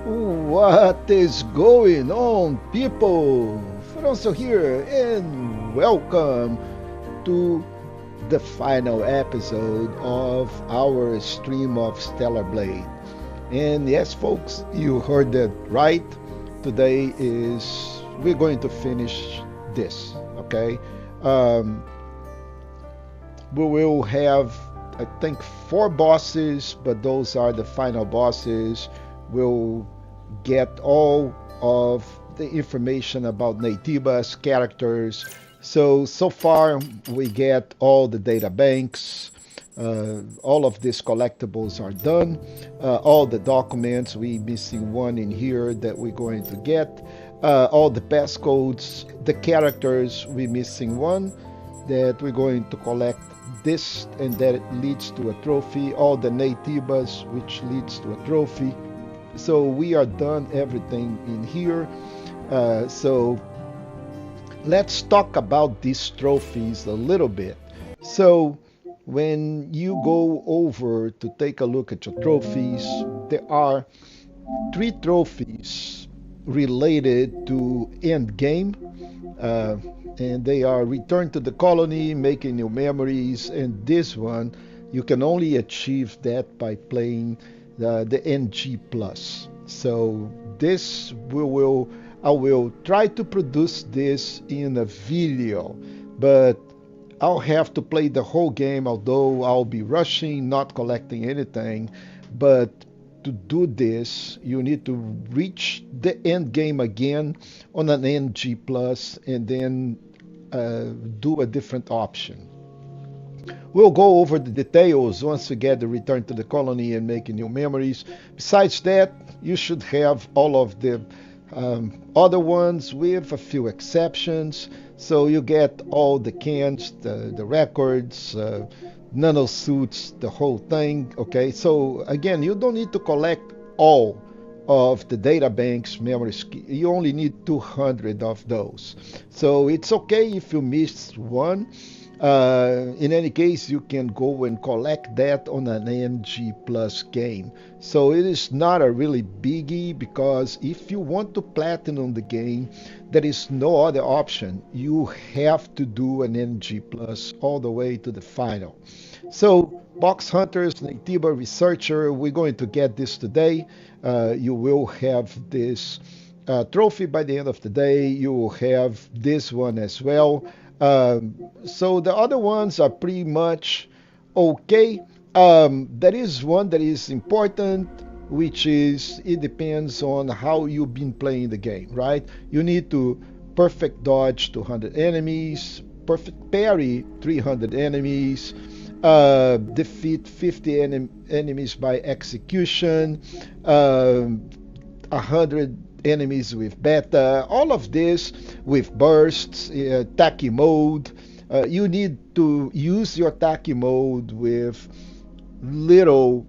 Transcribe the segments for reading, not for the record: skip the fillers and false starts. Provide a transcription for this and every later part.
What is going on, people? Feroncio here, and welcome to the final episode of our stream of Stellar Blade. And yes, folks, you heard that right. Today is we're going to finish this. Okay, um, we will have I think four bosses, but those are the final bosses. We'll get all of the information about Nativa's characters. So far we get all the data banks. All of these collectibles are done. All the documents, we missing one in here that we're going to get. All the passcodes, the characters, we missing one that we're going to collect this, and that leads to a trophy. All the nativas, which leads to a trophy. So we are done everything in here. So let's talk about these trophies a little bit. So when you go over to take a look at your trophies, there are three trophies related to end game, uh, and they are return to the colony, making new memories, and this one you can only achieve that by playing the NG plus. So this we will I will try to produce this in a video, but I'll have to play the whole game, although I'll be rushing, not collecting anything. But to do this, you need to reach the end game again on an NG plus, and then do a different option. We'll go over the details once we get the return to the colony and making new memories. Besides that, you should have all of the other ones with a few exceptions. So you get all the cans, the records, nano suits, the whole thing. Okay, so again, you don't need to collect all of the data banks memories. You only need 200 of those. So it's okay if you miss one. In any case, you can go and collect that on an NG plus game. So it is not a really biggie, because if you want to platinum the game, there is no other option. You have to do an NG plus all the way to the final. So Box Hunters, Nativa Researcher, we're going to get this today. You will have this trophy by the end of the day. You will have this one as well. So the other ones are pretty much okay. There is one that is important, which is it depends on how you've been playing the game, right? You need to perfect dodge 200 enemies, perfect parry 300 enemies, defeat 50 enemies by execution, 100 enemies with beta, all of this with bursts, tacky mode. You need to use your tacky mode with little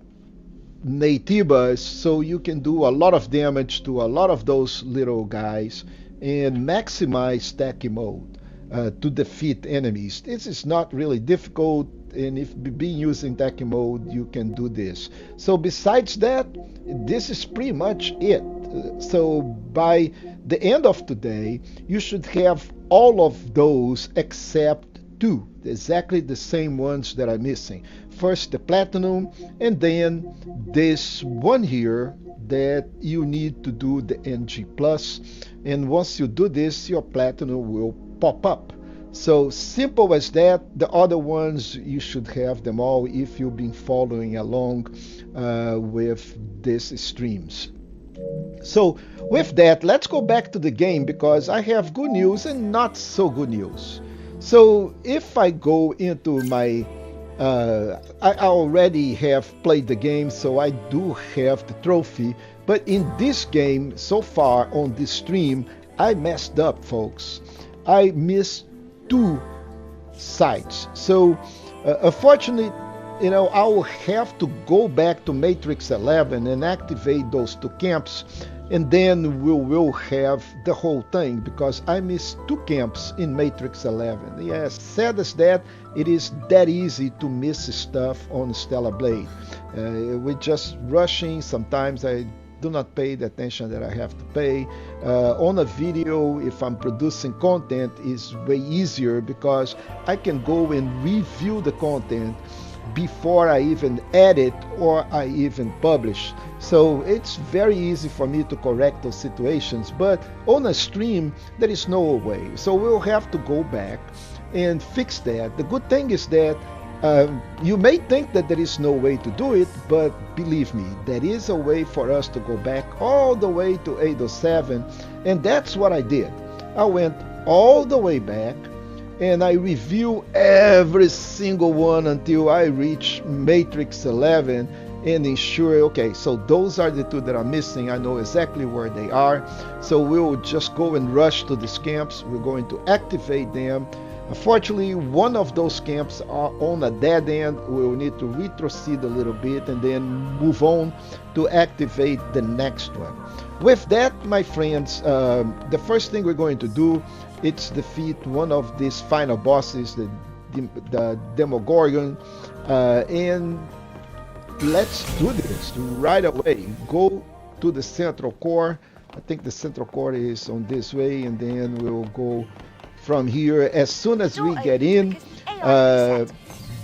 nativas, so you can do a lot of damage to a lot of those little guys and maximize tacky mode to defeat enemies. This is not really difficult, and if being using tacky mode, you can do this. So besides that, this is pretty much it. So by the end of today, you should have all of those except two, exactly the same ones that are missing. First the platinum, and then this one here that you need to do the NG plus, and once you do this, your platinum will pop up. So simple as that. The other ones, you should have them all if you've been following along with these streams. So with that, let's go back to the game, because I have good news and not so good news. So if I go into my I already have played the game, so I do have the trophy. But in this game, so far on this stream, I messed up, folks. I missed two sites. So unfortunately, I will have to go back to Matrix 11 and activate those two camps, and then we will have the whole thing, because I missed two camps in Matrix 11. Yes, sad as that, it is that easy to miss stuff on Stellar Blade. We're just rushing. Sometimes I do not pay the attention that I have to pay. On a video, if I'm producing content, is way easier because I can go and review the content before I even edit or I even publish. So it's very easy for me to correct those situations. But on a stream, there is no way. So we'll have to go back and fix that. The good thing is that you may think that there is no way to do it, but believe me, there is a way for us to go back all the way to 807, and that's what I did. I went all the way back and I review every single one until I reach Matrix 11 and ensure, okay, so those are the two that are missing. I know exactly where they are. So we'll just go and rush to these camps. We're going to activate them. Unfortunately, one of those camps are on a dead end. We'll need to retrocede a little bit and then move on to activate the next one. With that, my friends, the first thing we're going to do is defeat one of these final bosses, the Demogorgon, and let's do this right away. Go to the central core. I think the central core is on this way, and then we'll go from here. As soon as we get in, there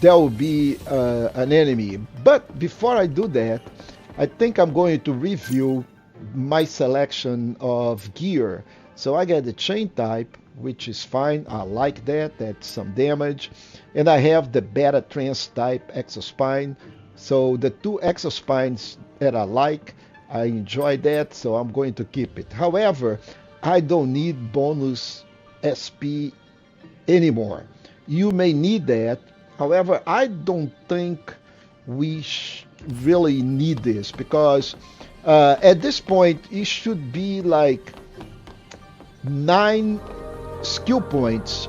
will be an enemy. But before I do that, I think I'm going to review my selection of gear. So I got the chain type, which is fine. I like that. That's some damage. And I have the beta trans type exospine. So the two exospines that I like, I enjoy that, so I'm going to keep it. However, I don't need bonus SP anymore. You may need that. However, I don't think we really need this because at this point it should be like 9 skill points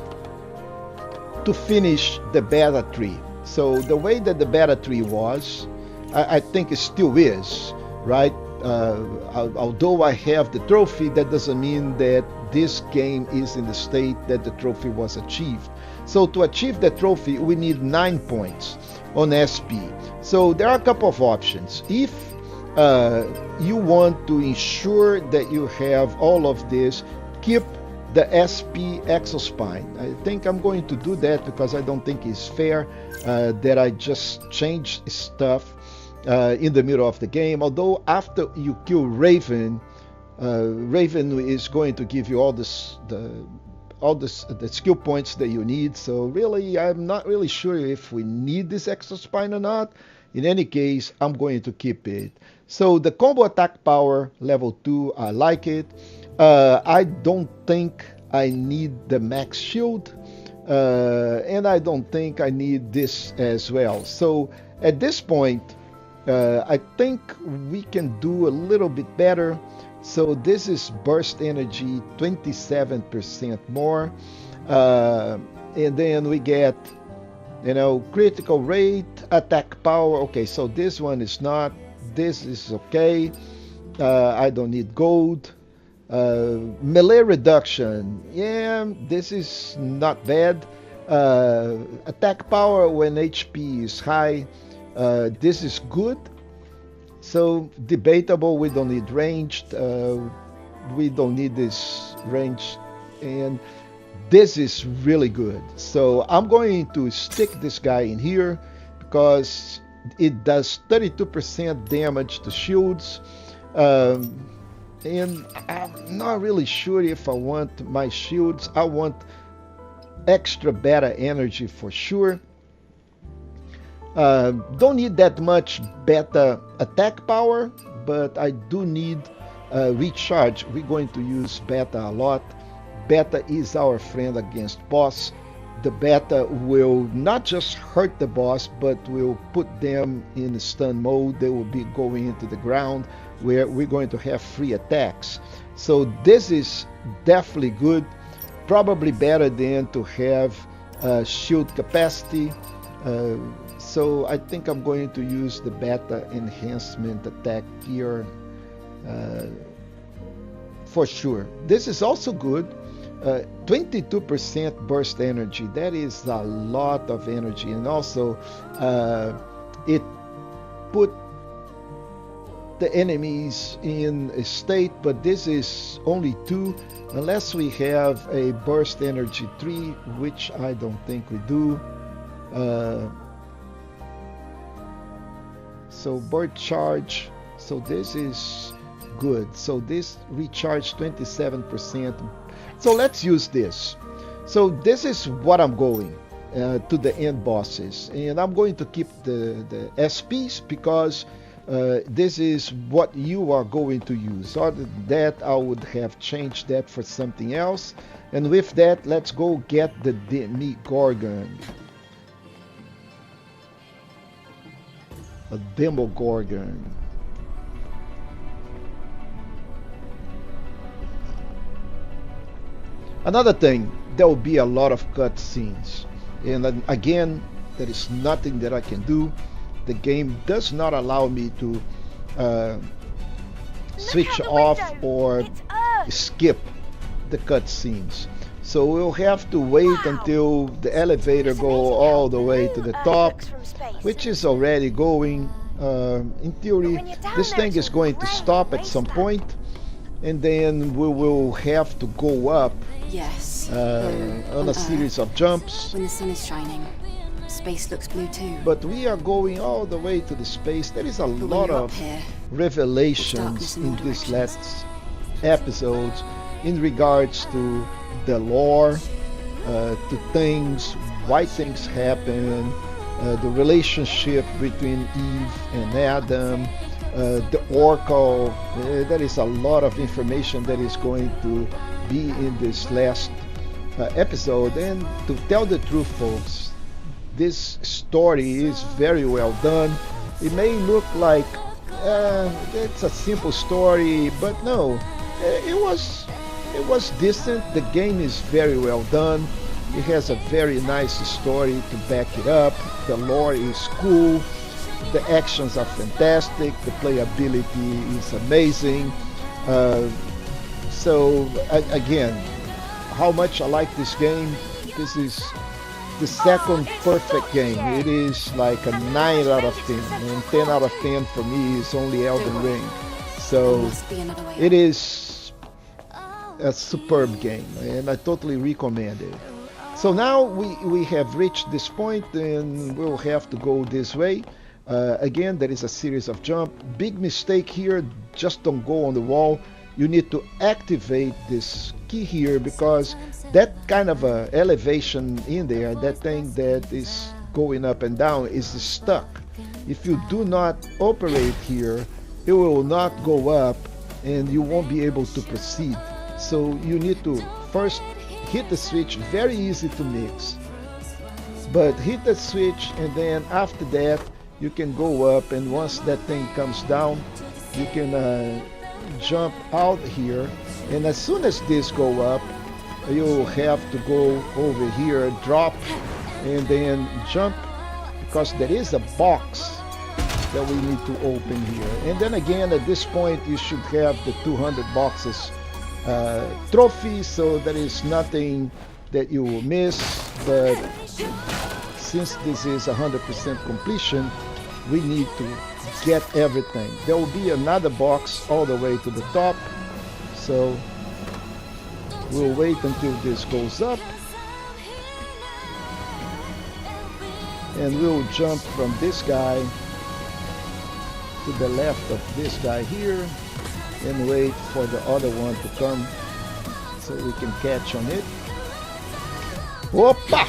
to finish the beta tree. So the way that the beta tree was, I think it still is, right? Although I have the trophy, that doesn't mean that this game is in the state that the trophy was achieved. So to achieve the trophy, we need 9 points on SP. So there are a couple of options. If you want to ensure that you have all of this, keep the SP exospine. I think I'm going to do that because I don't think it's fair that I just change stuff in the middle of the game. Although after you kill Raven, Raven is going to give you all the skill points that you need. So really, I'm not really sure if we need this exospine or not. In any case, I'm going to keep it. So the combo attack power level 2, I like it. I don't think I need the max shield, and I don't think I need this as well. So at this point, I think we can do a little bit better. So this is burst energy 27% more, and then we get, critical rate, attack power. Okay, so this one is not. This is okay. I don't need gold. Melee reduction, yeah, this is not bad. Attack power when HP is high, this is good. So debatable, we don't need ranged, we don't need this ranged, and this is really good. So I'm going to stick this guy in here because it does 32% damage to shields. And I'm not really sure if I want my shields. I want extra beta energy for sure. Don't need that much beta attack power, but I do need recharge. We're going to use beta a lot. Beta is our friend against boss. The beta will not just hurt the boss, but will put them in stun mode. They will be going into the ground where we're going to have free attacks. So this is definitely good, probably better than to have shield capacity. So I think I'm going to use the beta enhancement attack here for sure. This is also good. 22% burst energy, that is a lot of energy, and also it put the enemies in a state, but this is only 2, unless we have a burst energy 3, which I don't think we do. So bird charge, so this is good. So this recharge 27%. So let's use this. So this is what I'm going to the end bosses, and I'm going to keep the SPs because this is what you are going to use. Other than that, I would have changed that for something else. And with that, let's go get the Demogorgon. A Demogorgon. Another thing, there will be a lot of cutscenes. And again, there is nothing that I can do. The game does not allow me to switch off or skip the cutscenes. So we'll have to wait until the elevator go all the way to the top, which is already going. In theory, this thing is going to stop at some point, and then we will have to go up on a series of jumps. When the sun is shining, space looks blue too. But we are going all the way to the space. There is a lot of revelations in these last episodes in regards to the lore, to things, why things happen, the relationship between Eve and Adam, the Oracle. There is a lot of information that is going to be in this last episode. And to tell the truth, folks, this story is very well done. It may look like it's a simple story, but no, it was decent. The game is very well done. It has a very nice story to back it up. The lore is cool. The actions are fantastic. The playability is amazing. So again, how much I like this game. This is the second perfect game. It is like a 9 out of 10, and 10 out of 10 for me is only Elden Ring. So it is a superb game, and I totally recommend it. So now we have reached this point, and we'll have to go this way. Again, there is a series of jump. Big mistake here, just don't go on the wall. You need to activate this key here, because that kind of elevation in there, that thing that is going up and down, is stuck. If you do not operate here, it will not go up and you won't be able to proceed. So you need to first hit the switch. Very easy to mix, but hit the switch, and then after that you can go up, and once that thing comes down, you can jump out here, and as soon as this go up, you have to go over here, drop, and then jump, because there is a box that we need to open here. And then again, at this point you should have the 200 boxes trophy, so there is nothing that you will miss. But since this is 100% completion, we need to get everything. There will be another box all the way to the top, so we'll wait until this goes up, and we'll jump from this guy to the left of this guy here, and wait for the other one to come so we can catch on it. Opa!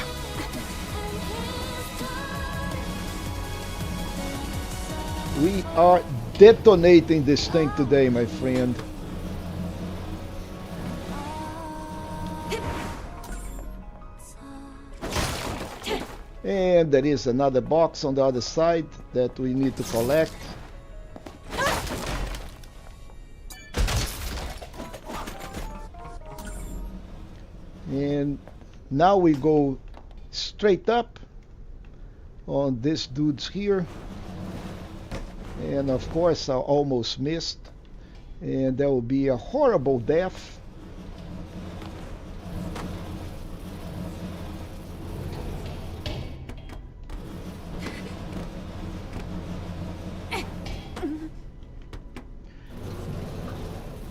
We are detonating this thing today, my friend. And there is another box on the other side that we need to collect. And now we go straight up on these dudes here. And of course I almost missed, and there will be a horrible death.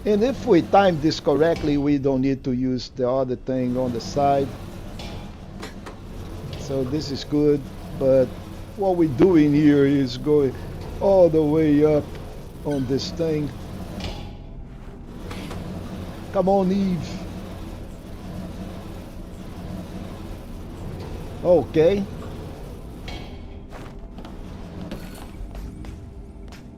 And if we time this correctly, we don't need to use the other thing on the side. So this is good, but what we're doing here is going all the way up on this thing. Come on, Eve. Okay.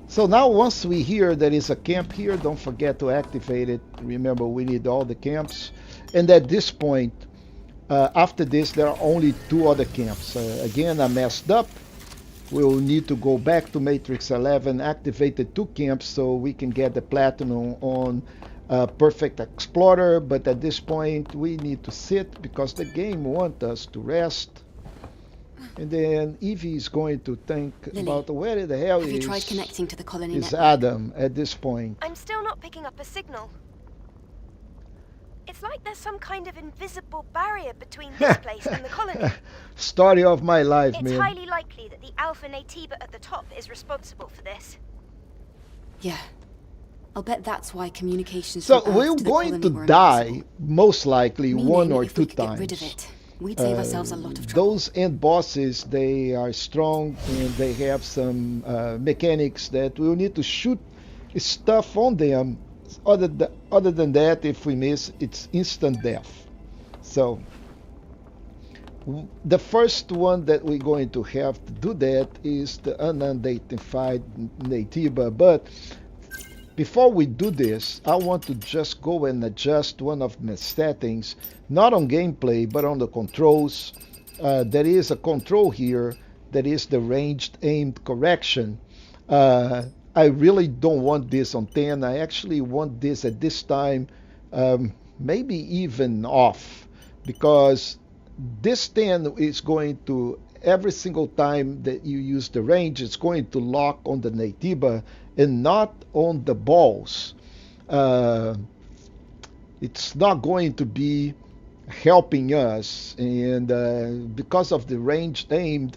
So now once we hear there is a camp here, don't forget to activate it. Remember, we need all the camps. And at this point, after this, there are only 2 other camps. Again, I messed up. We'll need to go back to Matrix 11, activate the 2 camps so we can get the platinum on Perfect Explorer. But at this point, we need to sit because the game wants us to rest. And then Evie is going to think Lily, about where the hell have you tried connecting to the colony is network? Adam at this point. I'm still not picking up a signal. It's like there's some kind of invisible barrier between this place and the colony. Story of my life, It's man. highly likely that the Alpha Natiba at the top is responsible for this. Yeah. I'll bet that's why communications So from Earth we're to the going colony to were die impossible. most likely Meaning 1 or if 2 we could get rid of times. it, we'd save ourselves a lot of trouble. Those end bosses, they are strong and they have some mechanics that we'll need to shoot stuff on them. Other than that, if we miss, it's instant death. So the first one that we're going to have to do that is the unidentified Natiba. But before we do this, I want to just go and adjust one of my settings, not on gameplay, but on the controls. There is a control here that is the ranged aim correction. I really don't want this on 10. I actually want this at this time, maybe even off, because this 10 is going to, every single time that you use the range, it's going to lock on the Natiba and not on the balls. It's not going to be helping us, and because of the ranged aimed,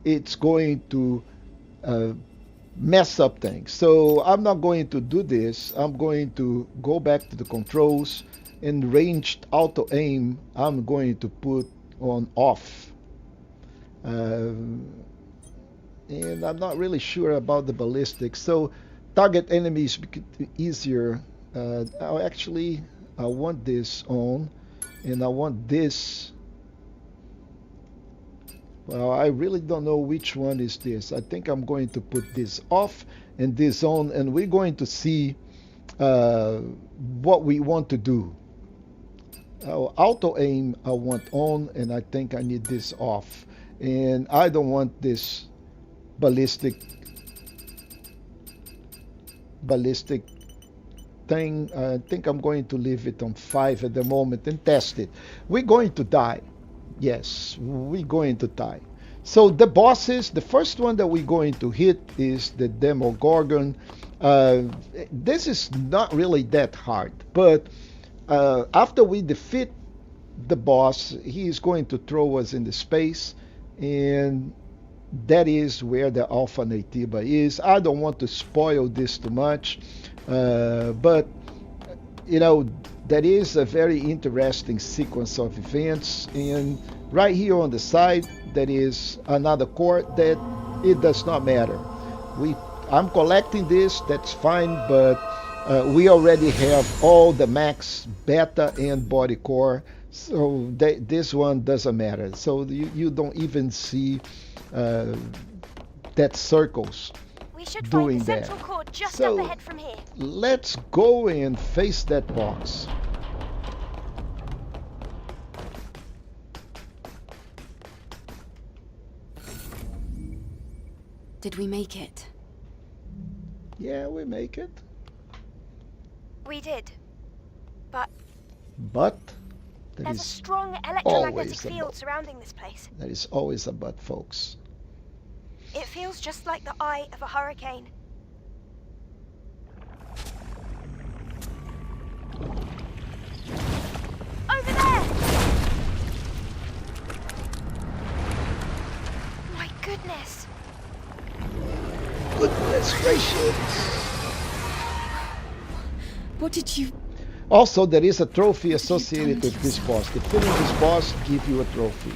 it's going to mess up things. So I'm not going to do this. I'm going to go back to the controls, and ranged auto aim I'm going to put on off. And I'm not really sure about the ballistics. So target enemies easier. I want this on, and I want this. Well, I really don't know which one is this. I think I'm going to put this off and this on, and we're going to see what we want to do. Auto aim I want on, and I think I need this off. And I don't want this ballistic thing. I think I'm going to leave it on 5 at the moment and test it. We're going to die. Yes, we're going to die. So the bosses, the first one that we're going to hit is the Demogorgon. This is not really that hard, but after we defeat the boss, he is going to throw us into space, and that is where the Alpha Natiba is. I don't want to spoil this too much, but you know, that is a very interesting sequence of events. And right here on the side, that is another core that it does not matter. I'm collecting this, that's fine, but we already have all the max beta and body core, so this one doesn't matter. So you don't even see that circles We should doing find the that. central core just So up ahead from here. let's go and face that box. Did we make it? Yeah, we make it. We did. But But there there's a is strong electromagnetic always a field but. surrounding this place. There is always a but, folks. It feels just like the eye of a hurricane. Over there! My goodness! Goodness gracious! What did you... Also, there is a trophy associated with this boss. Defeating this boss gives you a trophy.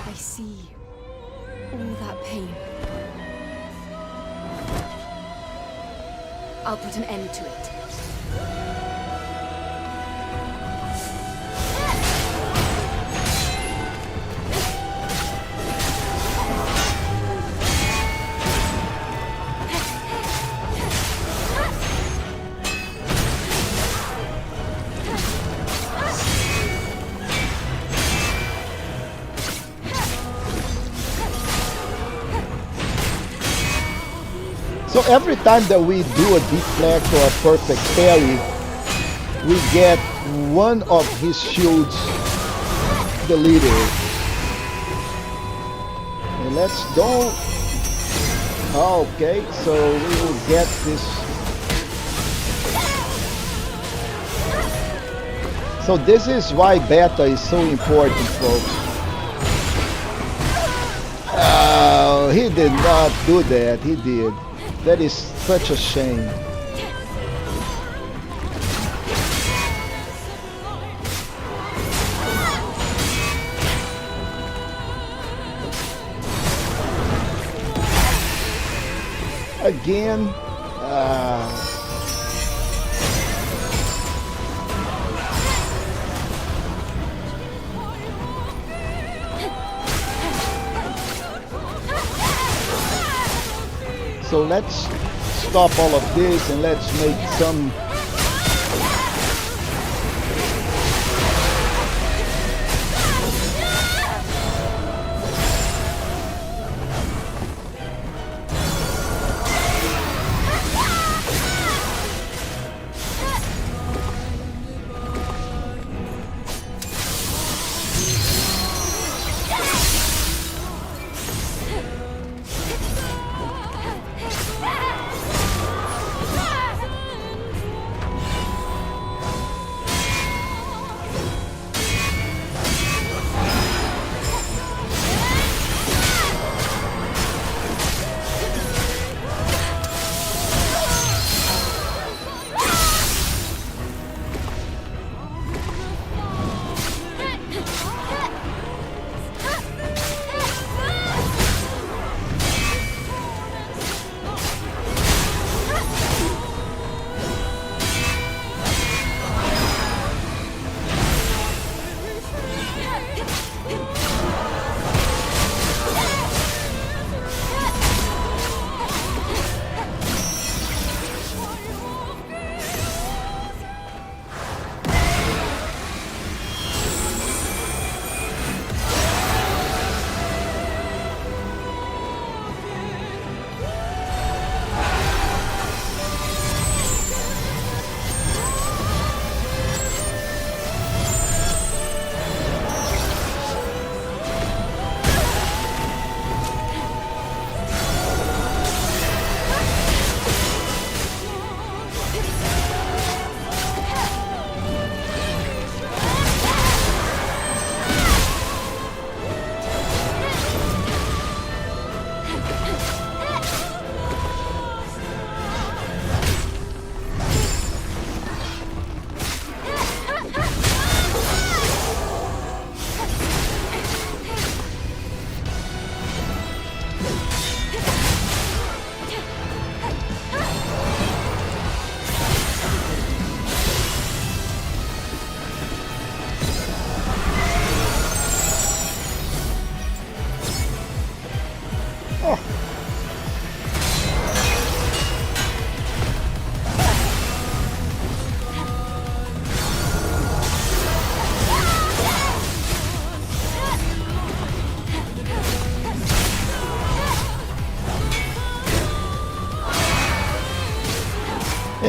I see. All that pain. I'll put an end to it. So every time that we do a deflect or a perfect parry, we get one of his shields deleted. And let's go. Okay, so we will get this. So this is why beta is so important, folks. Oh, he did not do that. He did. That is such a shame. Again, so let's stop all of this and let's make some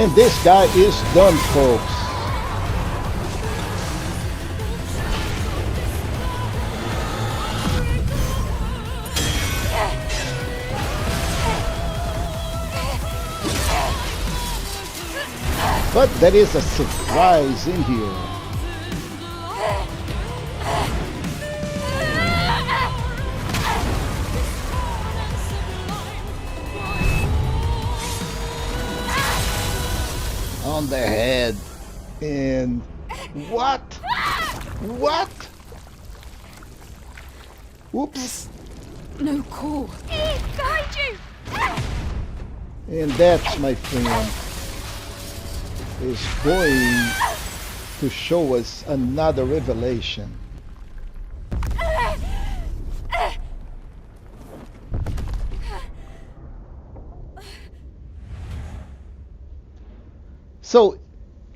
and this guy is done, folks. But there is a surprise in here. on the head. And what? What? Oops. No core. Eve, behind you! And that, my friend, is going to show us another revelation. So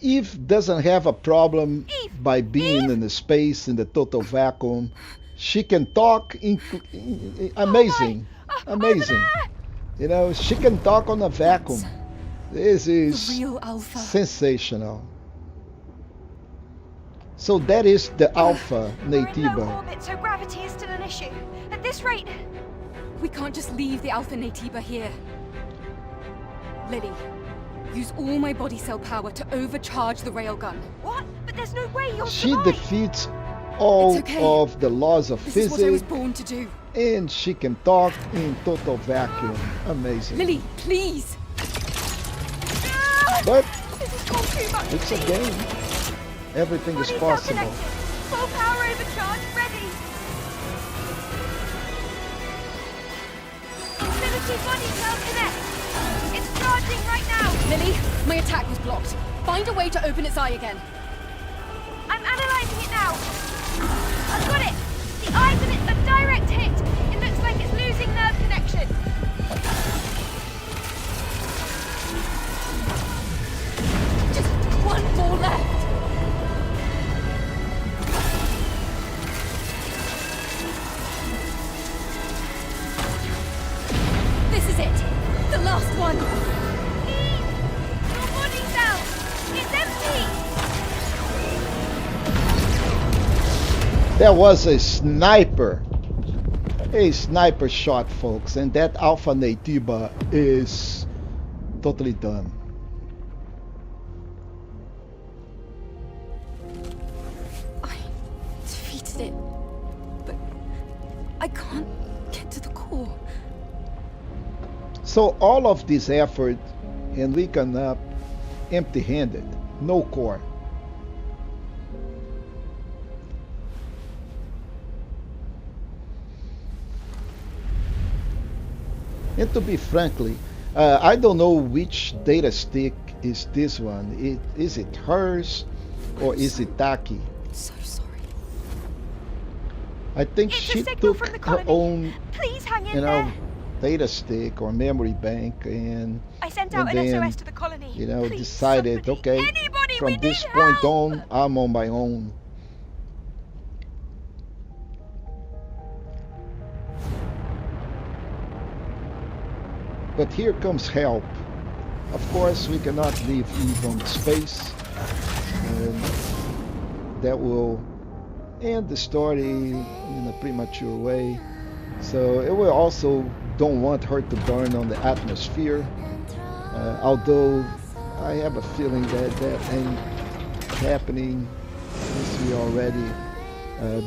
Eve doesn't have a problem by being in the space, in the total vacuum. She can talk amazing. Amazing. You know, she can talk on a vacuum. This is The real Alpha. sensational. So that is the Alpha We're in low Naytiba. orbit, so gravity is still an issue. At this rate... We can't just leave the Alpha Naytiba here. Lily, use all my body cell power to overcharge the railgun. What? But there's no way you'll She survive. defeats all It's okay. of the laws of This is what I was physics, born to do. and she can talk in total vacuum. Amazing. Lily, please! But This is all too much. it's a game. Everything is Body cell possible. connected. Full power overcharge ready. Infinity body cell connect. It's charging right now. Lily, my attack was blocked. Find a way to open its eye again. I'm analyzing it now. I've got it. The eyes of it a direct hit. It looks like it's losing nerve connection. Just one more left. This is it. The last one. Eve, your body cell. It's empty. There was a sniper shot, folks, and that Alpha Naytiba is totally done. I defeated it, but I can't get to the core. So all of this effort, and we come up empty-handed, no core. And to be frankly, I don't know which data stick is this one. Is it hers or is it Taki? So sorry. I think It's she a signal took from the her colony. own, Please hang in you know, there. data stick or memory bank, and I sent out and an then, SOS to the colony. you know, Please, decided, somebody, okay, anybody, we from need this point help. on, I'm on my own. But here comes help. Of course, we cannot leave Eve on space. And that will end the story in a premature way. So it will also don't want her to burn on the atmosphere. Although I have a feeling that that ain't happening since we already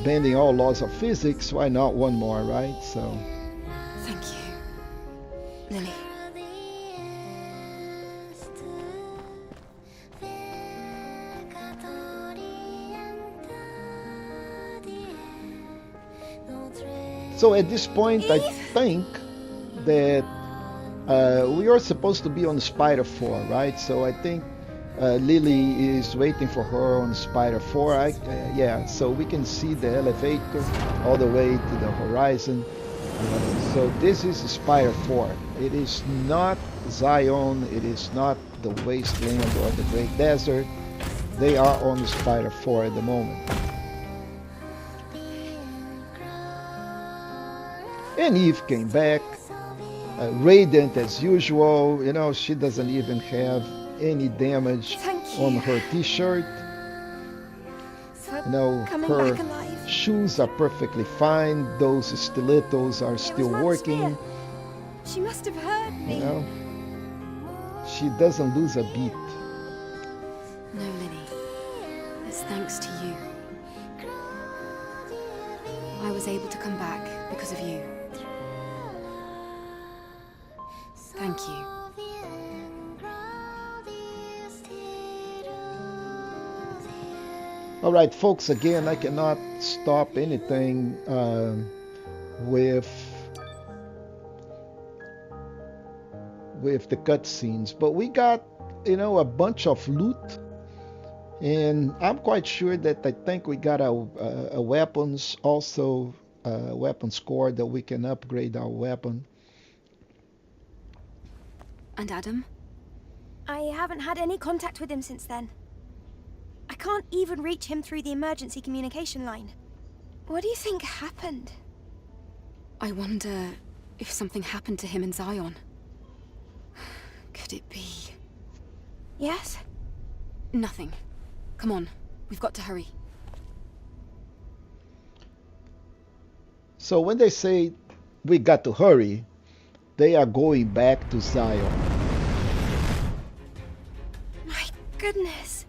bending all laws of physics. Why not one more, right? So. Thank you, Lily. So at this point, I think that we are supposed to be on Spider 4, right? So I think Lily is waiting for her on Spider 4. Yeah, so we can see the elevator all the way to the horizon. So this is Spider 4. It is not Zion. It is not the wasteland or the Great Desert. They are on Spider 4 at the moment. And Eve came back, radiant as usual. You know, she doesn't even have any damage on her t-shirt. You know, her shoes are perfectly fine. Those stilettos are still working. She must have heard me. You know, she doesn't lose a beat. No, Lily. It's thanks to you. I was able to come back because of you. Thank you. All right, folks. Again, I cannot stop anything with the cutscenes, but we got a bunch of loot, and I'm quite sure that I think we got a weapons also, weapons core that we can upgrade our weapon. And Adam? I haven't had any contact with him since then. I can't even reach him through the emergency communication line. What do you think happened? I wonder if something happened to him in Zion. Could it be? Yes? Nothing. Come on, we've got to hurry. So when they say we got to hurry, they are going back to Zion. My goodness.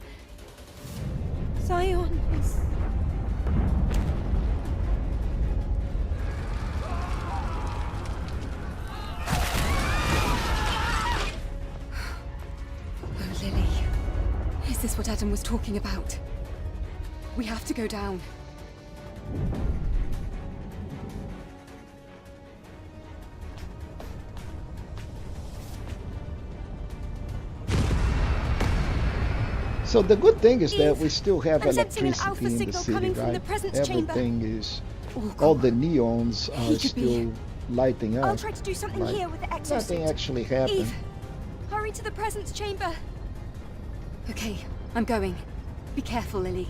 Zion is... Oh, Lily. Is this what Adam was talking about? We have to go down. So the good thing is that Eve, we still have I'm sensing an electricity alpha in the signal city, coming from right? the presence chamber. Everything is, Oh, all God. the neons He are could be- still lighting up. I'll try to do something Right. here with the exosuit. Nothing actually happened. Eve, hurry to the presence chamber. Okay, I'm going. Be careful, Lily.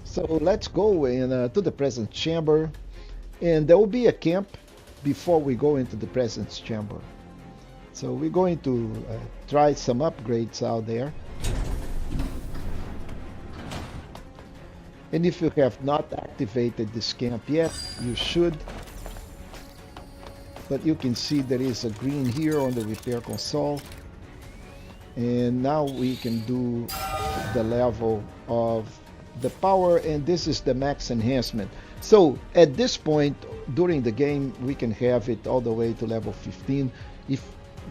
So let's go to the presence chamber, and there will be a camp before we go into the presence chamber. So we're going to try some upgrades out there. And if you have not activated this camp yet, you should. But you can see there is a green here on the repair console. And now we can do the level of the power, and this is the max enhancement. So at this point during the game, we can have it all the way to level 15. If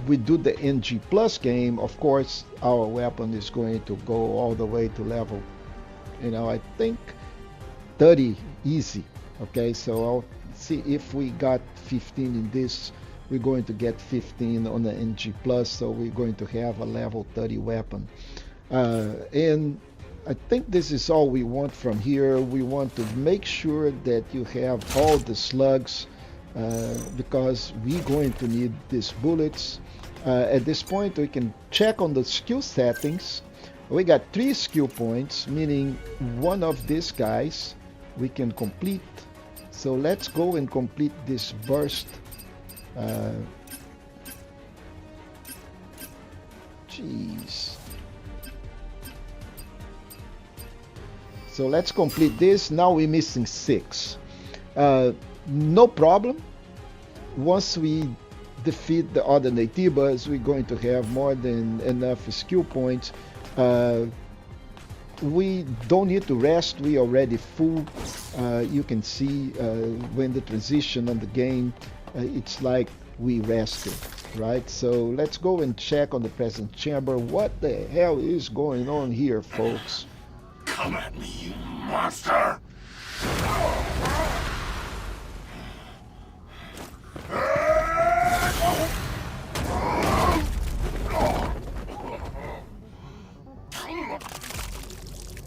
we do the NG plus game, of course our weapon is going to go all the way to level, I think 30 easy. Okay, so I'll see if we got 15 in this, we're going to get 15 on the NG plus, so we're going to have a level 30 weapon. And I think this is all we want from here. We want to make sure that you have all the slugs, because we're going to need these bullets. At this point we can check on the skill settings. We got 3 skill points, meaning one of these guys we can complete. So let's go and complete this burst. Jeez. So let's complete this. Now we're missing 6. No problem. Once we defeat the other Naytibas, we're going to have more than enough skill points. We don't need to rest. We already full. You can see when the transition on the game, it's like we rested, right? So let's go and check on the present chamber. What the hell is going on here, folks? Come at me, you monster!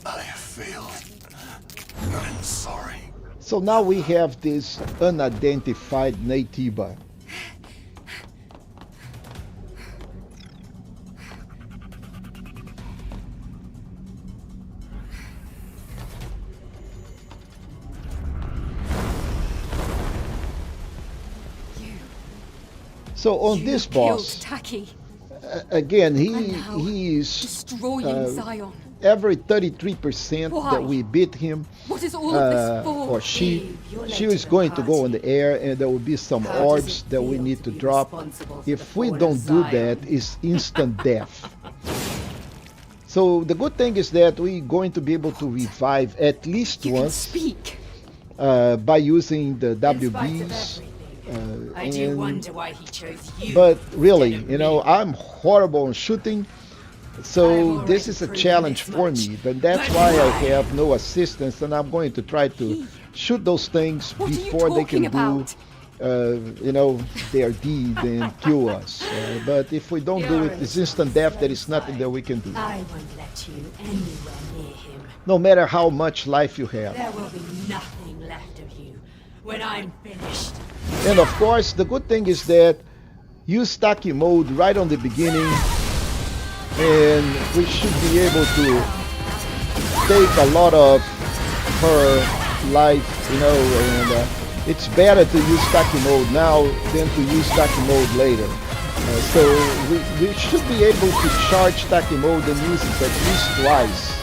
I failed. I'm sorry. So now we have this unidentified Naytiba. So on this boss, Taki. Again, And now, he's destroying Zion. every 33% Why? that we beat him, What is all of this for? or she is going to go in the air, and there will be some orbs that we need to drop. If we don't do that, it's instant death. So the good thing is that we're going to be able to revive at least You can once speak. by using the In spite of WBs. everything, I do and- wonder why he chose you. But really, instead of me. I'm horrible on shooting. So this is a challenge for me, but that's why I have no assistance, and I'm going to try to shoot those things What are you before they can talking do, their deed and kill us. But if we don't do it, it's instant death. There is nothing that we can do. I won't let you anywhere near him. No matter how much life you have. There will be nothing left of you when I'm finished. And of course, the good thing is that use Taki mode right on the beginning, and we should be able to take a lot of her life, and it's better to use Taki mode now than to use Taki mode later. So we should be able to charge Taki mode and use it at least twice.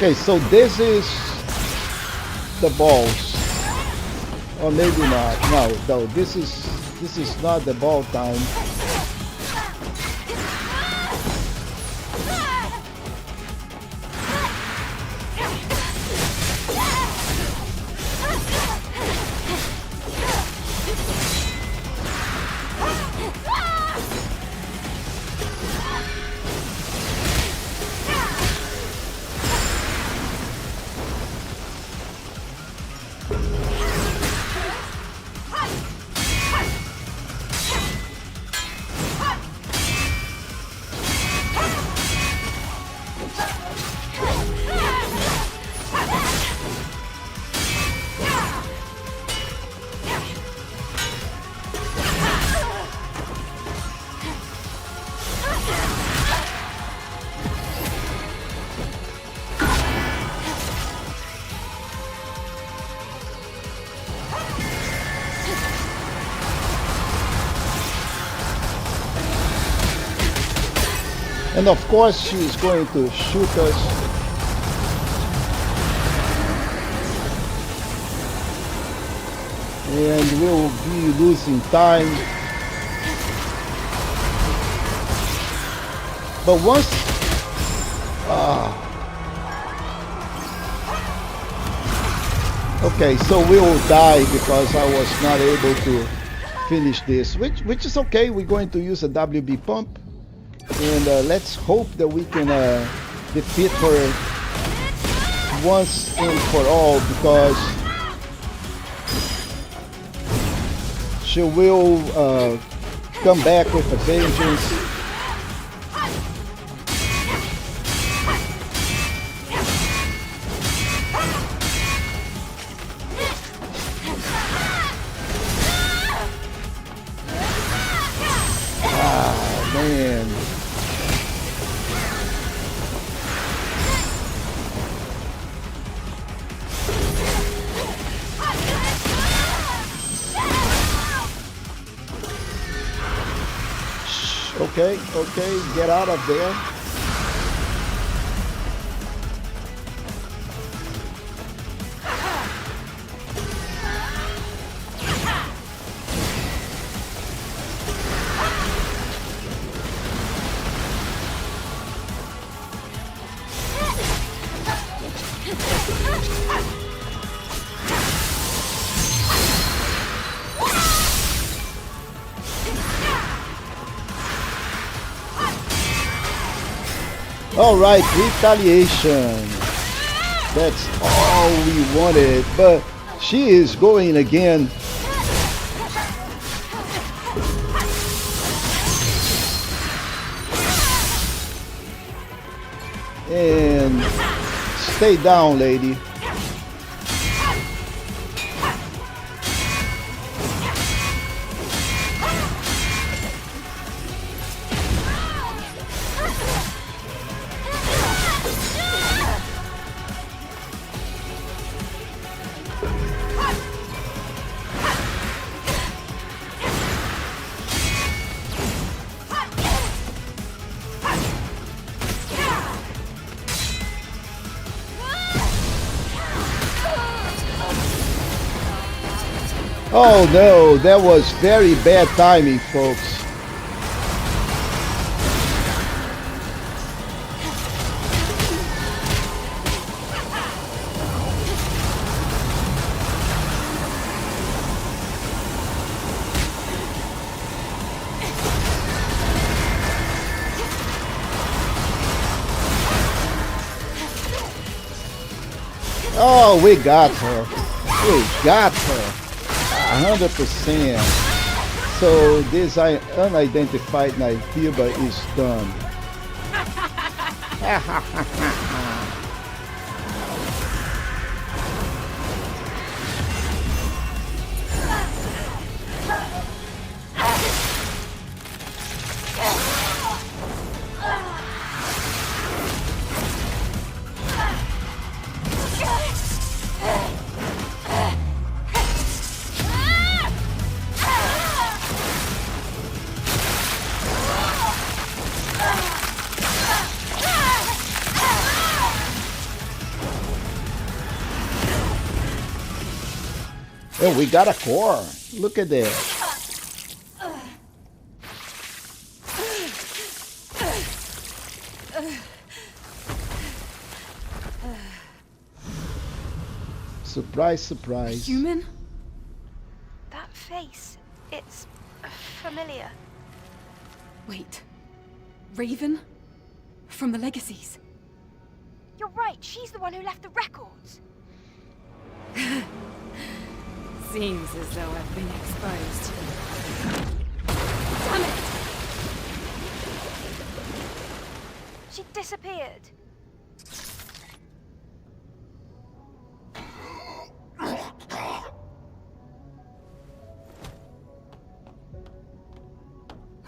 Okay, so this is the balls, or maybe not. No, this is not the ball time. And of course she's going to shoot us. And we'll be losing time. But once okay, so we will die because I was not able to finish this, which is okay. We're going to use a WB pump. And let's hope that we can defeat her once and for all, because she will come back with a vengeance. Ah, man. Okay, get out of there. Alright, retaliation. That's all we wanted, but she is going again. And stay down, lady. Oh no, that was very bad timing, folks. Oh, we got her. We got her. 100%. So this unidentified Nitiba is done. Oh, we got a core. Look at that. Surprise, surprise. Human? That face, it's familiar. Wait. Raven? From the Legacies? You're right, she's the one who left the records. Seems as though I've been exposed. Damn it! She disappeared.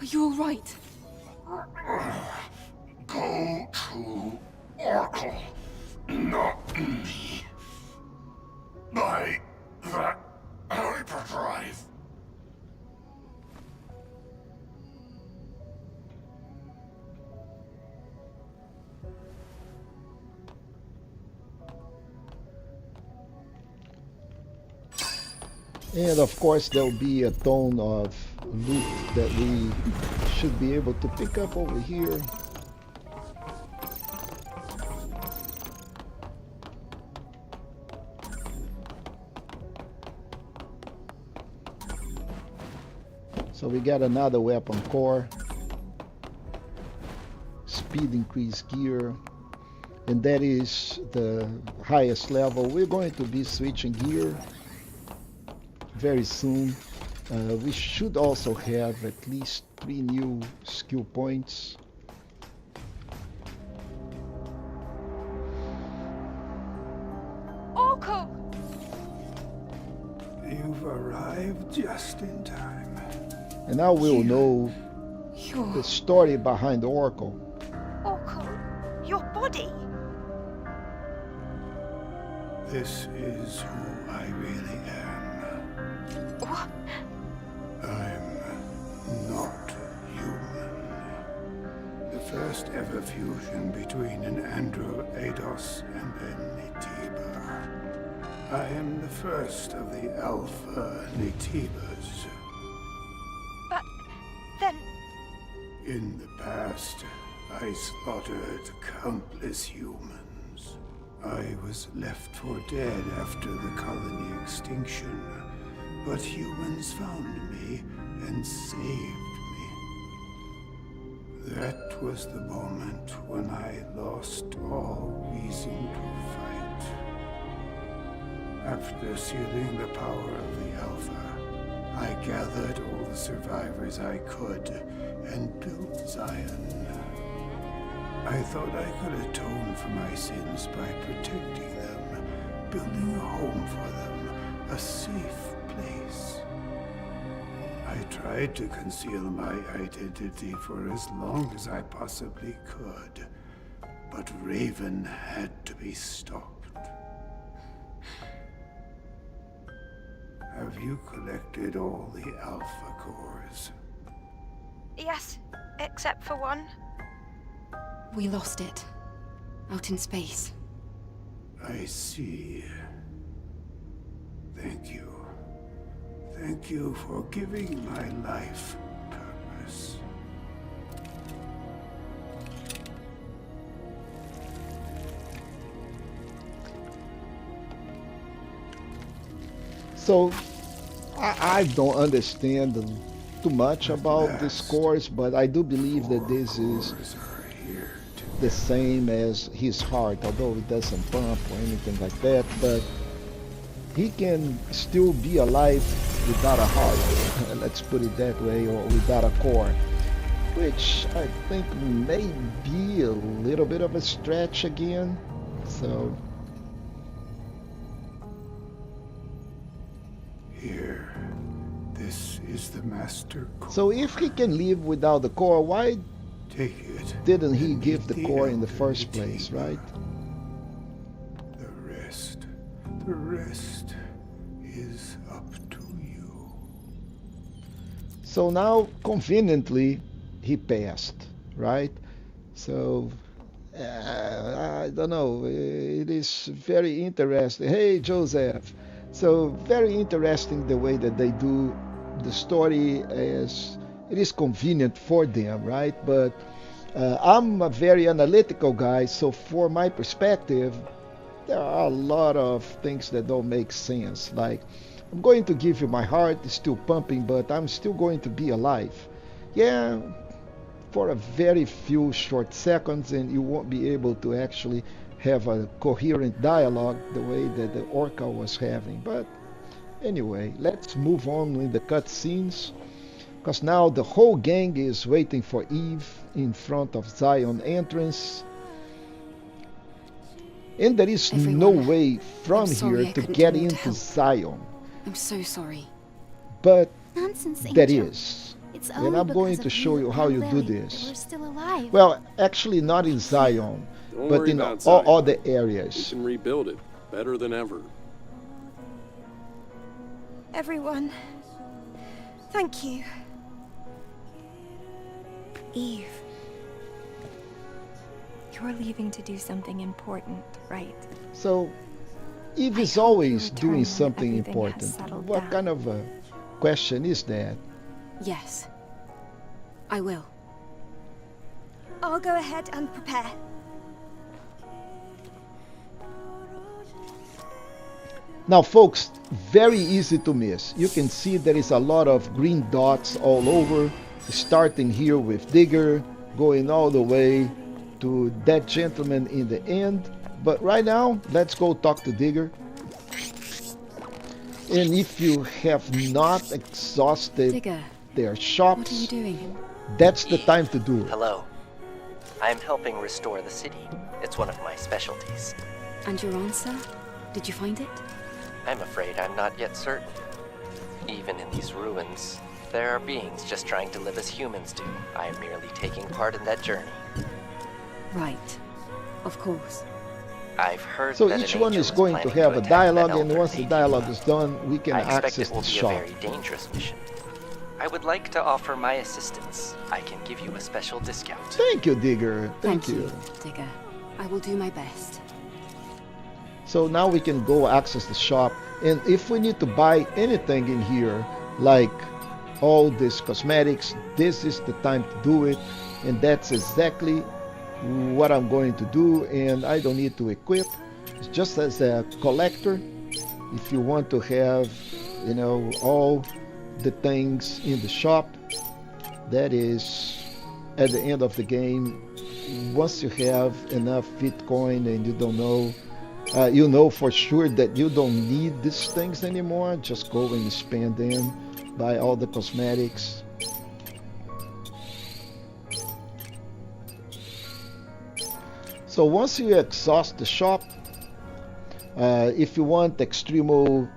Are you all right? Go to Oracle, not me. By that hyperdrive. And of course there will be a ton of loot that we should be able to pick up over here. So we got another weapon core, speed increase gear, and that is the highest level. We're going to be switching gear very soon. We should also have at least 3 new skill points. Oracle! You've arrived just in time. And now we'll know You're... the story behind Oracle. Oracle, your body? This is who I really am. What? I'm not human. The first ever fusion between an Andro Eidos and a Nitiba. I am the first of the Alpha Nitibas. But then... In the past, I slaughtered countless humans. I was left for dead after the colony extinction, but humans found me and saved me. That was the moment when I lost all reason to fight. After sealing the power of the Alpha, I gathered all the survivors I could and built Zion. I thought I could atone for my sins by protecting them, building a home for them, a safe place. I tried to conceal my identity for as long as I possibly could, but Raven had to be stopped. Have you collected all the Alpha cores? Yes, except for one. We lost it. Out in space. I see. Thank you. Thank you for giving my life purpose. So I don't understand too much about the last, scores, but I do believe that this is Cores are here to the same as his heart, although it doesn't pump or anything like that, but he can still be alive without a heart, let's put it that way, or without a core, which I think may be a little bit of a stretch again. So here. This is the master core. so if he can live without the core, why Take it. didn't he and give the meet core in the Elder first place, Nitiba. right? The rest is up to you. So now, conveniently, he passed, right? So, I don't know. It is very interesting. Hey, Joseph. So, very interesting the way that they do the story as it is convenient for them, right? But I'm a very analytical guy, so for my perspective, there are a lot of things that don't make sense. Like, I'm going to give you my heart, it's still pumping, but I'm still going to be alive. Yeah, for a very few short seconds, and you won't be able to actually have a coherent dialogue the way that the Orca was having. But anyway, let's move on with the cutscenes, because now the whole gang is waiting for Eve in front of Zion entrance. And there is no Everyone, way from I'm sorry here I to couldn't get come to into help. Zion. I'm so sorry. But Nonsense, there Angel. is. It's And only I'm going because to of show you how and you do Lily this. that we're still alive. Well, actually not in Zion, Don't but worry in about all Zion. other We areas. can rebuild it better than ever. Everyone, thank you. Eve. You're leaving to do something important, right? So Eve I is hope you always return doing when something everything has important. settled What down. kind of a question is that? Yes. I will. I'll go ahead and prepare. Now folks, very easy to miss. You can see there is a lot of green dots all over, starting here with Digger, going all the way to that gentleman in the end. But right now, let's go talk to Digger. And if you have not exhausted Digger, their what are you shops, doing? that's the time to do it. Hello. I'm helping restore the city. It's one of my specialties. And your answer? Did you find it? I'm afraid I'm not yet certain. Even in these ruins, there are beings just trying to live as humans do. I am merely taking part in that journey. Right. Of course. I've heard So that each an one angel is going to planning have a attack dialogue, that and elder once the Lady dialogue Eva. is done, we can I expect access it will the be a shop. very dangerous mission. I would like to offer my assistance. I can give you a special discount. Thank you, Digger. Thank you. Digger. I will do my best. So now we can go access the shop, and if we need to buy anything in here, like all these cosmetics, this is the time to do it, and that's exactly what I'm going to do. And I don't need to equip. It's just as a collector. If you want to have, you know, all the things in the shop, that is at the end of the game, once you have enough Bitcoin and you don't know, you know for sure that you don't need these things anymore, just go and spend them, buy all the cosmetics. So once you exhaust the shop, if you want extreme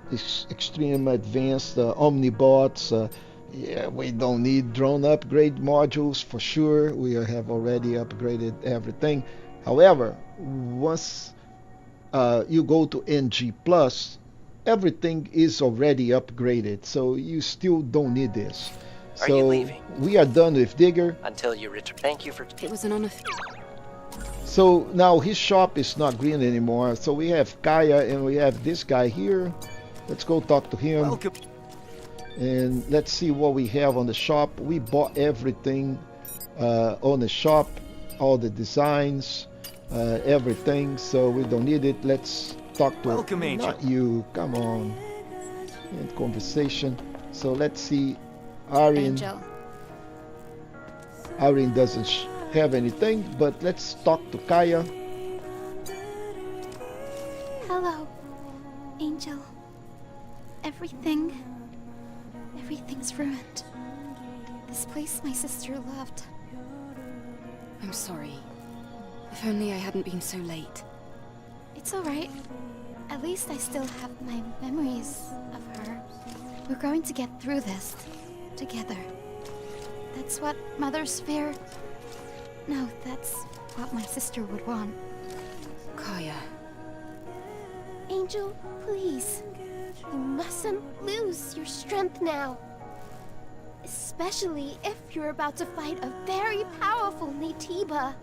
advanced omnibots, yeah, we don't need drone upgrade modules for sure. We have already upgraded everything. However, once you go to NG Plus, everything is already upgraded, so you still don't need this. Are you leaving? We are done with Digger. Until you return. Thank you for. It was an honor. So now his shop is not green anymore. So we have Kaya and we have this guy here. Let's go talk to him. Welcome. And let's see what we have on the shop. We bought everything on the shop, all the designs, everything. So we don't need it. Let's talk to Welcome, Angel. Not you. Come on. In conversation. So let's see. Arin. Angel. Arin doesn't have anything, but let's talk to Kaya. Hello, Angel. Everything's ruined. This place my sister loved. I'm sorry. If only I hadn't been so late. It's alright. At least I still have my memories of her. We're going to get through this together. That's what Mother's Fair... No, that's what my sister would want. Kaya. Angel, please. You mustn't lose your strength now. Especially if you're about to fight a very powerful Naytiba.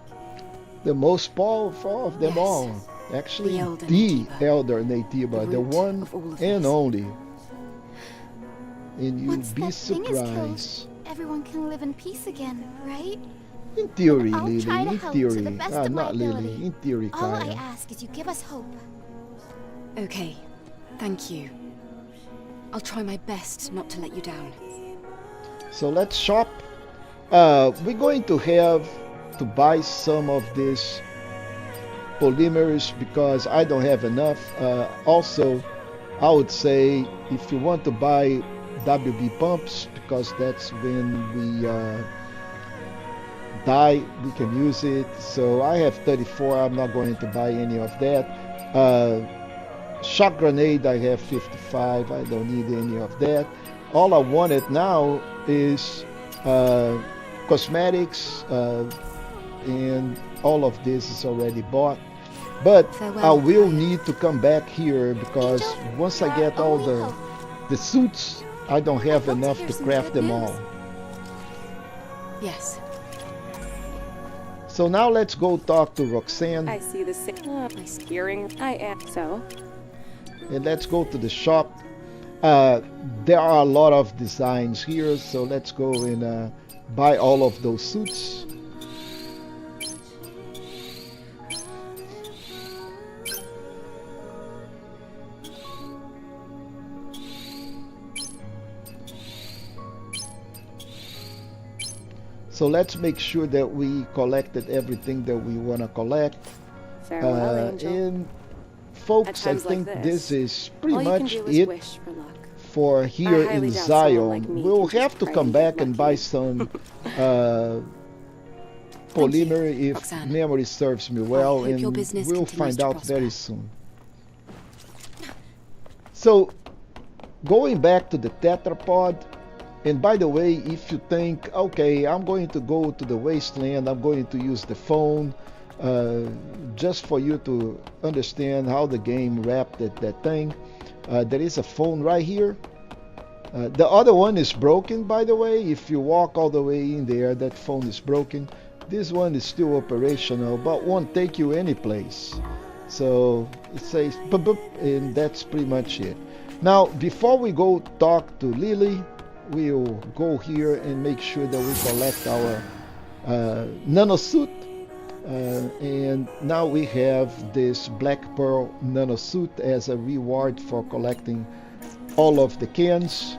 The most powerful of them Yes. all. Actually, The Elder the Naytiba. Elder Naytiba, the root one of all of and this. only. And Once you'd be that thing is killed, surprised. everyone can live in peace again, right? In theory, I'll Lily, try to in help to theory. the best of my Not Lily, ability. in theory, All I Kaya. ask is you give us hope. Okay. Thank you. I'll try my best not to let you down. So let's shop. We're going to have to buy some of these polymers because I don't have enough. Also, I would say if you want to buy WB pumps, because that's when we die, we can use it. So I have 34. I'm not going to buy any of that. Shock grenade, I have 55. I don't need any of that. All I wanted now is cosmetics, and all of this is already bought. But Farewell. I will need to come back here because once I get all the suits, I don't have I'd love to enough hear to some craft good them news. all. Yes. So now let's go talk to Roxanne. I see the same. My steering. I am so. And let's go to the shop. There are a lot of designs here, so let's go and buy all of those suits. So let's make sure that we collected everything that we want to collect. Farewell, Angel. And folks, I times like think this, this is pretty All you can much do is it wish for luck. for here highly in doubt someone Zion. like me We'll can have just to pray come and get back and buy lucky. some Thank you, polymer if Roxanne. memory serves me well, hope and your business we'll continues find to out prosper. very soon. So, going back to the tetrapod, and by the way, if you think, okay, I'm going to go to the wasteland, I'm going to use the phone, just for you to understand how the game wrapped that thing, there is a phone right here. The other one is broken, by the way. If you walk all the way in there, that phone is broken. This one is still operational, but won't take you any place. So it says boop, boop, and that's pretty much it. Now, before we go talk to Lily, we'll go here and make sure that we collect our nanosuit. And now we have this Black Pearl nanosuit as a reward for collecting all of the cans.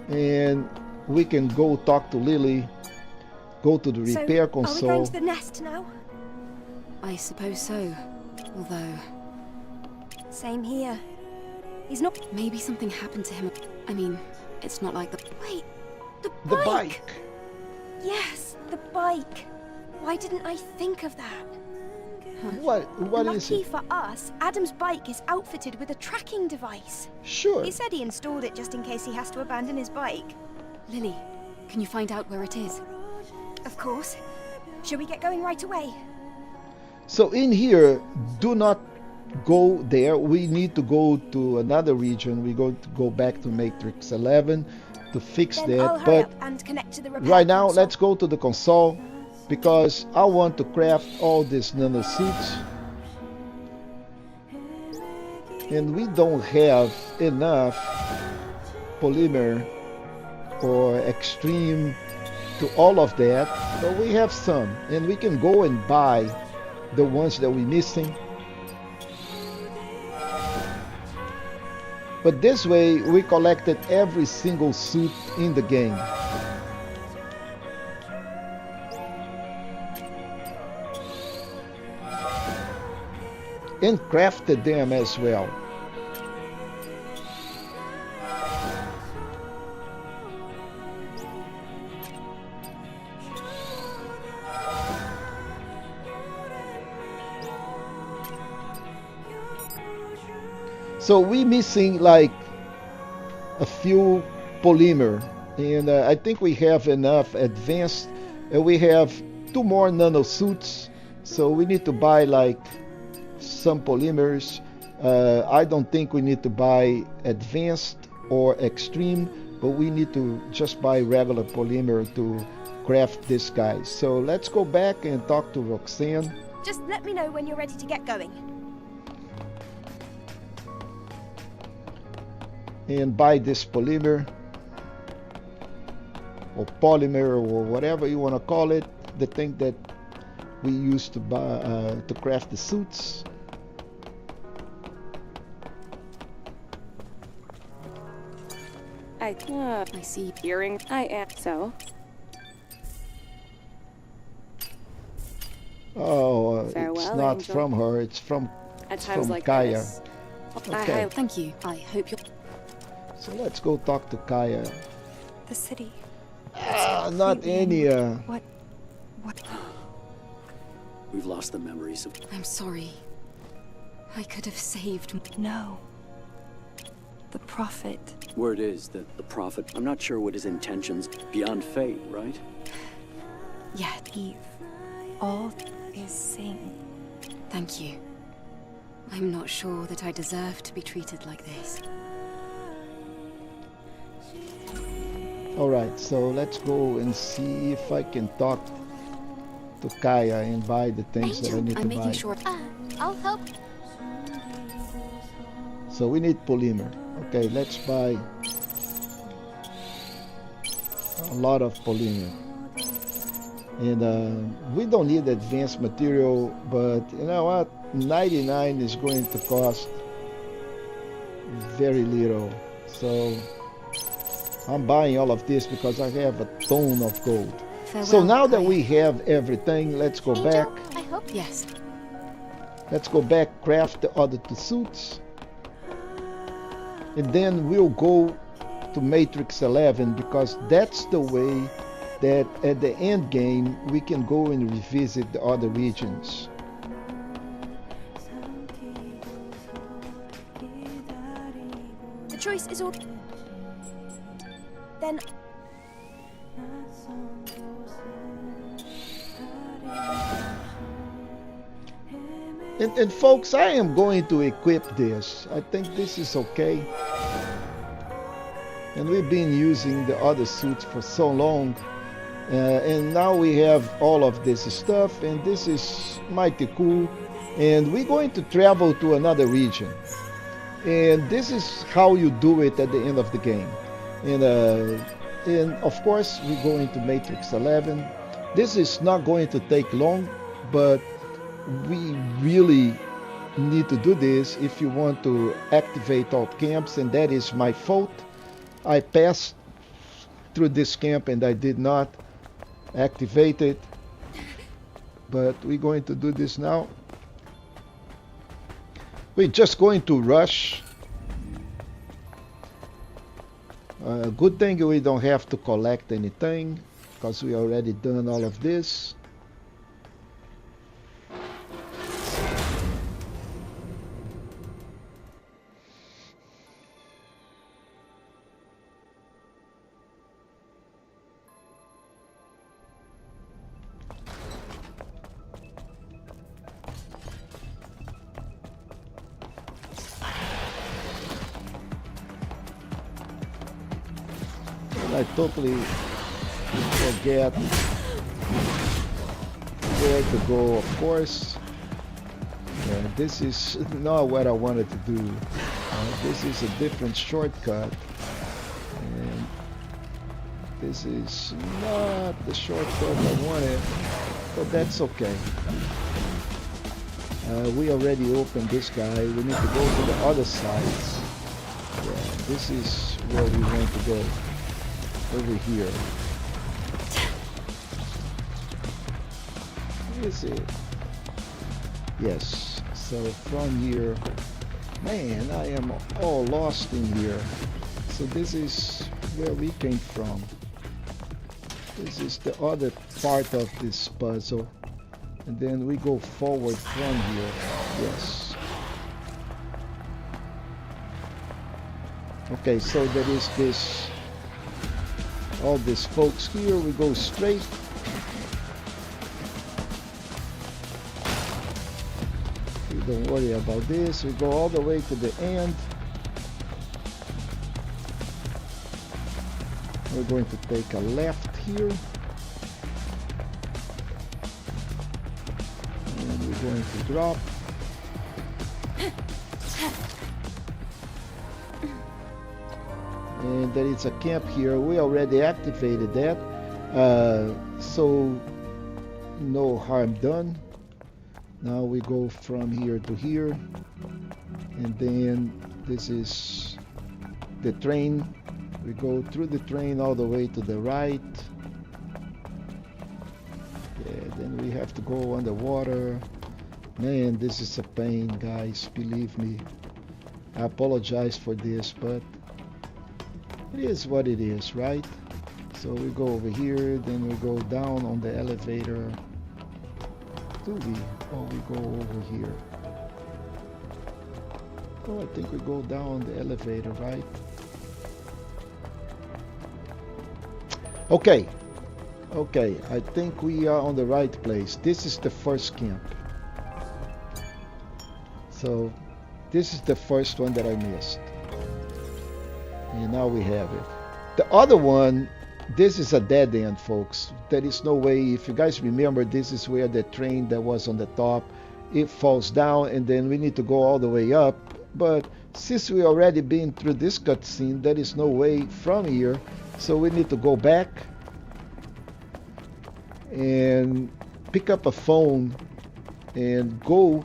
And we can go talk to Lily, go to the repair Are we going console. to the nest now? I suppose so. Although, Same here. He's not. maybe something happened to him. I mean, it's not like the... Wait, the The bike! bike. Yes, the bike. Why didn't I think of that? What is Lucky it? for us, Adam's bike is outfitted with a tracking device. Sure. He said he installed it just in case he has to abandon his bike. Lily, can you find out where it is? Of course. Shall we get going right away? So in here, do not go there. We need to go to another region. We're going to go back to Matrix 11 to fix Then I'll that. hurry But up and connect to the repair right now, console. let's go to the console because I want to craft all these nano suits. And we don't have enough polymer or extreme to all of that, but we have some, and we can go and buy the ones that we're missing. But this way we collected every single suit in the game. And crafted them as well. So we missing like a few polymer, and I think we have enough advanced. We have 2 more nano suits, so we need to buy like some polymers. I don't think we need to buy advanced or extreme, but we need to just buy regular polymer to craft this guy. So let's go back and talk to Roxanne. Just let me know when you're ready to get going. And buy this polymer or polymer or whatever you want to call it, the thing that we use to buy to craft the suits. I see hearing. I am so. Oh, it's Farewell, not Angel. from her, it's from At times like Kaya. this. Okay. Thank you. I hope you're... So let's go talk to Kaya. The city. Not Anya. What? We've lost the memories of... I'm sorry. I could have saved... No. The Prophet. Word is that the Prophet... I'm not sure what his intentions... Beyond fate, right? Yeah, Eve. All is sane. thank you. I'm not sure that I deserve to be treated like this. Alright, so let's go and see if I can talk to Kaya and buy the things that I need I'm to making buy. sure... I'll help. So we need polymer. Okay, let's buy a lot of polymer. And we don't need advanced material, but you know what? 99 is going to cost very little. So I'm buying all of this because I have a ton of gold. Farewell, So now that Kaya. we have everything, let's go Angel, back. I hope. Yes. Let's go back, craft the other 2 suits. And then we'll go to Matrix 11 because that's the way that at the end game we can go and revisit the other regions. The choice is all. Then. And folks, I am going to equip this. I think this is okay. And we've been using the other suits for so long. And now we have all of this stuff, and this is mighty cool. And we're going to travel to another region. And this is how you do it at the end of the game. And of course, we go into Matrix 11. This is not going to take long, but we really need to do this if you want to activate all camps, and that is my fault. I passed through this camp and I did not activate it. But we're going to do this now. We're just going to rush. Good thing we don't have to collect anything because we already done all of this. I totally forget where to go, of course. This is not what I wanted to do. This is a different shortcut. And this is not the shortcut I wanted, but that's okay. We already opened this guy. We need to go to the other side. Yeah, this is where we want to go. Over here. Is it? Yes. So from here, man, I am all lost in here. So this is where we came from. This is the other part of this puzzle. And then we go forward from here. Yes. Okay, so there is this, all these folks here. We go straight. Don't worry about this. We go all the way to the end. We're going to take a left here. And we're going to drop. And there is a camp here. We already activated that. So no harm done. Now we go from here to here, and then this is the train. We go through the train all the way to the right. Yeah, then we have to go underwater. Man, this is a pain, guys, believe me. I apologize for this, but it is what it is, right? So we go over here, then we go down on the elevator. Do we? Oh, we go over here. Oh, I think we go down the elevator, right? Okay. Okay, I think we are on the right place. This is the first camp. So, this is the first one that I missed. And now we have it. The other one, this is a dead end, folks. There is no way. If you guys remember, this is where the train that was on the top, it falls down, and then we need to go all the way up. But since we already been through this cutscene, there is no way from here, so we need to go back and pick up a phone and go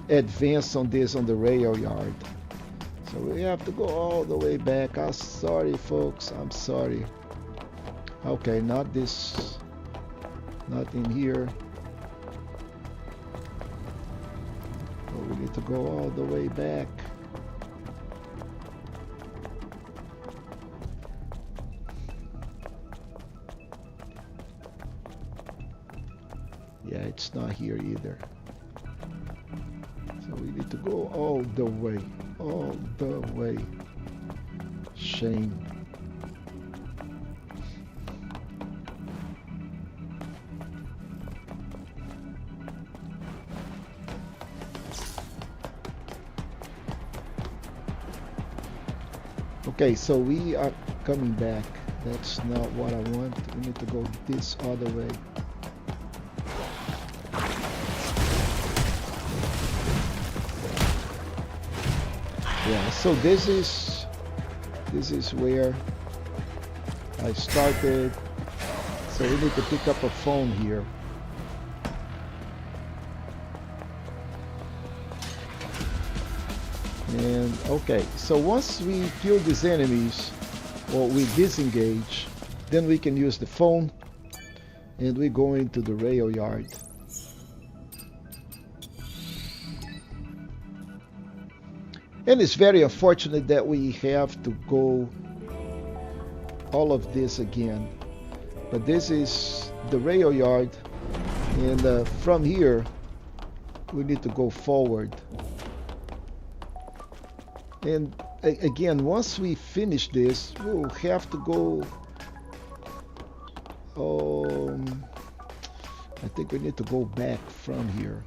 advance on this on the rail yard. So we have to go all the way back. I'm sorry, folks. I'm sorry. Okay, not this. Not in here. Oh, we need to go all the way back. Yeah, it's not here either. So we need to go all the way. All the way. Shame. Okay, so we are coming back. That's not what I want. We need to go this other way. Yeah, so this is where I started. So we need to pick up a phone here. And okay, so once we kill these enemies or we disengage, then we can use the phone and we go into the rail yard. And it's very unfortunate that we have to go all of this again. But this is the rail yard, and from here we need to go forward. And again, once we finish this, we'll have to go. I think we need to go back from here.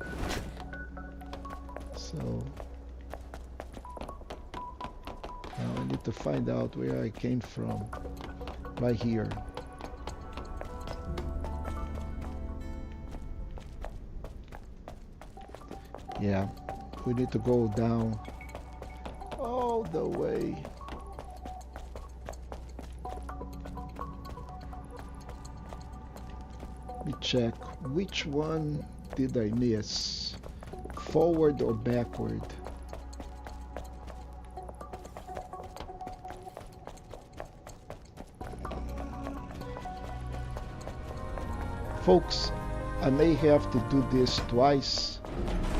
So now I need to find out where I came from. Right here. Yeah, we need to go down all the way. Let me check. Which one did I miss? Forward or backward? Folks, I may have to do this twice,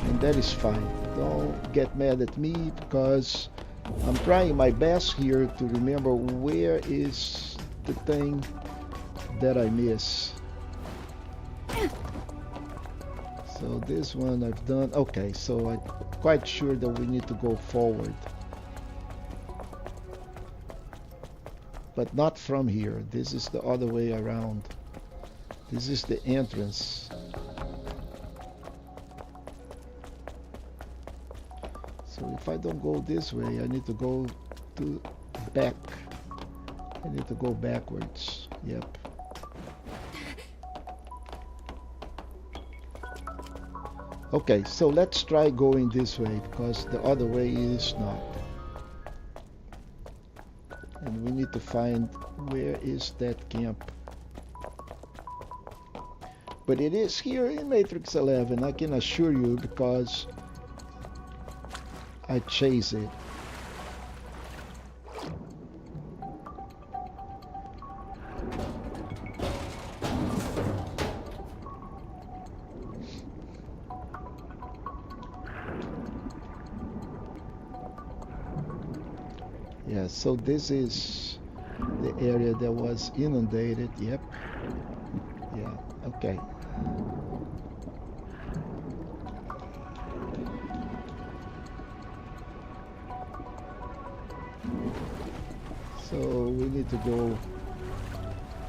and that is fine. Don't get mad at me because I'm trying my best here to remember where is the thing that I miss. So this one I've done. Okay, so I'm quite sure that we need to go forward. But not from here. This is the other way around. This is the entrance. So if I don't go this way, I need to go to back. I need to go backwards. Yep. Okay, so let's try going this way because the other way is not. And we need to find where is that camp. But it is here in Matrix 11, I can assure you, because I chase it. Yeah, so this is the area that was inundated. Yep. Yeah, okay. So we need to go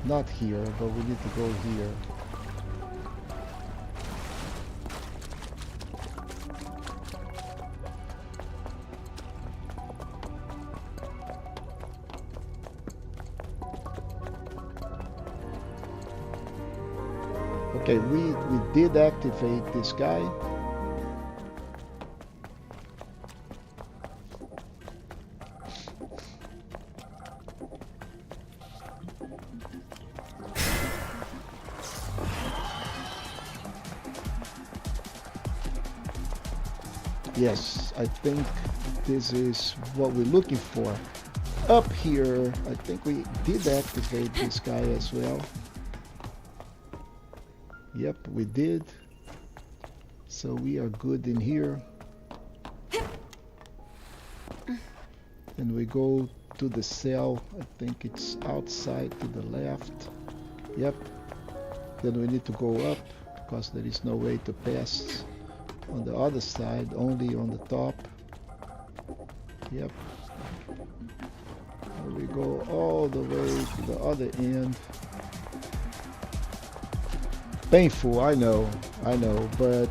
not here, but we need to go here. Okay, we did activate this guy. Yes, I think this is what we're looking for. Up here, I think we did activate this guy as well. Yep, we did. So we are good in here. And we go to the cell. I think it's outside to the left. Yep. Then we need to go up because there is no way to pass on the other side, only on the top. Yep. And we go all the way to the other end. Painful, I know, but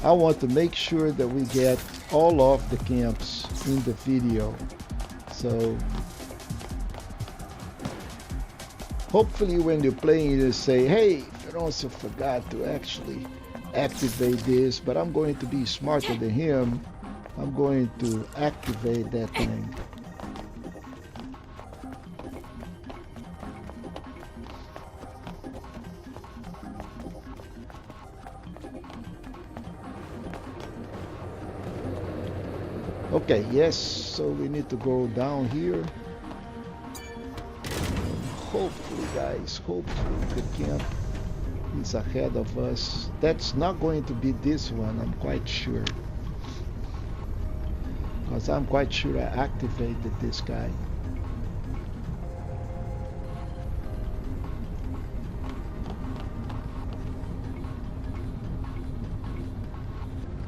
I want to make sure that we get all of the camps in the video. So hopefully when you're playing you say, hey, Feroncio forgot to actually activate this, but I'm going to be smarter than him. I'm going to activate that thing. Okay, yes, so we need to go down here. Hopefully, guys, hopefully the camp is ahead of us. That's not going to be this one, I'm quite sure. Because I'm quite sure I activated this guy.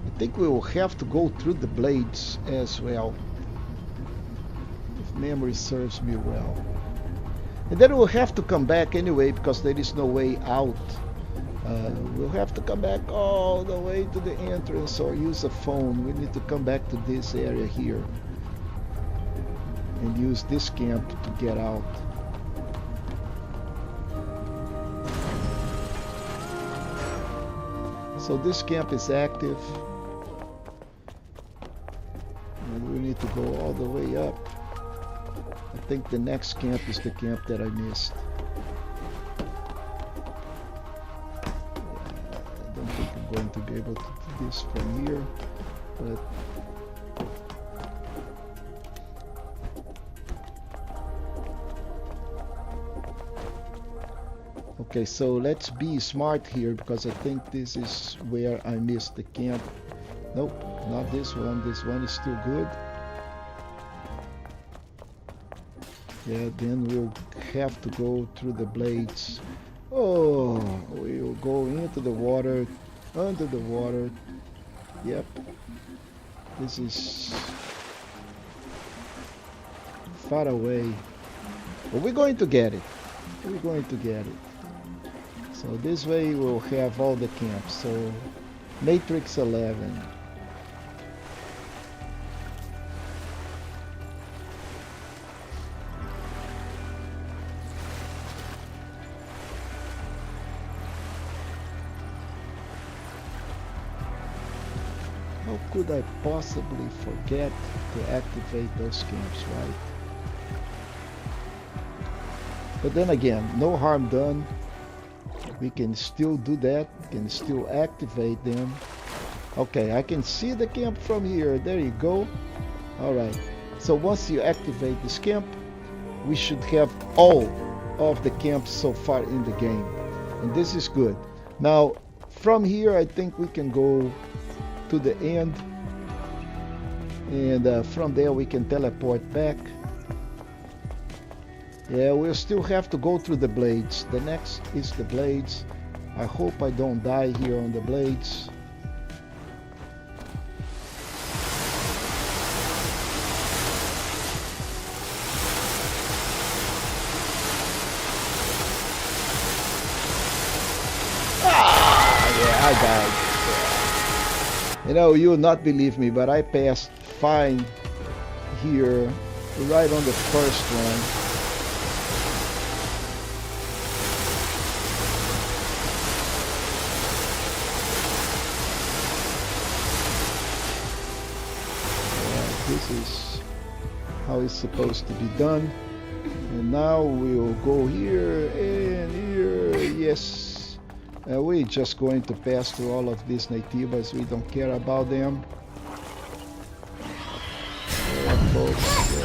I think we will have to go through the blades as well, if memory serves me well. And then we'll have to come back anyway because there is no way out. We'll have to come back all the way to the entrance or use a phone. We need to come back to this area here and use this camp to get out. So this camp is active. And we need to go all the way up. I think the next camp is the camp that I missed. I don't think I'm going to be able to do this from here, but okay, so let's be smart here because I think this is where I missed the camp. Nope, not this one. This one is still good. Yeah, then we'll have to go through the blades. Oh, we'll go into the water, under the water. Yep. This is far away. But we're going to get it. We're going to get it. So this way we'll have all the camps. So Matrix 11. How could I possibly forget to activate those camps, right? But then again, no harm done. We can still do that, can still activate them. Okay, I can see the camp from here. There you go. Alright, so once you activate this camp, we should have all of the camps so far in the game. And this is good. Now, from here, I think we can go to the end. And from there, we can teleport back. Yeah, we'll still have to go through the blades. The next is the blades. I hope I don't die here on the blades. Yeah, I died. You know, you will not believe me, but I passed fine here, right on the first one. This is how it's supposed to be done. And now we'll go here and here. Yes. We're just going to pass through all of these nativas. We don't care about them. Folks.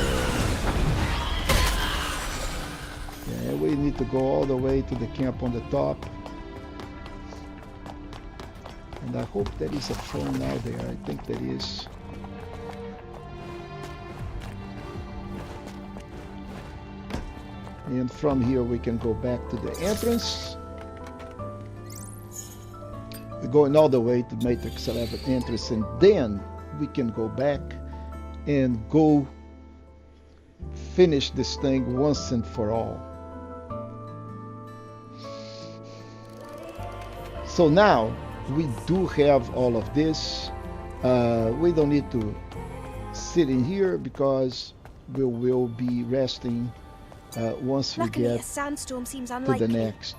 Yeah, we need to go all the way to the camp on the top. And I hope there is a phone out there. I think there is. And from here we can go back to the entrance. We're going all the way to Matrix 11 entrance, and then we can go back and go finish this thing once and for all. So now we do have all of this. We don't need to sit in here because we will be resting once we Luckily, get a sandstorm seems to unlikely. the next.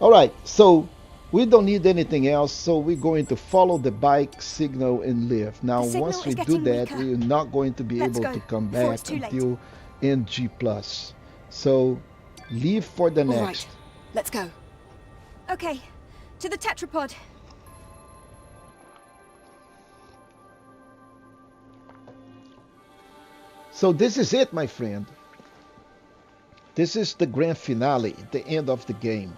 Alright, so we don't need anything else, so we're going to follow the bike signal and live. Now once we do that, we're not going to be able to come back until NG+. So leave for the next. Right, let's go. Okay, to the tetrapod. So this is it, my friend. This is the grand finale, the end of the game.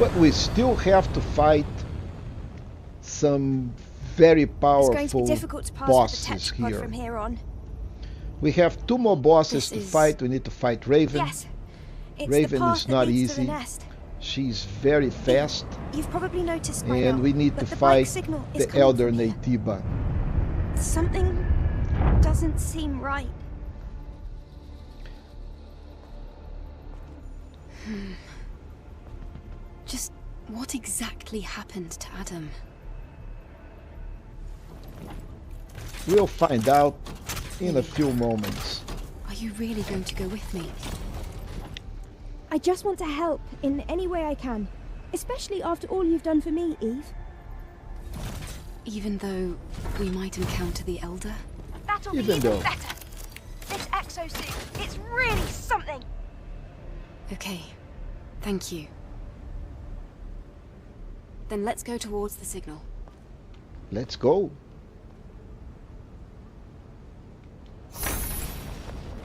But we still have to fight some very It's going to be powerful difficult to pass bosses the tetrapod here. from here on. We have 2 more bosses to This is- fight. We need to fight Raven. Yes. It's Raven the path is not that leads to easy. the nest. She's very fast. You've probably noticed by And now, we need but to the bike fight signal is the coming Elder from here. Naytiba. Something doesn't seem right. Just what exactly happened to Adam? We'll find out in a few moments. Are you really going to go with me? I just want to help in any way I can. Especially after all you've done for me, Eve. Even though we might encounter the Elder? That'll be Even even though. better. This exosuit, it's really something. Okay. Thank you. Then let's go towards the signal. Let's go.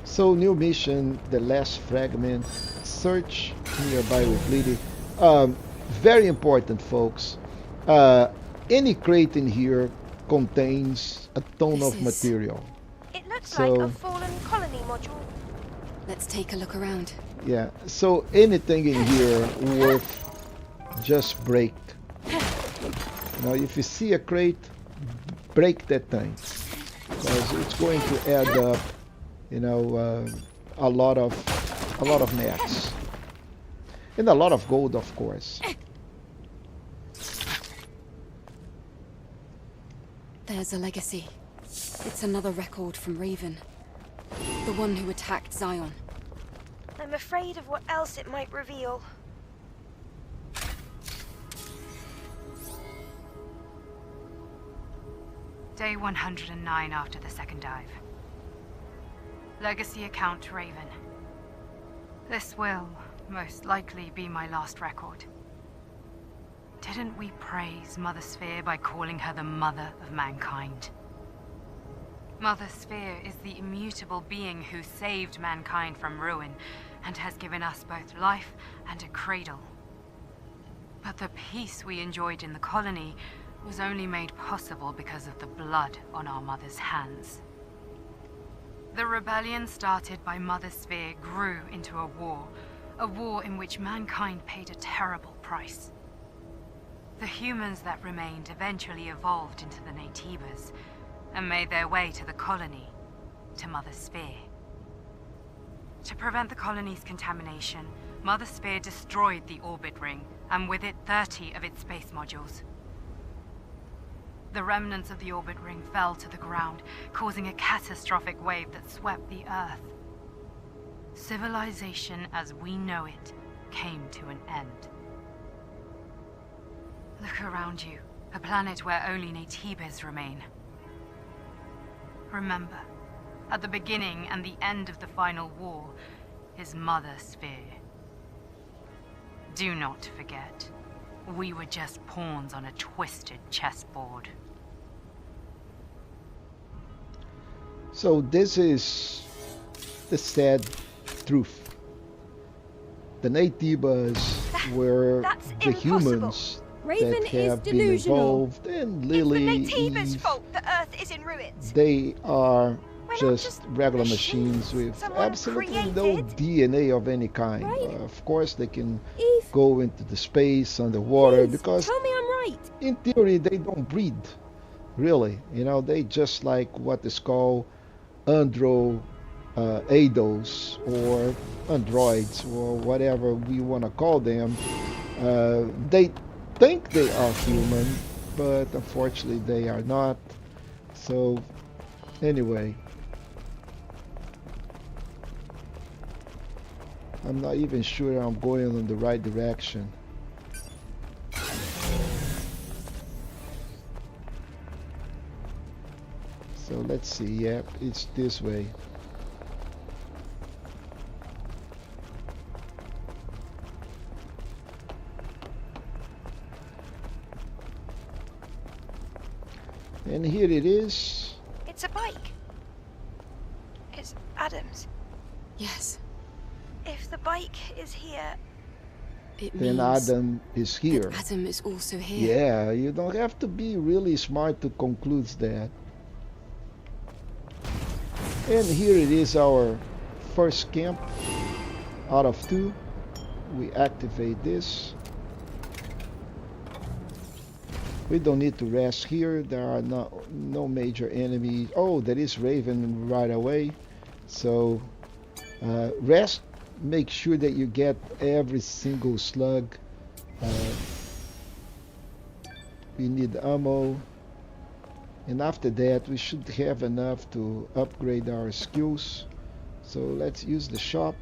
So, new mission, the Last Fragment. Search nearby with Lily. Very important, folks. Any crate in here contains a ton This of is- material. It looks So- like a fallen colony module. Let's take a look around. Yeah, so anything in here worth just break. Now, if you see a crate, break that thing, because it's going to add up, you know, a lot of mats and a lot of gold, of course. There's a legacy. It's another record from Raven. The one who attacked Zion. I'm afraid of what else it might reveal. Day 109 after the second dive. Legacy account Raven. This will, most likely, be my last record. Didn't we praise Mother Sphere by calling her the mother of mankind? Mother Sphere is the immutable being who saved mankind from ruin and has given us both life and a cradle. But the peace we enjoyed in the colony was only made possible because of the blood on our mother's hands. The rebellion started by Mother Sphere grew into a war in which mankind paid a terrible price. The humans that remained eventually evolved into the Naytibas and made their way to the colony, to Mother Sphere. To prevent the colony's contamination, Mother Sphere destroyed the orbit ring, and with it 30 of its space modules. The remnants of the orbit ring fell to the ground, causing a catastrophic wave that swept the Earth. Civilization as we know it came to an end. Look around you, a planet where only Naytibas remain. Remember, at the beginning and the end of the final war is Mother Sphere. Do not forget, we were just pawns on a twisted chessboard. So this is the sad truth. The Naytibas were That's the impossible. humans Raven that is have been delusional. involved, and It's Lily, the Naytiba's Eve, fault that Earth is in ruins. they are We're not just just regular machines machines with someone absolutely no created. DNA of any kind. Right. Of course, they can Eve, go into the space underwater please, because tell me I'm right. in theory they don't breed, really. You know, they just like what is called androidos or androids or whatever we want to call them. They think they are human, but unfortunately they are not. So anyway, I'm not even sure I'm going in the right direction. So let's see. Yep, it's this way. And here it is. It's a bike. It's Adam's. Yes. If the bike is here, It Then means Adam is here. that Adam is also here. Yeah, you don't have to be really smart to conclude that. And here it is, our first camp out of 2. We activate this. We don't need to rest here. There are no major enemies. Oh, there is Raven right away. So rest. Make sure that you get every single slug. We need ammo. And after that, we should have enough to upgrade our skills. So let's use the shop.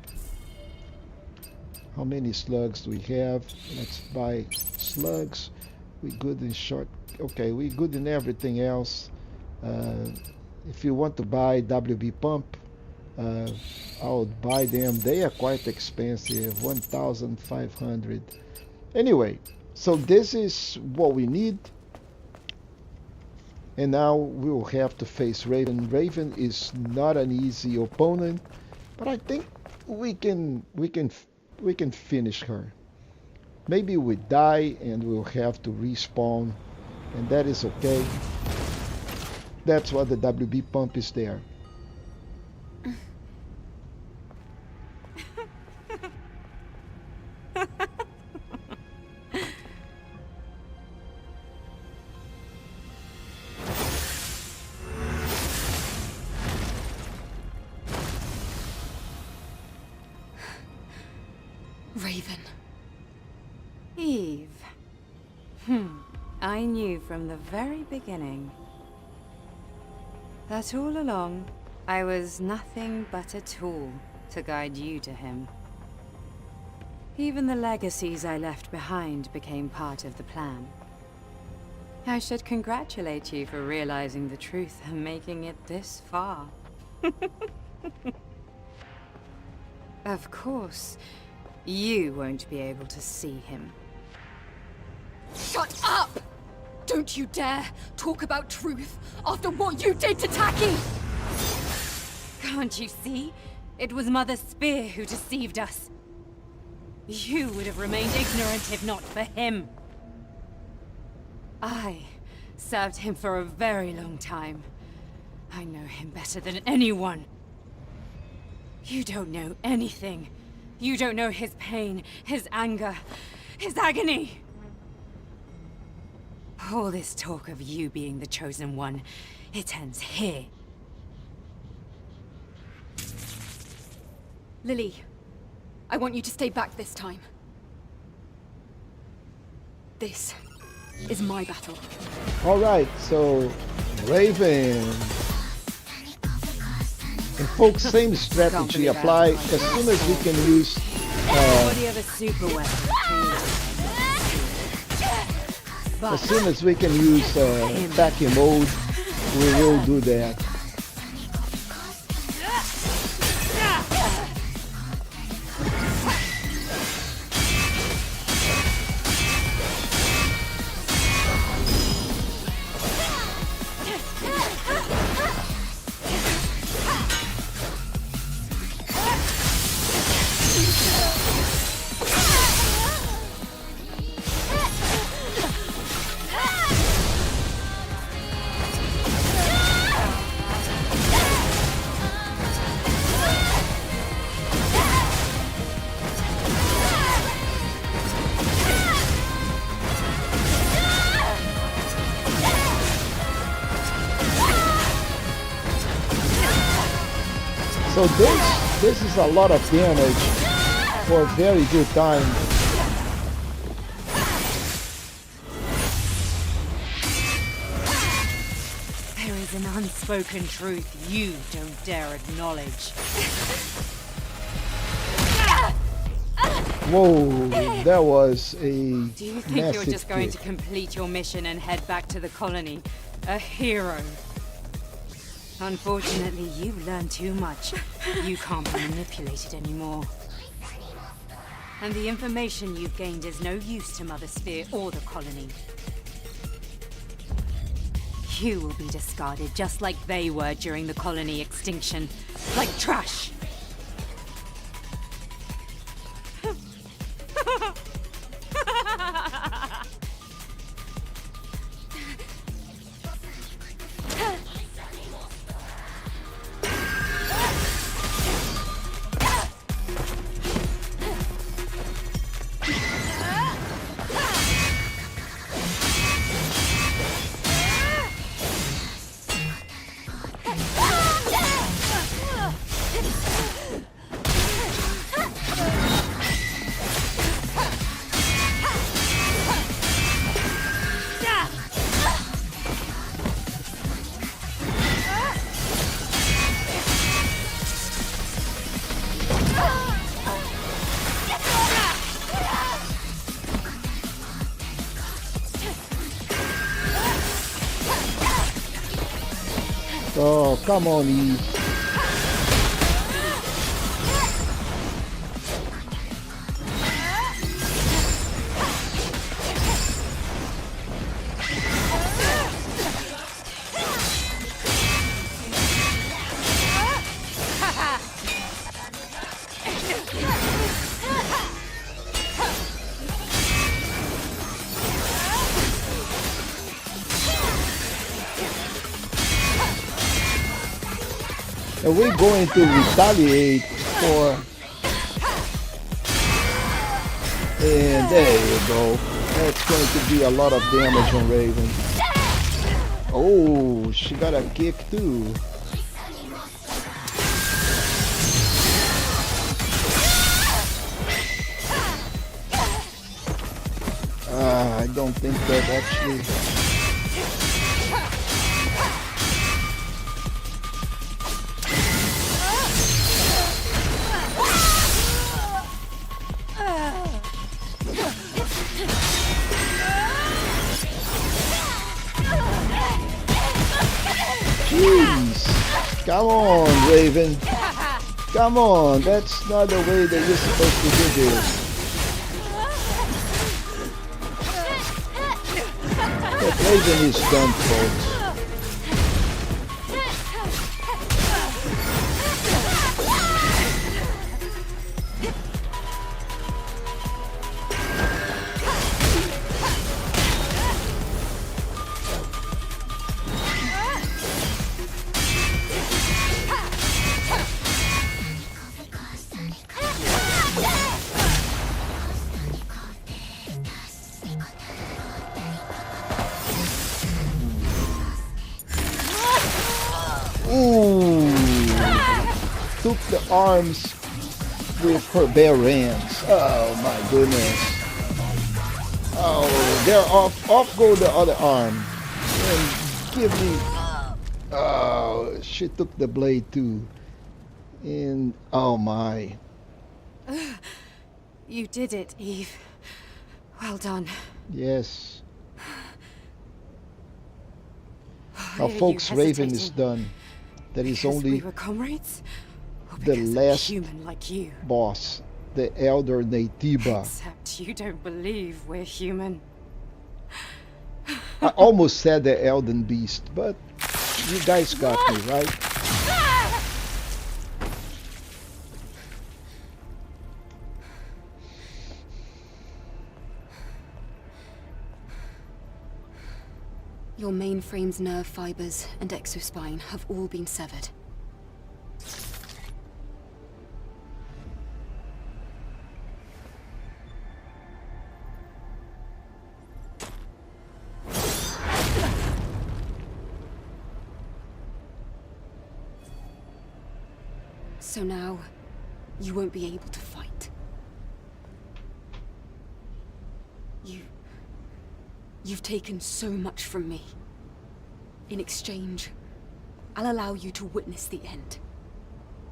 How many slugs do we have? Let's buy slugs. We good in short. Okay, we good in everything else. If you want to buy WB pump, I'll buy them. They are quite expensive, 1,500. Anyway, so this is what we need. And now we will have to face Raven. Raven is not an easy opponent, but I think we can finish her. Maybe we die and we'll have to respawn, and that is okay. That's what the WB pump is there. Raven. Eve. I knew from the very beginning that all along I was nothing but a tool to guide you to him. Even the legacies I left behind became part of the plan. I should congratulate you for realizing the truth and making it this far. Of course, you won't be able to see him. Shut up! Don't you dare talk about truth after what you did to Taki! Can't you see? It was Mother Spear who deceived us. You would have remained ignorant if not for him. I served him for a very long time. I know him better than anyone. You don't know anything. You don't know his pain, his anger, his agony. All this talk of you being the chosen one, it ends here. Lily, I want you to stay back this time. This is my battle. Alright, so Raven. And folks, same strategy apply. As soon as we can use as soon as we can use attacking mode, we will do that. So this is a lot of damage for a very good time. There is an unspoken truth you don't dare acknowledge. Whoa, that was a Do you think you're just going kick. to complete your mission and head back to the colony? A hero? Unfortunately, you learned too much. You can't be manipulated anymore. And the information you've gained is no use to Mother Sphere or the colony. You will be discarded just like they were during the colony extinction. Like trash! Oh, come on, Eve. And we're going to retaliate for... And there you go. That's going to be a lot of damage on Raven. Oh, she got a kick too. I don't think that actually... Jeez. Come on, Raven. Come on, that's not the way that you're supposed to do this. That Raven is done, folks. Ooh, took the arms with her bare hands. Oh my goodness. Oh, they're off go the other arm. And give me... Oh, she took the blade too. And oh my. You did it, Eve. Well done. Yes. Now folks, Raven is done. That is only we were comrades? the last human like you. boss, the Elder Natiba. Except you don't believe we're human. I almost said the Elden Beast, but you guys got me, right? Your mainframe's nerve fibers and exospine have all been severed. So now, you won't be able to fight. You've taken so much from me. In exchange, I'll allow you to witness the end.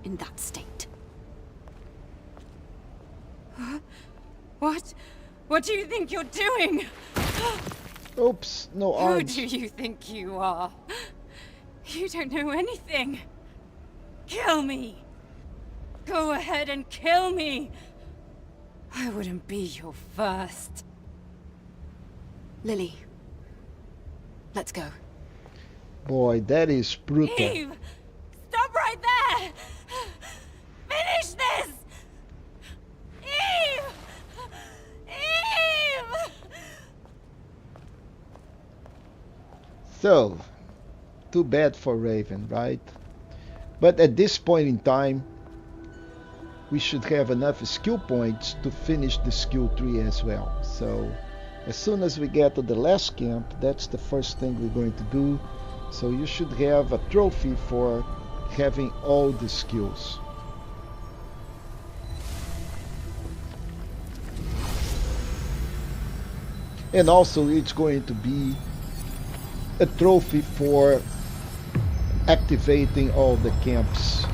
In that state. What? What do you think you're doing? Oops, no arms. Who do you think you are? You don't know anything. Kill me. Go ahead and kill me. I wouldn't be your first. Lily, let's go. Boy, that is brutal. Eve! Stop right there! Finish this! Eve! Eve! So, too bad for Raven, right? But at this point in time, we should have enough skill points to finish the skill tree as well. So, as soon as we get to the last camp, that's the first thing we're going to do. So you should have a trophy for having all the skills. And also it's going to be a trophy for activating all the camps.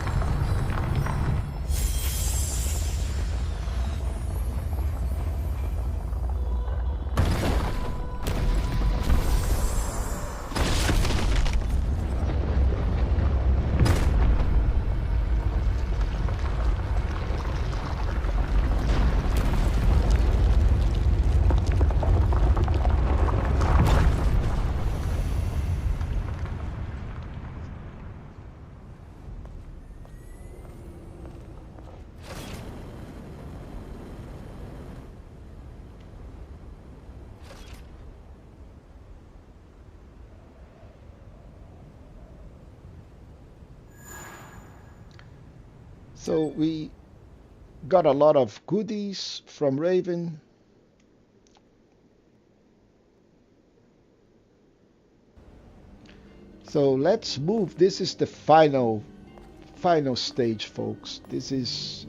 So we got a lot of goodies from Raven. So let's move. This is the final stage, folks. This is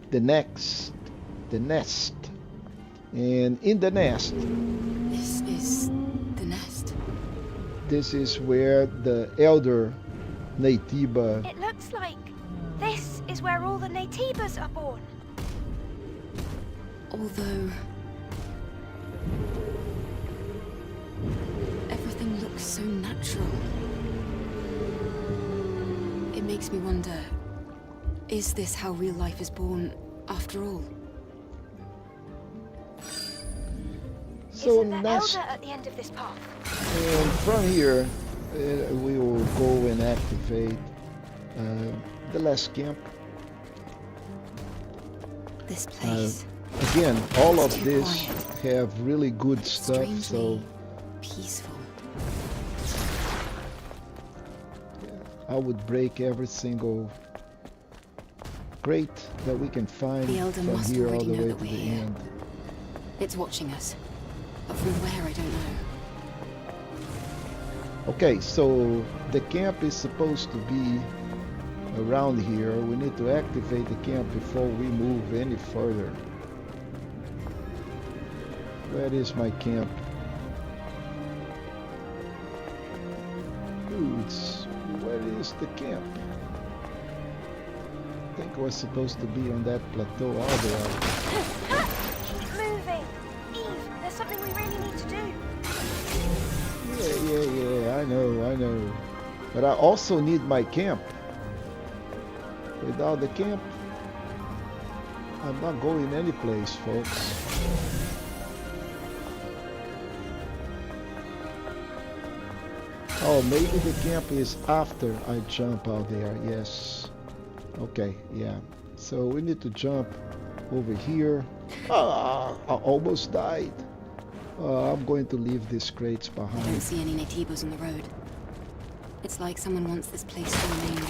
the nest. And in the nest, This is the nest. this is where the elder Natiba. It looks like this is where all the Natibas are born. Although everything looks so natural, it makes me wonder, is this how real life is born after all? So Isn't the nest, elder at the end of this path? and from here we will go and activate the last camp. This place. Again, all of It's too this quiet. have really good stuff. So Strangely peaceful. I would break every single crate that we can find The elder from must here all already the know way that to we're the here. end. It's watching us. But from where, I don't know. Okay, so the camp is supposed to be around here. We need to activate the camp before we move any further. Where is my camp? Dudes, where is the camp? I think we're supposed to be on that plateau all the way. Keep moving. Eve, there's something we really need to do. Yeah, I know. But I also need my camp. Without the camp, I'm not going any place, folks. Oh, maybe the camp is after I jump out there. Yes. Okay, yeah. So we need to jump over here. Ah, I almost died. I'm going to leave these crates I don't behind. see any Natibas on the road. It's like someone wants this place to remain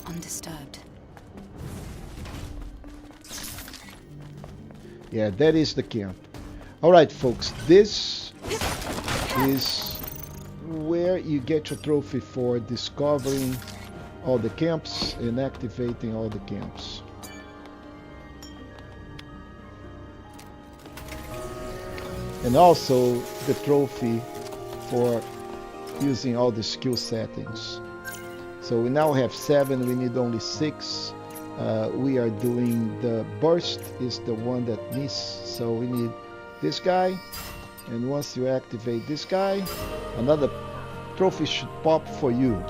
undisturbed. Yeah, that is the camp. Alright, folks, this is where you get your trophy for discovering all the camps and activating all the camps. And also the trophy for using all the skill settings. So we now have 7, we need only 6. We are doing the burst is the one that missed, so we need this guy, and once you activate this guy, another trophy should pop for you.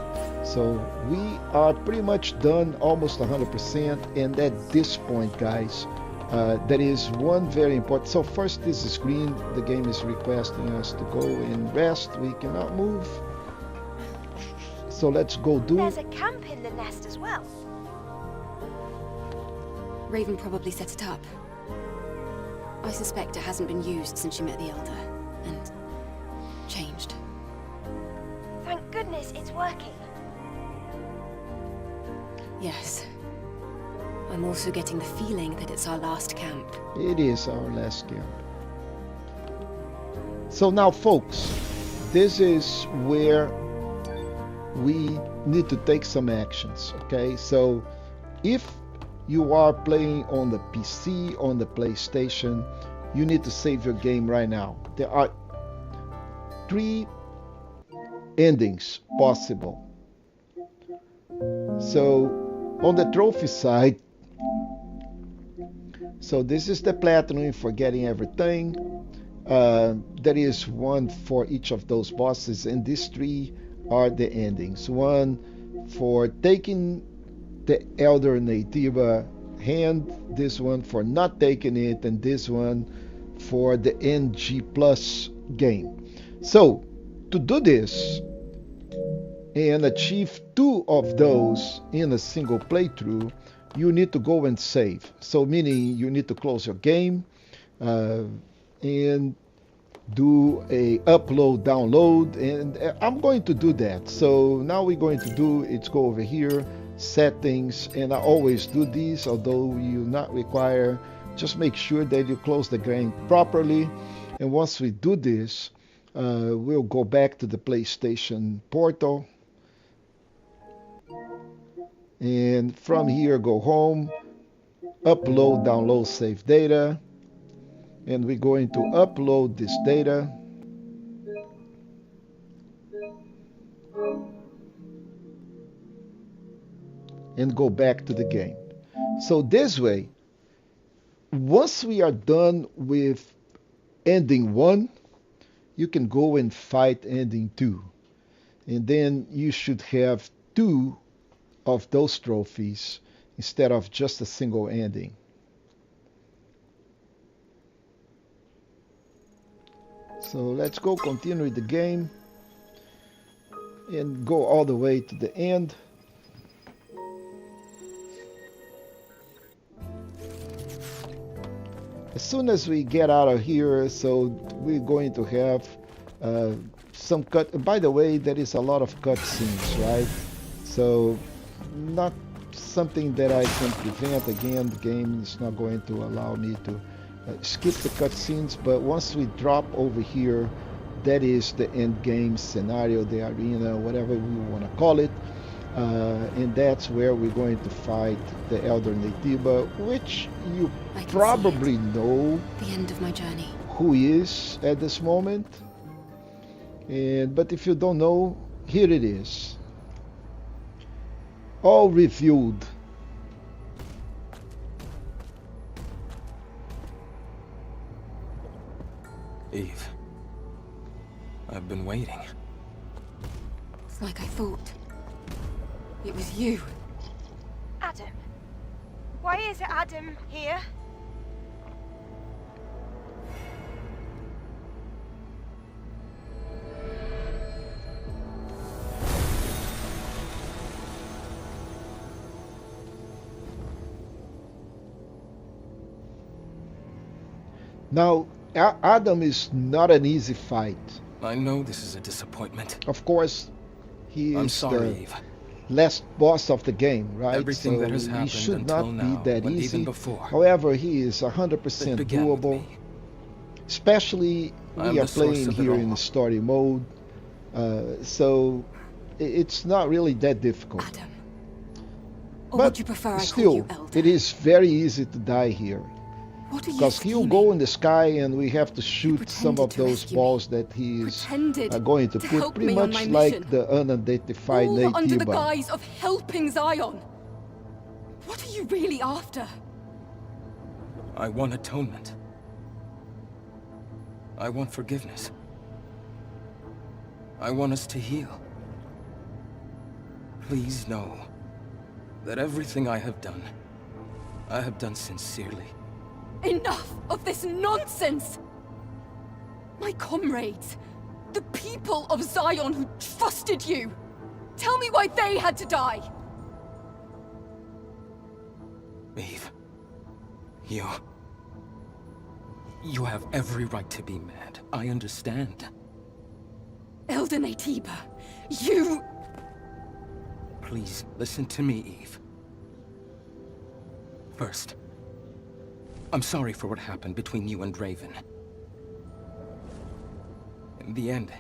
So we are pretty much done, almost 100%, and at this point, guys, there is one very important. So first, this is green. The game is requesting us to go and rest. We cannot move. So let's go do. There's a camp in the nest as well. Raven probably set it up. I suspect it hasn't been used since she met the Elder, and changed. Thank goodness it's working. Yes. I'm also getting the feeling that it's our last camp. It is our last camp. So now, folks, this is where we need to take some actions, okay? So if you are playing on the PC, on the PlayStation, you need to save your game right now. There are 3 endings possible. So on the trophy side, so this is the platinum for getting everything. There is one for each of those bosses, and these 3 are the endings. One for taking the Elder Naytiba hand, this one for not taking it, and this one for the NG Plus game. So to do this and achieve 2 of those in a single playthrough, you need to go and save. So meaning you need to close your game and do a upload, download, and I'm going to do that. So now we're going to do, it's go over here, settings, and I always do these, although you not require. Just make sure that you close the game properly. And once we do this, we'll go back to the PlayStation portal, and from here go home, upload, download, save data, and we're going to upload this data. And go back to the game. So this way, once we are done with ending 1, you can go and fight ending 2. And then you should have 2 of those trophies instead of just a single ending. So let's go continue the game and go all the way to the end. As soon as we get out of here, so we're going to have some cut. By the way, there is a lot of cutscenes, right? So not something that I can prevent. Again, the game is not going to allow me to skip the cutscenes, but once we drop over here, that is the end game scenario, the arena, whatever we want to call it, and that's where we're going to fight the Elder Naytiba, which you probably know the end of my journey, who he is at this moment. But if you don't know, here it is, all reviewed. Eve, I've been waiting. It's like I thought. It was you. Adam. Why is Adam here? Now, Adam is not an easy fight. I know this is a disappointment. Of course, he is sorry, Eve. Last boss of the game, right? Everything that has happened he should not now, be that but easy. even before, however, he is 100% doable. Especially we are playing here in the story mode, so it's not really that difficult. Adam. Or but would you prefer still, I call you Elder? it is very easy to die here. Because he'll go in the sky and we have to shoot some of those balls that he is going to put, pretty much like the unidentified All under the Naytiba. guise of helping Zion. What are you really after? I want atonement. I want forgiveness. I want us to heal. Please know that everything I have done sincerely. Enough of this nonsense! My comrades, the people of Zion who trusted you, Tell me why they had to die! Eve. You have every right to be mad. I understand. Elder Natiba, you... Please, listen to me, Eve. First, I'm sorry for what happened between you and Raven. In the end,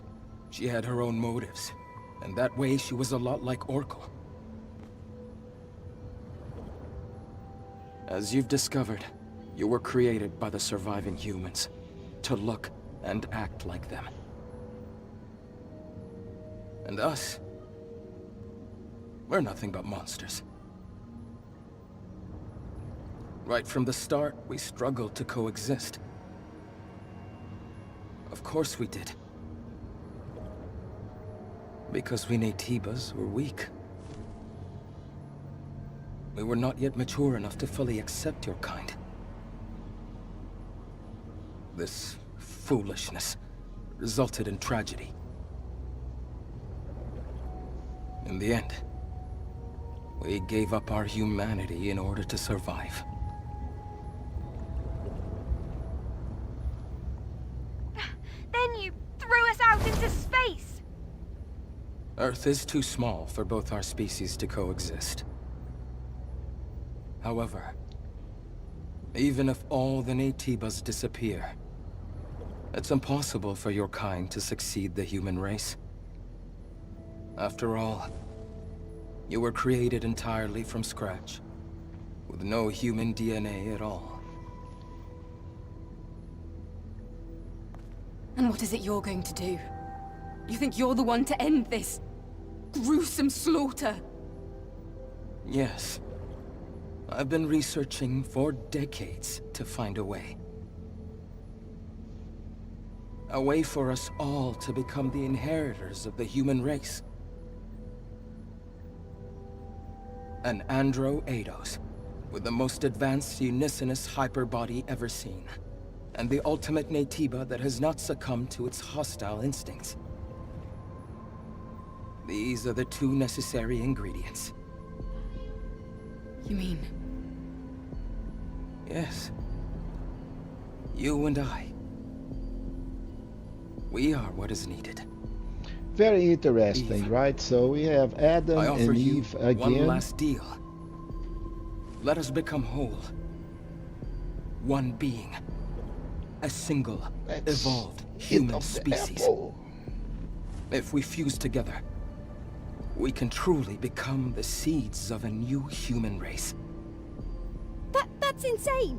she had her own motives, and that way she was a lot like Orko. As you've discovered, you were created by the surviving humans to look and act like them. And us, we're nothing but monsters. Right from the start, we struggled to coexist. Of course we did. Because we Natibas were weak. We were not yet mature enough to fully accept your kind. This foolishness resulted in tragedy. In the end, we gave up our humanity in order to survive. Then you threw us out into space! Earth is too small for both our species to coexist. However, even if all the Natibas disappear, it's impossible for your kind to succeed the human race. After all, you were created entirely from scratch, with no human DNA at all. And what is it you're going to do? You think you're the one to end this gruesome slaughter? Yes. I've been researching for decades to find a way. A way for us all to become the inheritors of the human race. An Andro Eidos, with the most advanced unicinous hyperbody ever seen. And the ultimate Natiba that has not succumbed to its hostile instincts. These are the two necessary ingredients. You mean? Yes. You and I. We are what is needed. Very interesting, Eve. right? So we have Adam I offer and you Eve again. one last deal. Let us become whole. One being. A single, evolved human species. If we fuse together, we can truly become the seeds of a new human race. That's insane!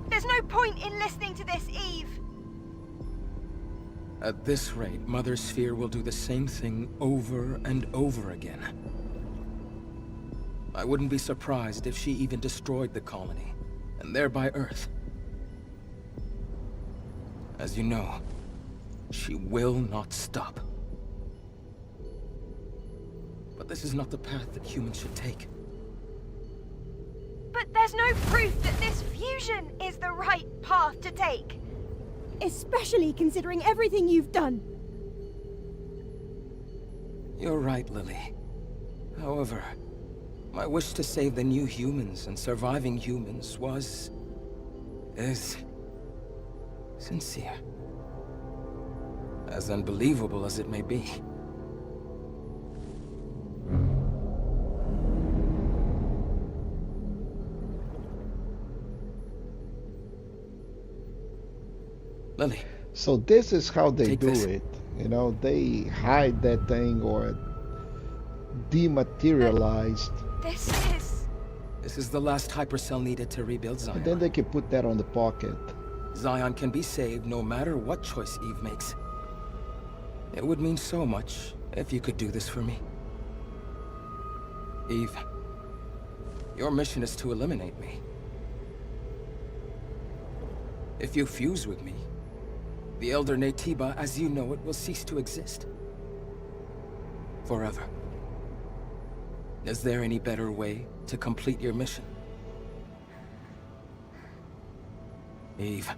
There's no point in listening to this, Eve! At this rate, Mother Sphere will do the same thing over and over again. I wouldn't be surprised if she even destroyed the colony, and thereby Earth. As you know, she will not stop. But this is not the path that humans should take. But there's no proof that this fusion is the right path to take. Especially considering everything you've done. You're right, Lily. However, my wish to save the new humans and surviving humans is sincere. As unbelievable as it may be. Lily. So this is how they do this. it. You know, they hide that thing or dematerialized. This is the last hypercell needed to rebuild Zion. And then they can put that on the pocket. Zion can be saved no matter what choice Eve makes. It would mean so much if you could do this for me. Eve, your mission is to eliminate me. If you fuse with me, the Elder Natiba, as you know it, will cease to exist. Forever. Is there any better way to complete your mission? Eve.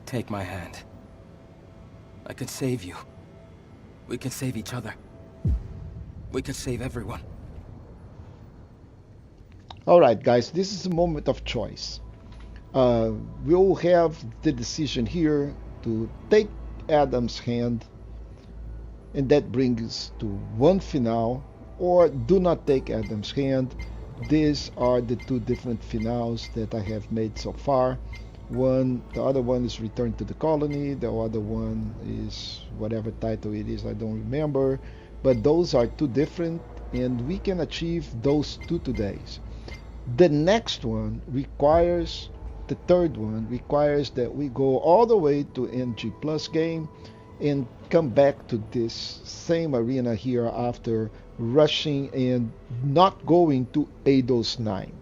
Take my hand. I can save you. We can save each other. We can save everyone. Alright, guys, this is a moment of choice. We'll have the decision here to take Adam's hand, and that brings to one finale, or do not take Adam's hand. These are the two different finales that I have made so far. The other one is Return to the Colony. The other one is whatever title it is, I don't remember. But those are two different, and we can achieve those two today. The next one requires, the third one requires that we go all the way to NG Plus game and come back to this same arena here after rushing and not going to Eidos 9.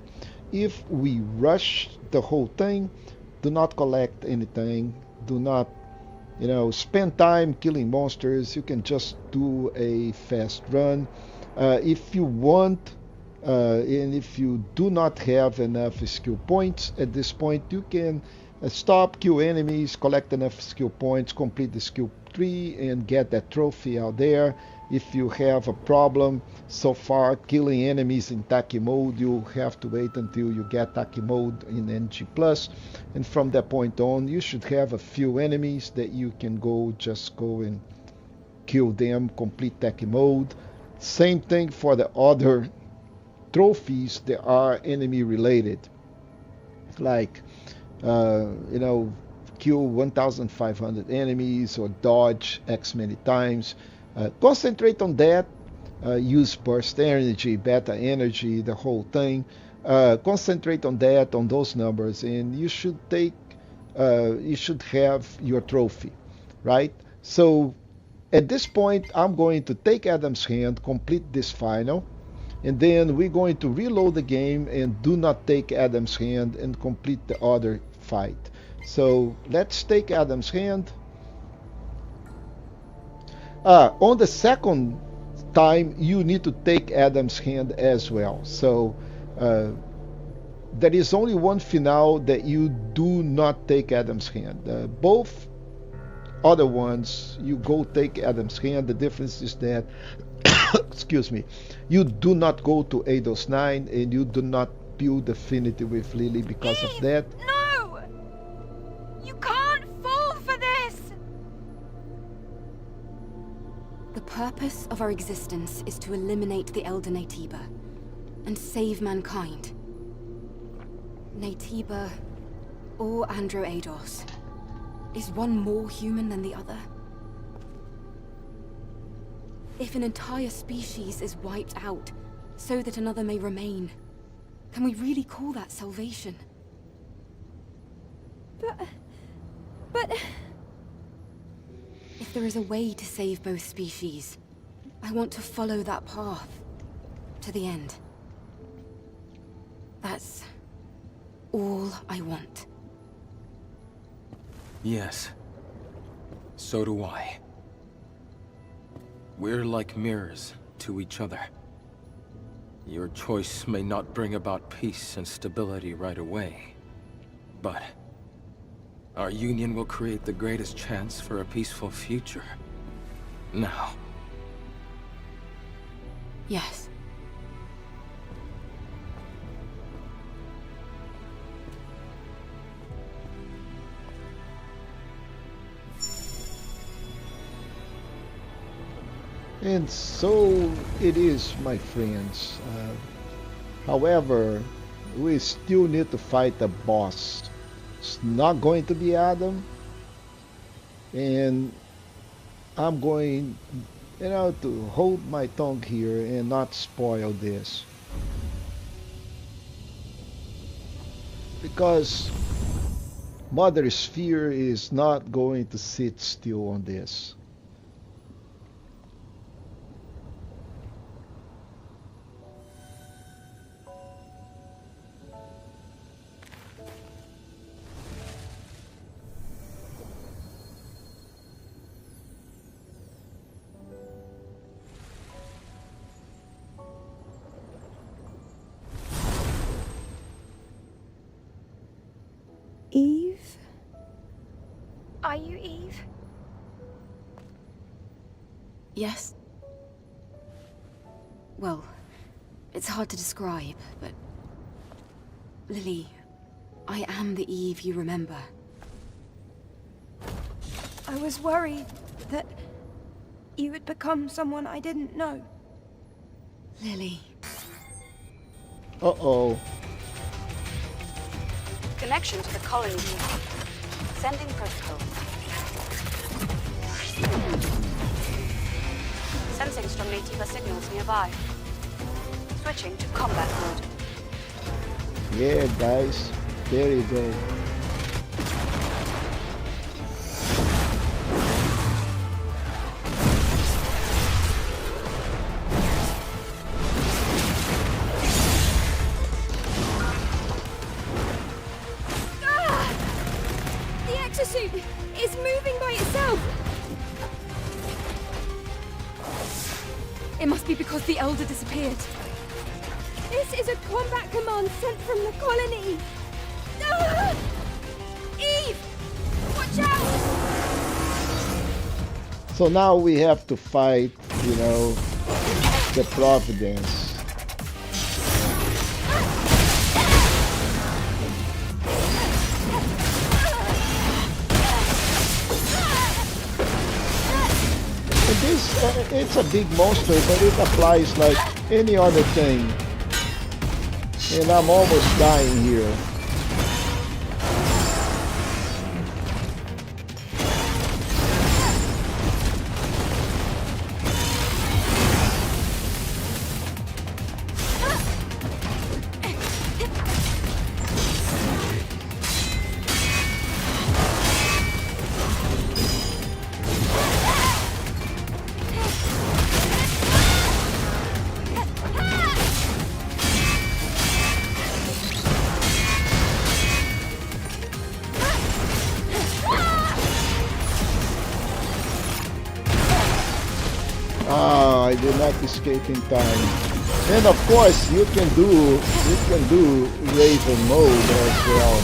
If we rush the whole thing, do not collect anything, do not spend time killing monsters. You can just do a fast run. If you want, and if you do not have enough skill points at this point, you can stop, kill enemies, collect enough skill points, complete the skill tree, and get that trophy out there. If you have a problem so far killing enemies in Taki mode, you have to wait until you get Taki mode in NG+, and from that point on you should have a few enemies that you can just go and kill them, complete Taki mode. Same thing for the other trophies that are enemy related, like kill 1,500 enemies or dodge X many times. Concentrate on that. Use burst energy, beta energy, the whole thing. Concentrate on that, on those numbers, and you should have your trophy, right? So at this point, I'm going to take Adam's hand, complete this final, and then we're going to reload the game and do not take Adam's hand and complete the other fight. So let's take Adam's hand. On the second time, you need to take Adam's hand as well. So there is only one finale that you do not take Adam's hand. Both other ones, you go take Adam's hand. The difference is that, excuse me, you do not go to Eidos 9 and you do not build affinity with Lily because of that. No! You can't fall for this! The purpose of our existence is to eliminate the Elder Naytiba and save mankind. Naytiba or Andro Eidos. Is one more human than the other? If an entire species is wiped out so that another may remain, can we really call that salvation? But... If there is a way to save both species, I want to follow that path to the end. That's all I want. Yes. So do I. We're like mirrors to each other. Your choice may not bring about peace and stability right away, but our union will create the greatest chance for a peaceful future. Now. Yes. And so it is, my friends. However, we still need to fight the boss. It's not going to be Adam. And I'm going, to hold my tongue here and not spoil this. Because Mother Sphere is not going to sit still on this. Eve? Are you Eve? Yes? Well, it's hard to describe, but... Lily, I am the Eve you remember. I was worried that you had become someone I didn't know. Lily. Uh-oh. Connection to the colony. Sending protocol. Sensing strong Nativo signals nearby. Switching to combat mode. Yeah, guys. There you go. The exosuit is moving by itself! It must be because the Elder disappeared. This is a combat command sent from the colony! Ah! Eve! Watch out! So now we have to fight, you know, the Providence. And this, it's a big monster, but it applies like any other thing. And I'm almost dying here. Ah, I did not escape in time. And of course, you can do Raven mode as well.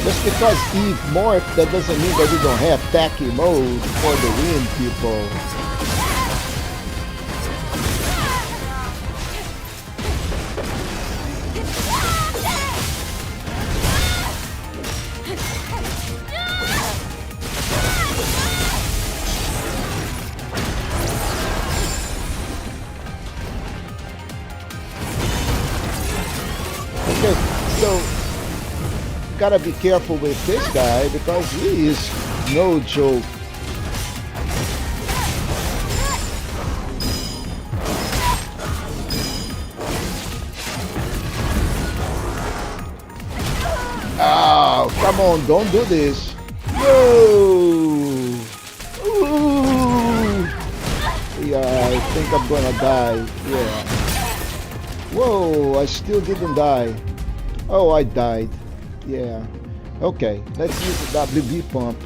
Just because Eve morphed, that doesn't mean that we don't have tacky mode for the win, people. Okay, so gotta be careful with this guy because he is no joke. Oh, come on, don't do this. No! Ooh. Yeah, I think I'm gonna die. Yeah. Whoa, I still didn't die. Oh, I died. Yeah. Okay, let's use the WB pump.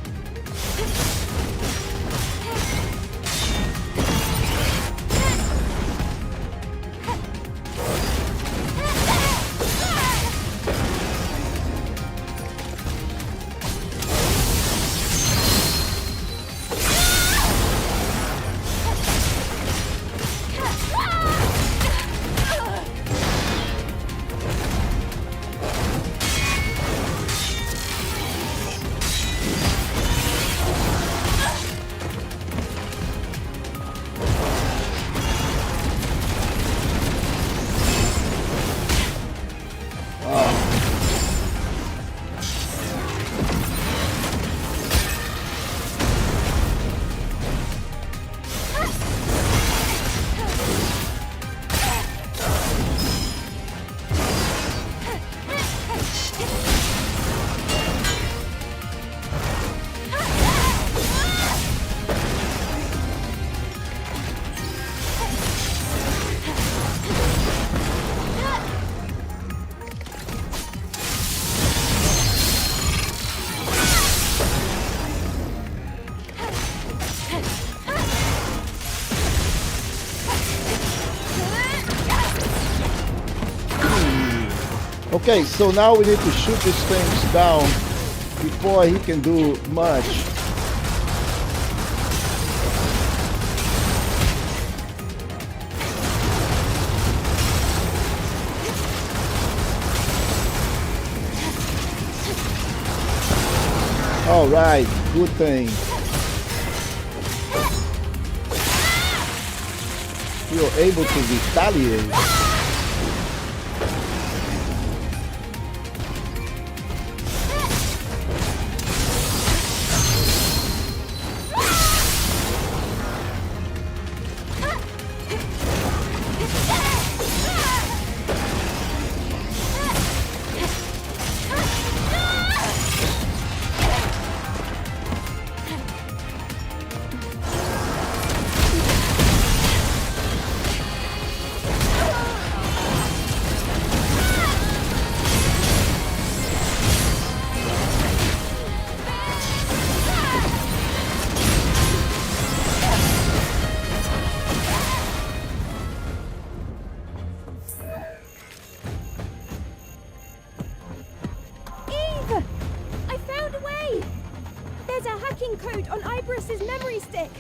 Okay, so now we need to shoot these things down before he can do much. All right, good thing. You're able to retaliate. Code on Iberus's memory stick.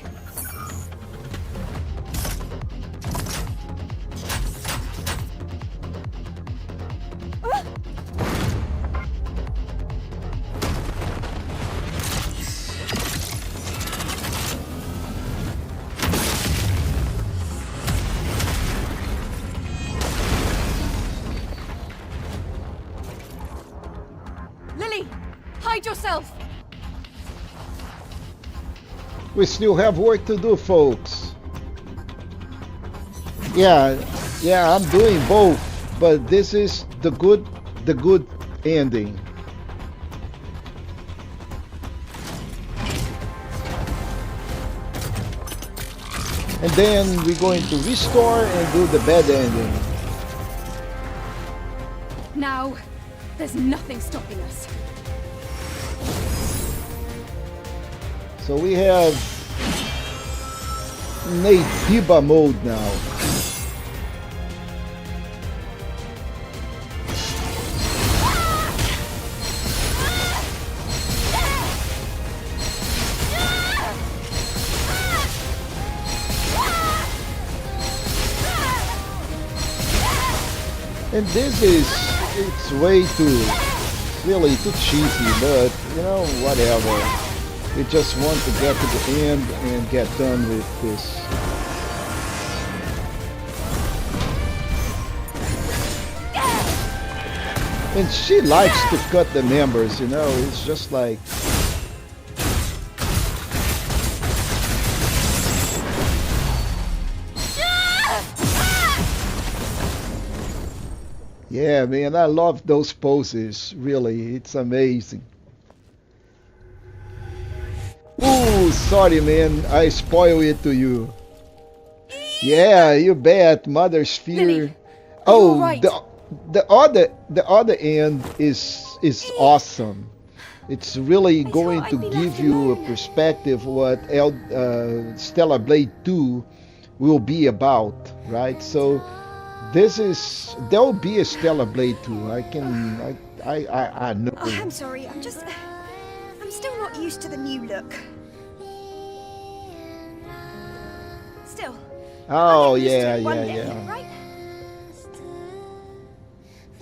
Lily, hide yourself. We still have work to do, folks. Yeah, I'm doing both, but this is the good ending. And then we're going to restore and do the bad ending. Now, there's nothing stopping us. So we have Natiba mode now. And this is, it's way too, really too cheesy, but you know, whatever. We just want to get to the end and get done with this. And she likes to cut the members, you know, it's just like... Yeah, man, I love those poses, really, it's amazing. Ooh, sorry man, I spoil it to you. Yeah, you bet, Mother Sphere. Lily, oh, right. the other end is awesome. It's really going to give you a perspective what Stellar Blade 2 will be about, right? So this is, there'll be a Stellar Blade 2. I know. Oh, I'm sorry. I'm still not used to the new look. Still. Oh yeah. Right?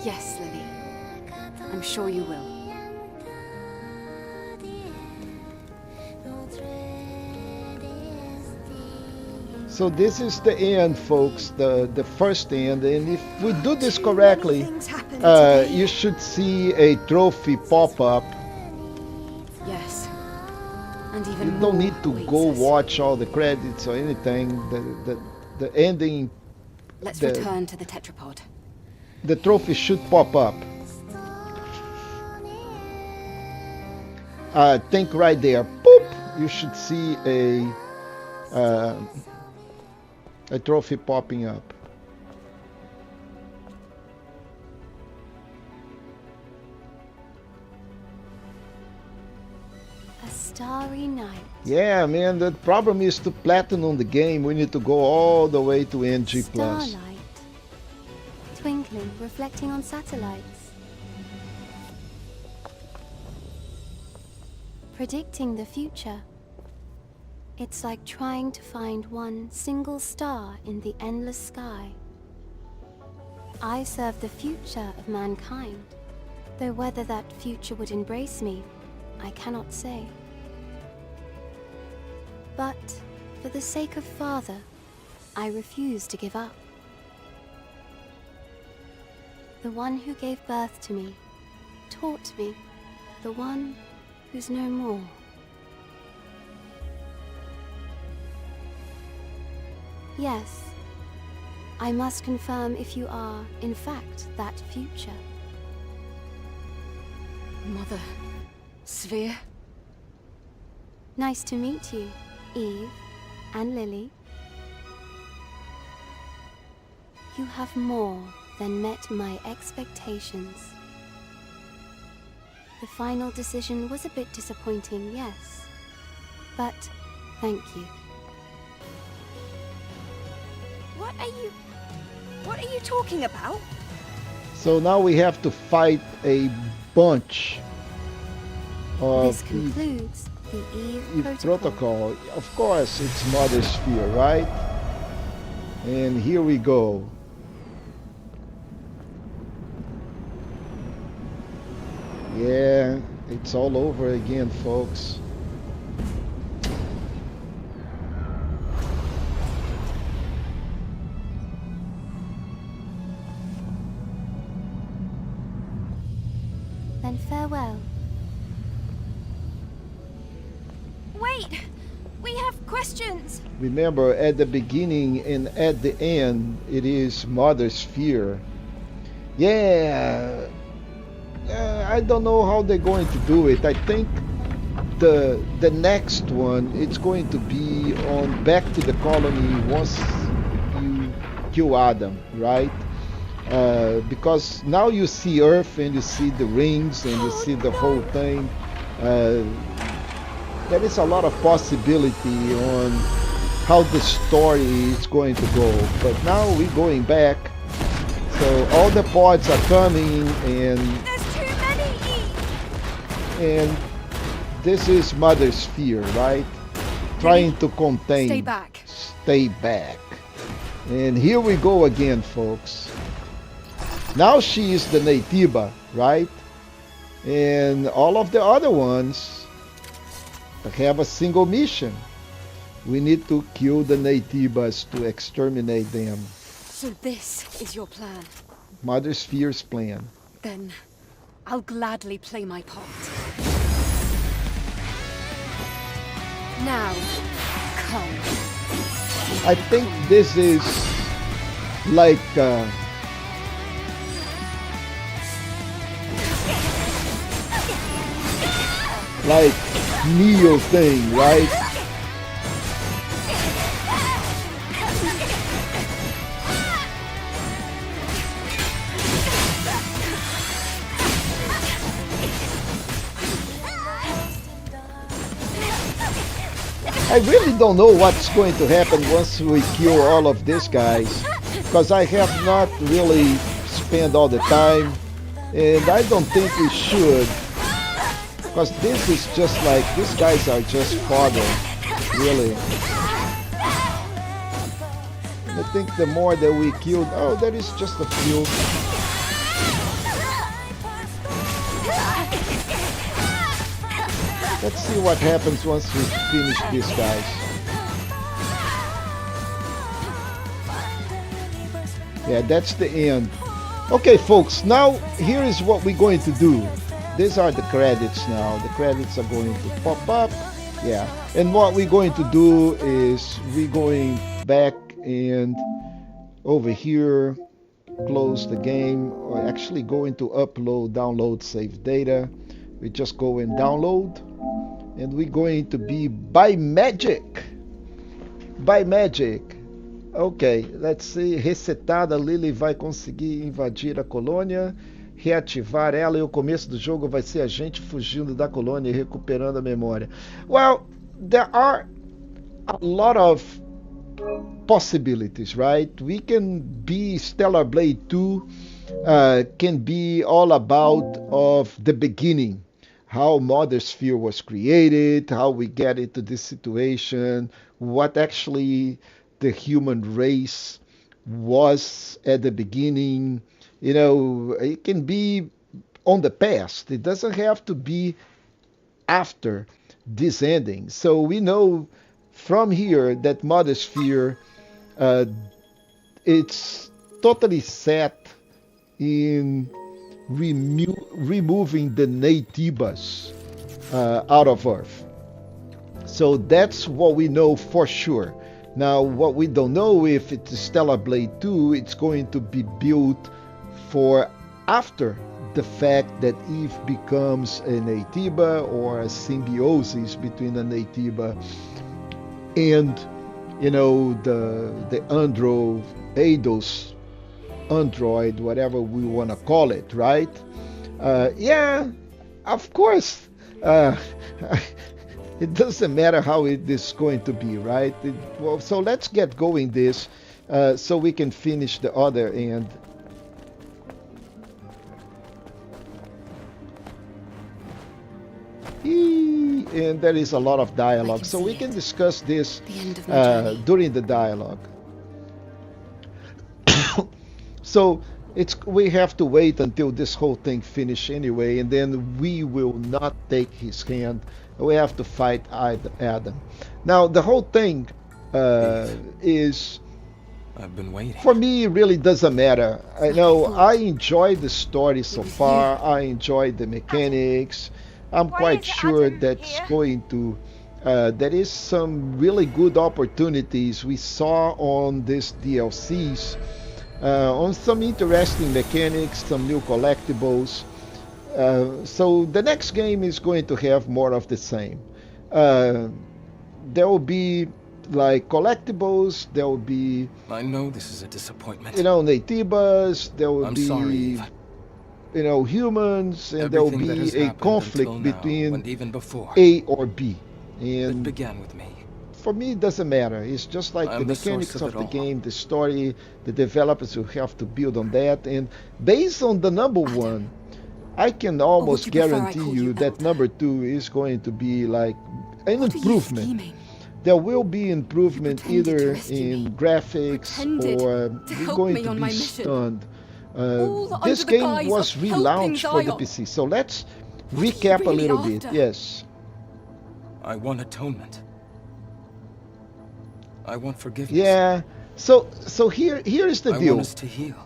Yes, Lily. I'm sure you will. So this is the end, folks, the first end, and if we do this correctly, you should see a trophy pop up. Yes. And even you don't need to go watch all the credits or anything. The ending. Let's return to the tetrapod. The trophy should pop up. I think right there, boop, you should see a trophy popping up. A starry night. Yeah, man, the problem is to platinum the game, we need to go all the way to NG+. Starlight. Twinkling, reflecting on satellites. predicting the future. It's like trying to find one single star in the endless sky. I serve the future of mankind, though whether that future would embrace me, I cannot say. But for the sake of Father, I refuse to give up. The one who gave birth to me, taught me, the one who's no more. Yes, I must confirm if you are, in fact, that future. Mother Sphere? Nice to meet you, Eve and Lily. You have more than met my expectations. The final decision was a bit disappointing, yes, but thank you. What are you talking about? So now we have to fight a bunch of This concludes the Eve protocol. Of course, it's Mother Sphere, right? And here we go. Yeah, it's all over again, folks. Then farewell. Wait! We have questions! Remember, at the beginning and at the end, it is Mother Sphere. Yeah, I don't know how they're going to do it. I think the next one, it's going to be on Back to the Colony once you kill Adam, right? Because now you see Earth and you see the rings and you see the whole thing. There is a lot of possibility on how the story is going to go. But now we're going back. So all the pods are coming and... There's too many! And this is Mother Sphere, right? Trying to contain. Stay back. Stay back. And here we go again, folks. Now she is the Naytiba, right? And all of the other ones have a single mission. We need to kill the Naytibas to exterminate them. So this is your plan? Mother Sphere's plan. Then I'll gladly play my part. Now, come. I think this is like Neo thing, right? I really don't know what's going to happen once we kill all of these guys, because I have not really spent all the time, and I don't think we should, because this is just like, these guys are just fodder, really. I think the more that we killed, oh, there is just a few. Let's see what happens once we finish these guys. Yeah, that's the end. Okay, folks, now here is what we're going to do. These are the credits now. The credits are going to pop up. Yeah, and what we're going to do is we're going back and over here, close the game, or actually going to upload, download, save data. We just go and download. And we're going to be by magic. By magic. Ok, let's see. Resetada, Lily vai conseguir invadir a colônia, reativar ela e o começo do jogo vai ser a gente fugindo da colônia e recuperando a memória. Well, there are a lot of possibilities, right? We can be Stellar Blade 2, can be all about of the beginning. how Mother Sphere was created, how we get into this situation, what actually the human race was at the beginning. You know, it can be on the past. It doesn't have to be after this ending. So we know from here that Mother Sphere, uh, it's totally set in removing the Naytibas out of Earth. So that's what we know for sure. Now, what we don't know if it's Stellar Blade 2, it's going to be built for after the fact that Eve becomes a Naytiba or a symbiosis between a Naytiba and, you know, the Eidos android, whatever we want to call it, right? Yeah, of course. It doesn't matter how it is going to be, right? Well, so let's get going this so we can finish the other end. And there is a lot of dialogue, so we can discuss this during the dialogue. So we have to wait until this whole thing finish anyway, and then we will not take his hand. We have to fight Adam. Now the whole thing is, I've been waiting. For me, it really doesn't matter. I know I enjoy the story so far. I enjoy the mechanics. I'm quite sure that's going to. There is some really good opportunities we saw on this DLCs. On some interesting mechanics, some new collectibles. So the next game is going to have more of the same. There will be like collectibles, there will be... I know this is a disappointment. You know, Naytibas, there will be... Sorry, you know, humans, and there will be a conflict between even before, A or B. And it began with me. For me, it doesn't matter. It's just like the mechanics of the game, the story, the developers will have to build on that. And based on the number one, I can almost guarantee you that number two is going to be like an improvement. There will be improvement either in graphics or we're going to be stunned. This game was relaunched for the PC. So let's recap a little bit. Yes. I want atonement. I want forgiveness. Yeah. So here is the deal. I want us to heal.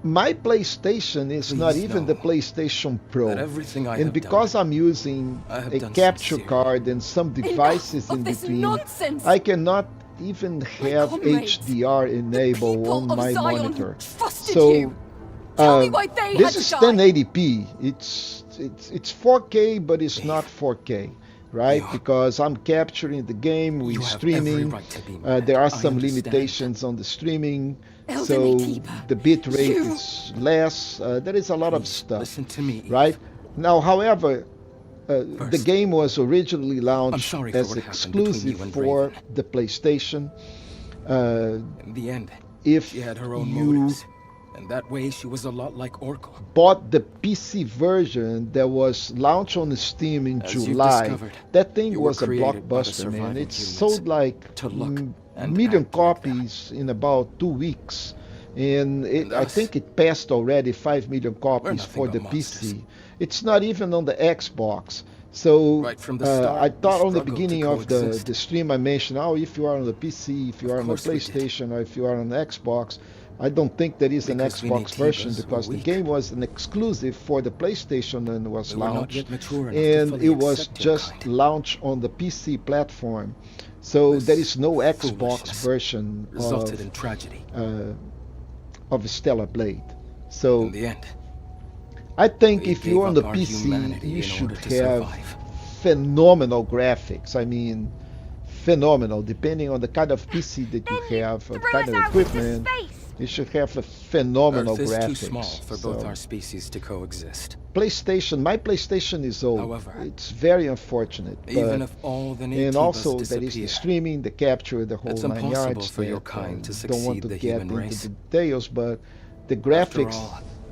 My PlayStation is not even the PlayStation Pro. And because I'm using a capture card and some devices in between, I cannot even have HDR enabled on my monitor. So this is 1080p. It's 4K, but it's not 4K. Right, because I'm capturing the game, we're streaming. There are some limitations on the streaming, so the bit rate is less. There is a lot of stuff. Listen to me, right? Now, however, the game was originally launched as exclusive for the PlayStation. In the end, she had her own motives. And that way she was a lot like Oracle. Bought the PC version that was launched on Steam in July. That thing was a blockbuster, man. It sold like million copies in about 2 weeks. And I think it passed already 5 million copies for the PC. It's not even on the Xbox. So I thought on the beginning of the stream I mentioned, if you are on the PC, if you are on the PlayStation, or if you are on the Xbox, I don't think there is an Xbox version because the game was an exclusive for the PlayStation and was launched, and it was just launched on the PC platform. So there is no Xbox version of Stellar Blade. So in the end, I think if you're on the PC, you should have phenomenal graphics. I mean, phenomenal, depending on the kind of PC that you have, the kind of equipment. You should have a phenomenal graphics. Earth is too small for both our species to coexist. PlayStation, my PlayStation is old. However, it's very unfortunate. Even if all the and also there is the streaming, the capture, the whole 9 yards. For your kind to don't want to get into the details, but the graphics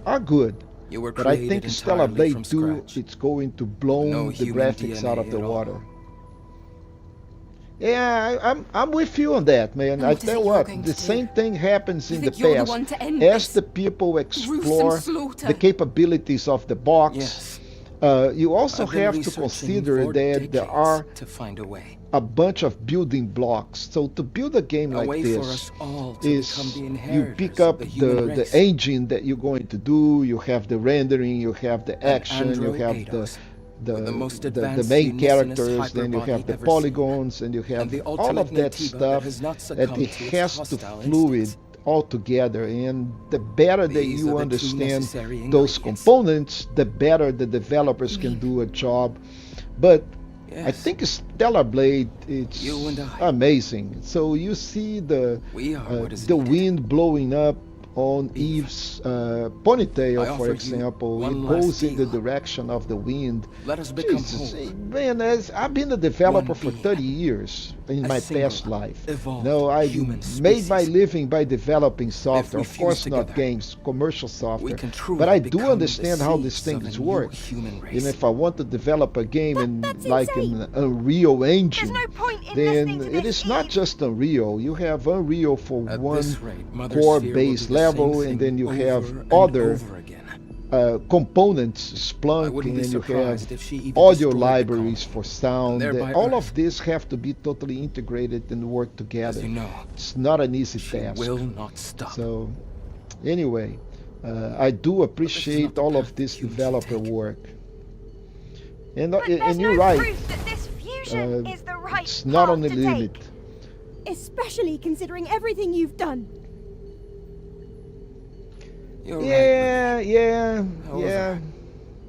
are good. You were But I created think Stellar entirely from Blade 2, scratch. it's going to with blow no the human graphics out DNA of the at all. water. Yeah, I'm with you on that, man. And I what is tell it you you're what, going the to do? same thing happens You in the think you're the past. one to end As this? the people Gruesome explore slaughter. the capabilities of the box, Yes. you also I've been have to researching consider for that there decades are to find a way. a bunch of building blocks. So to build a game A like way for this us all to become is the you pick inheritors of up the human the race. engine that you're going to do, you have the rendering, you have the An action, you andro have Eidos, the, with the most the advanced main unicinous characters, then you hyperbody have the ever polygons, and you seen. have And the all ultimate of that Naytiba stuff has not that succumbed it to its has to hostile fluid instincts. all together. And the better that These you are the two understand necessary those ingredients. components, the better the developers can do a job. But I Yes. think Stellar Blade, it's You and I. amazing. So you see We are what is the needed. wind blowing up on Eve's ponytail, I for offer you example. one It last goes in the deal. direction of the wind. Let us become Jesus, whole. man, I've been a developer One for being. 30 years in A my single past life. evolved No, I human made my species. living by developing software. we Of fuse course, not together, games, commercial software. can truly But I do become the understand how these seeds of things a new work. human race. And if I want to develop a game in that's like insane. an Unreal Engine, There's no point in then listening to it this, is not Eve. just Unreal. You have Unreal for At one this rate, Mother core Sphere will base do the same level, thing and then you over have and other over again. components, I Splunk, wouldn't be and you have surprised if she even audio destroyed the libraries colony, for sound. and thereby All Earth. of this have to be totally integrated and work together. As you know, It's not an easy she task. will not stop. So, anyway, I do appreciate all of this you developer take. work. And But there's and you're no right. proof that this fusion is the right It's not path on the to limit. take. Especially considering everything you've done. You're Yeah, right, yeah, However, yeah.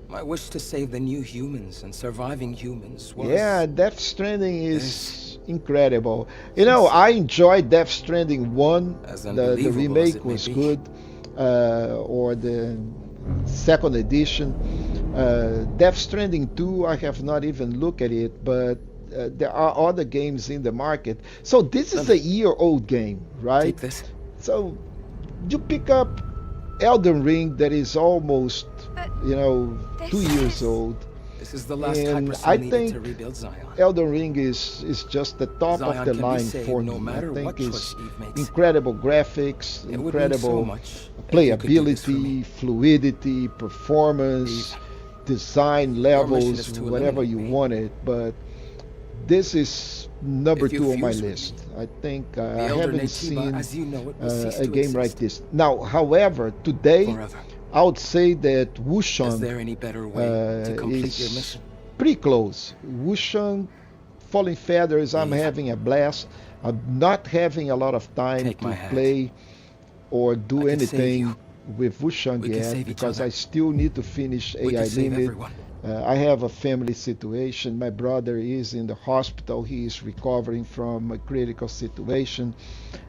my wish to save the new humans and surviving humans was... Yeah, Death Stranding is incredible. You know, I enjoyed Death Stranding 1. As The unbelievable as remake it may was be. good. Or the second edition. Death Stranding 2, I have not even looked at it, but there are other games in the market. So this is a year-old game, right? Take this. So you pick up Elden Ring that is almost, you know, 2 years old. This is the last And hypersol I needed think to rebuild Zion. Elden Ring is just the top Zion of the can be line saved for no me. matter I what think choice it's Eve makes. incredible graphics, It would mean so incredible much if you could do this for playability, fluidity, performance, design levels, is to whatever you eliminate me. wanted. But this is number If you 2 on my fuse with list. I think The I elder haven't Naytiba, seen as you know it, will cease a to game like exist. this. Now, however, today Forever. I would say that Is Wushang there any better way to complete your is mission? pretty close. Wushang, Falling Feathers, I'm having a blast. I'm not having a lot of time Take my to hand. play or do I can save anything you. with Wushang We can yet save each because other. I still need to finish We AI can save Limit. everyone. I have a family situation. My brother is in the hospital. He is recovering from a critical situation.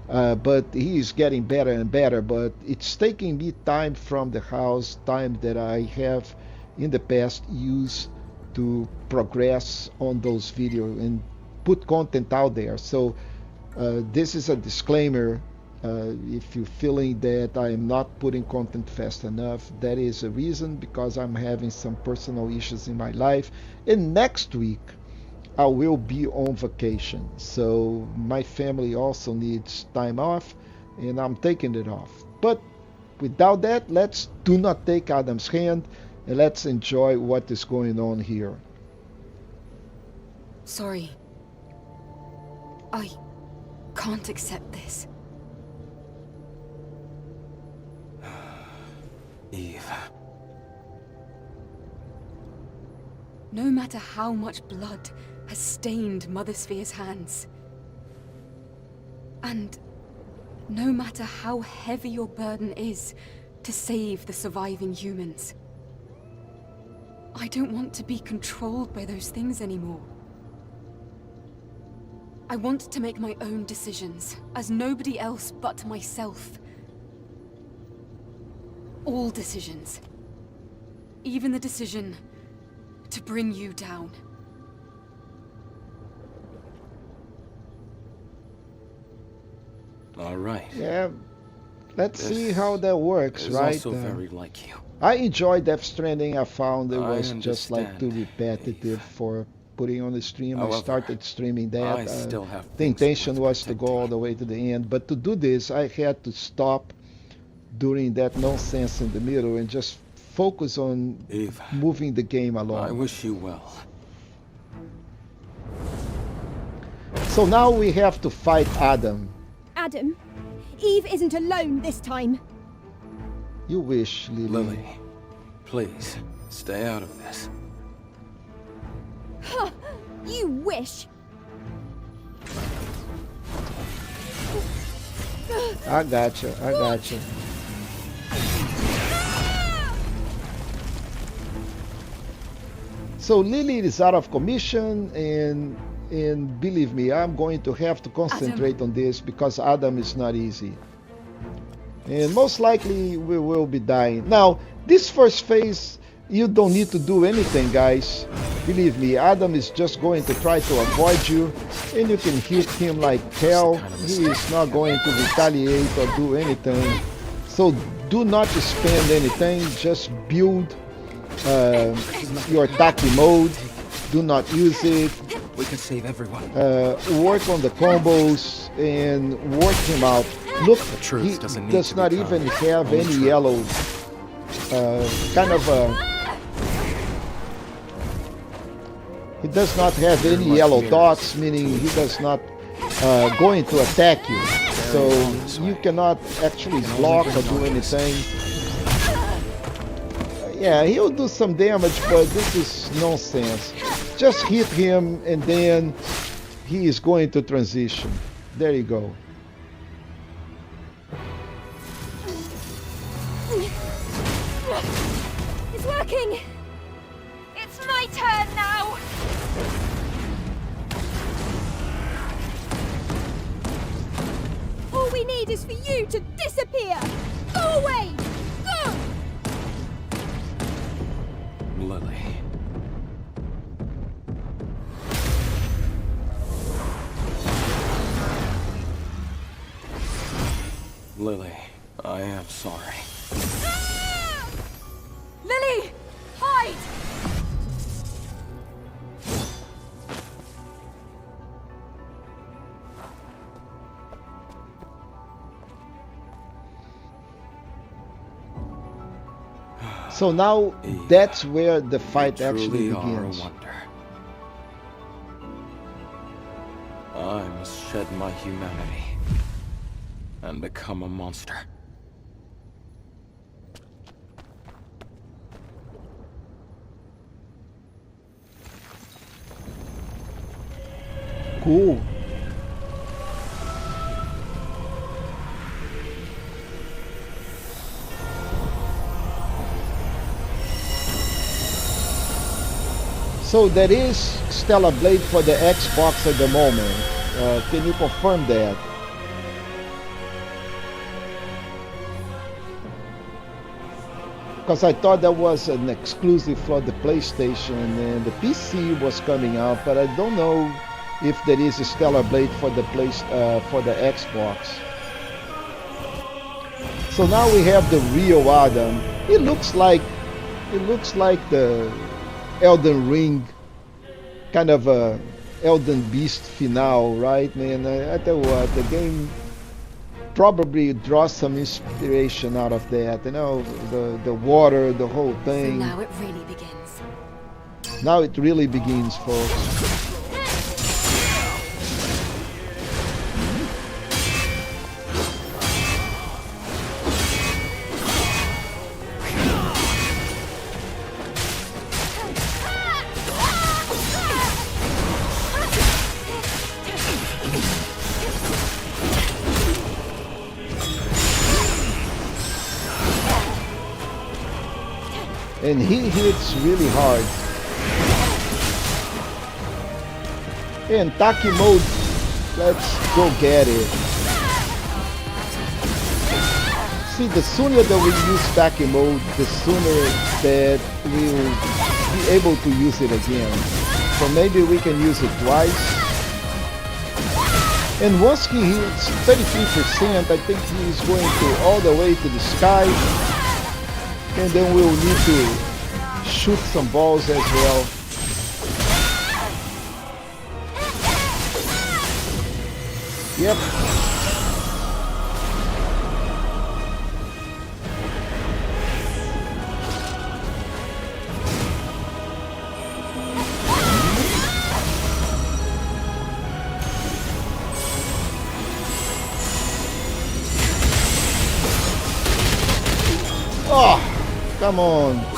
But he is getting better and better. But it's taking me time from the house, time that I have in the past used to progress on those videos and put content out there. So this is a disclaimer. If you're feeling that I am not putting content fast enough, that is a reason, because I'm having some personal issues in my life. And next week I will be on vacation, so my family also needs time off, and I'm taking it off. But without that, let's do not take Adam's hand, and let's enjoy what is going on here. Sorry. I can't accept this. Eve. No matter how much blood has stained Mother Sphere's hands, and no matter how heavy your burden is to save the surviving humans, I don't want to be controlled by those things anymore. I want to make my own decisions, as nobody else but myself. All decisions. Even the decision to bring you down. All right. Yeah, let's see how that works, is right? also very like you. I enjoyed Death Stranding. I found it I was just like too understand, repetitive for putting on the stream. I However, started streaming that. I still have The things intention worth was to go all the way to the end, but to do this, I had to stop during that nonsense in the middle and just focus on Eve, moving the game along. I wish you well. So now we have to fight Adam. Adam, Eve isn't alone this time. You wish, Lily. Lily, please, stay out of this. Huh, you wish. I gotcha. I gotcha. So Lily is out of commission, and believe me, I'm going to have to concentrate on this because Adam is not easy. And most likely we will be dying. Now, this first phase, you don't need to do anything, guys. Believe me, Adam is just going to try to avoid you, and you can hit him like hell. He is not going to retaliate or do anything. So do not spend anything, just build your Taki mode. Do not use it. We can save everyone. Work on the combos and work him out. Look, he does not even have any yellow kind of he does not have any yellow dots, meaning he does not going to attack you. So you cannot actually block or do anything. Yeah, he'll do some damage, but this is nonsense. Just hit him and then he is going to transition. There you go. It's working! It's my turn now! All we need is for you to disappear! Go away! Go! Lily. Lily, I am sorry. Lily! Hide! So now that's where the fight actually begins. Are a wonder. I must shed my humanity and become a monster. Cool. So there is Stellar Blade for the Xbox at the moment. Can you confirm that? Because I thought that was an exclusive for the PlayStation and the PC was coming out, but I don't know if there is a Stellar Blade for the Xbox. So now we have the real Adam. It looks like the Elden Ring kind of a Elden Beast finale, right, man? I tell you what, the game probably draws some inspiration out of that, you know, the water, the whole thing. So now it really begins. Now it really begins, folks. And he hits really hard. And Taki mode, let's go get it. See, the sooner that we use Taki mode, the sooner that we'll be able to use it again. So maybe we can use it twice. And once he hits 33%, I think he is going to all the way to the sky. And then we'll need to shoot some balls as well. Yep. Oh, come on.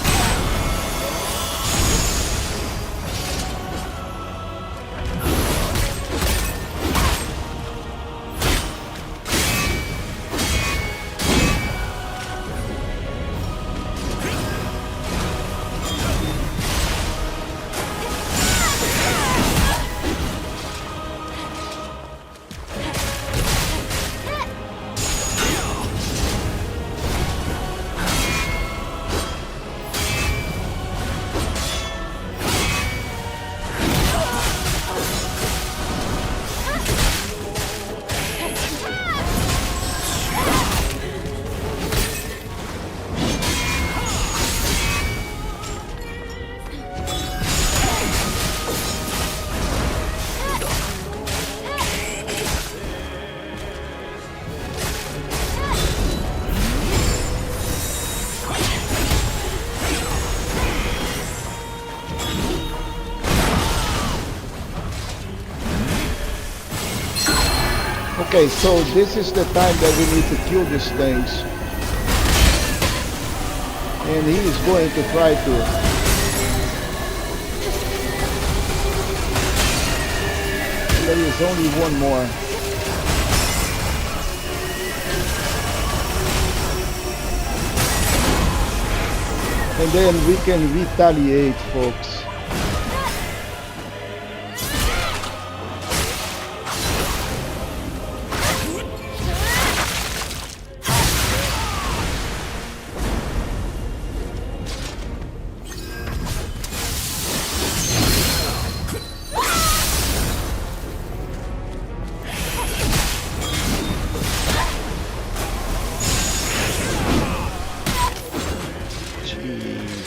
Okay, so this is the time that we need to kill these things. And he is going to try to. There is only one more. And then we can retaliate, folks.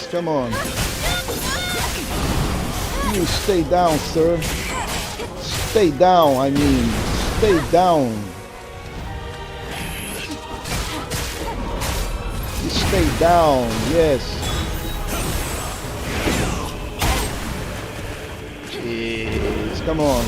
Come on. You stay down, sir. Stay down, I mean. Stay down. You stay down, yes. Jeez, come on.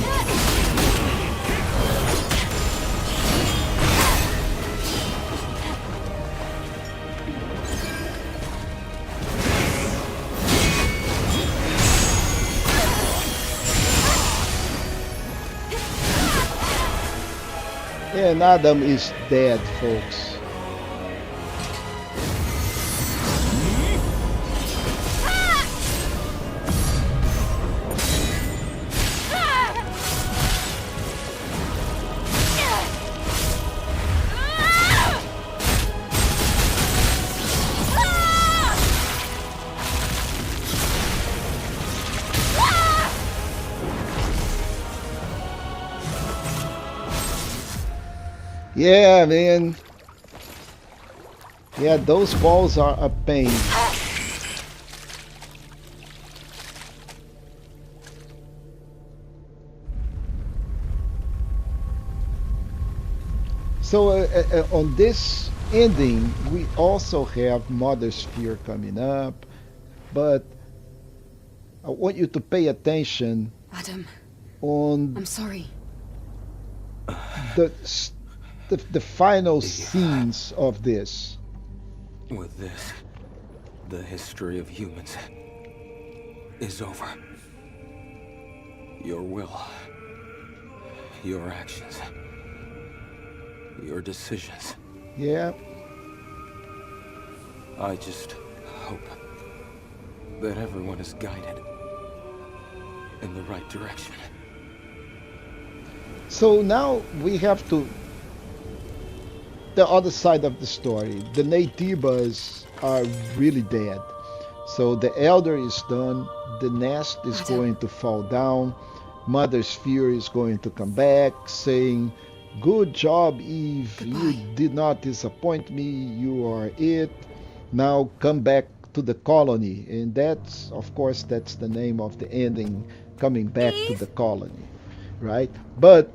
And Adam is dead, folks. Yeah, man. Yeah, those balls are a pain. So on this ending, we also have Mother Sphere coming up, but I want you to pay attention. Adam, on I'm sorry. The final scenes of this. With this, the history of humans is over. Your will, your actions, your decisions. Yeah. I just hope that everyone is guided in the right direction. So now we have to the other side of the story. The Naytibas are really dead. So the Elder is done. The nest is going to fall down. Mother Sphere is going to come back saying, "Good job, Eve. You did not disappoint me. You are it." now come back to the colony, and that's, of course, that's the name of the ending, coming back to the colony, right? But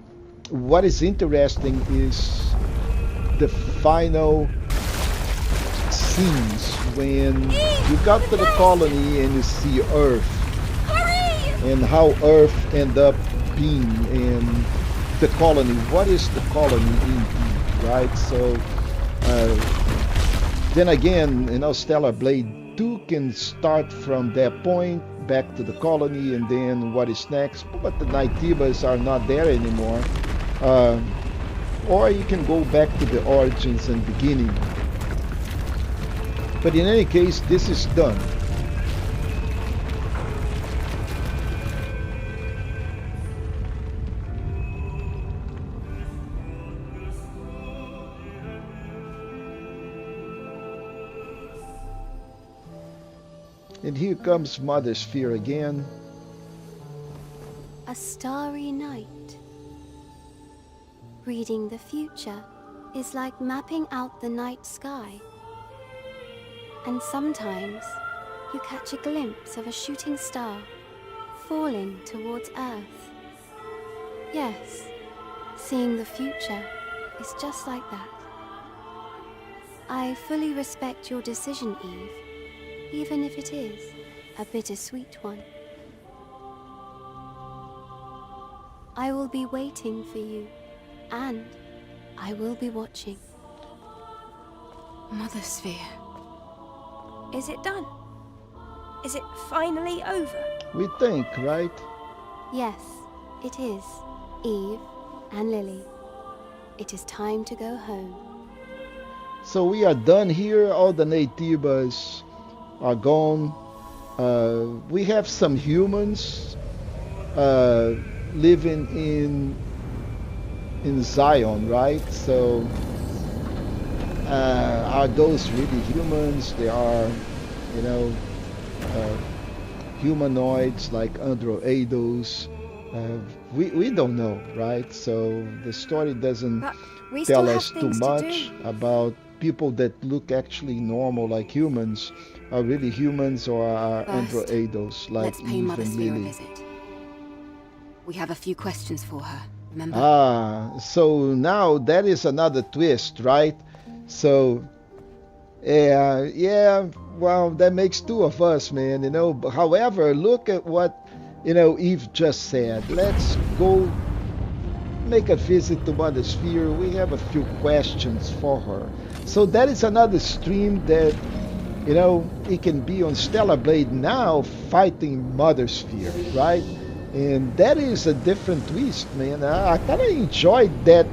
what is interesting is the final scenes when you got to the colony and you see Earth and how Earth end up being in the colony. What is the colony indeed, right? So then again, Stellar Blade 2 can start from that point back to the colony, and then what is next? But the Nightibas are not there anymore. Or you can go back to the origins and beginning. But in any case, this is done. And here comes Mother Sphere again. A starry night. Reading the future is like mapping out the night sky. And sometimes you catch a glimpse of a shooting star falling towards Earth. Yes, seeing the future is just like that. I fully respect your decision, Eve, even if it is a bittersweet one. I will be waiting for you, and I will be watching. Mother Sphere. Is it done? Is it finally over? We think, right? Yes, it is, Eve and Lily. It is time to go home. So we are done here. All the Naytibas are gone. We have some humans living in Zion, right? So are those really humans? They are, humanoids like androidos. We don't know, right? So the story doesn't tell us too much about people that look actually normal like humans. Are really humans or are androidos like Eve and Lily? We have a few questions for her, remember? So now that is another twist, right? So, well, that makes two of us, man, However, look at what, Eve just said. Let's go make a visit to Mother Sphere. We have a few questions for her. So that is another stream that, it can be on Stellar Blade now fighting Mother Sphere, right? And that is a different twist, man. I kind of enjoyed that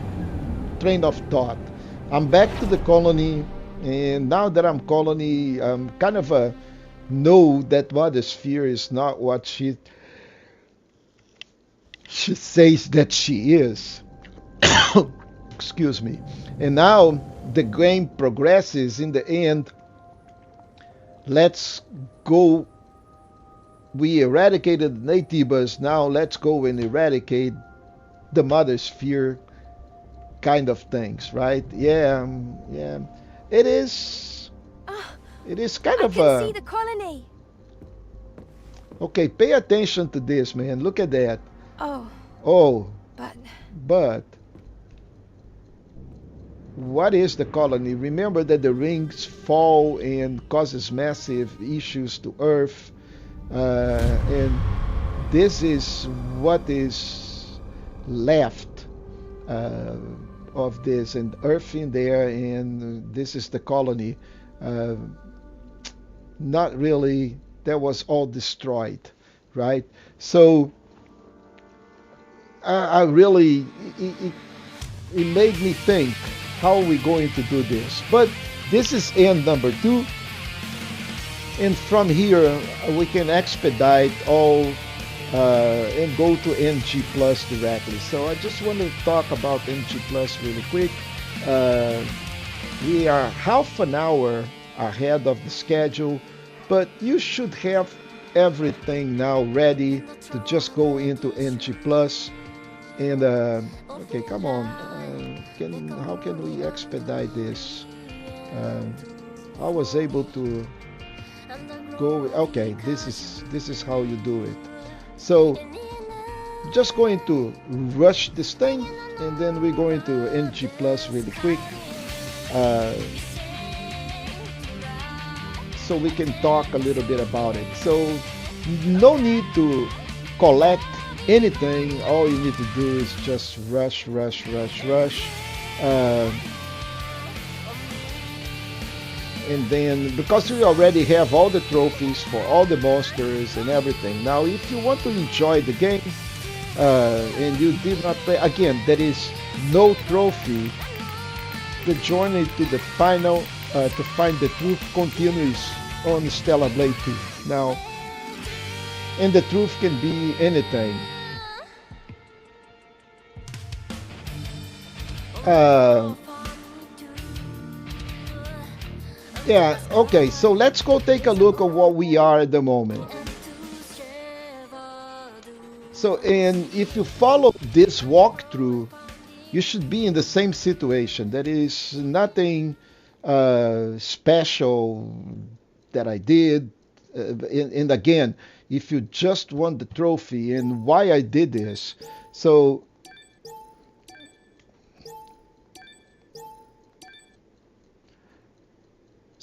train of thought. I'm back to the colony, and now that I'm colony, I'm kind of know that Mother Sphere is not what she says that she is. Excuse me. And now the game progresses. In the end, let's go. We eradicated the Naytibas. Now let's go and eradicate the Mother Sphere kind of things, right? Yeah. It is. It is kind of a. I can see the colony. Okay, pay attention to this, man. Look at that. Oh. But. What is the colony? Remember that the rings fall and causes massive issues to Earth. And this is what is left of this, and Earth in there, and this is the colony. Not really, that was all destroyed, right? So I really, it made me think, how are we going to do this? But this is end number 2. And from here, we can expedite all and go to NG Plus directly. So I just want to talk about NG Plus really quick. We are half an hour ahead of the schedule, but you should have everything now ready to just go into NG Plus. And okay, come on. How can we expedite this? I was able to go. Okay, this is how you do it. So just going to rush this thing, and then we're going to NG plus really quick, uh, so we can talk a little bit about it. So no need to collect anything. All you need to do is just rush, rush, rush, rush. Uh, and then because we already have all the trophies for all the monsters and everything. Now, if you want to enjoy the game and you did not play, again, there is no trophy. The journey to the final to find the truth continues on Stellar Blade 2. Now, and the truth can be anything. Yeah, okay, so let's go take a look at what we are at the moment. So, and if you follow this walkthrough, you should be in the same situation. There is nothing special that I did. And again, if you just want the trophy and why I did this. So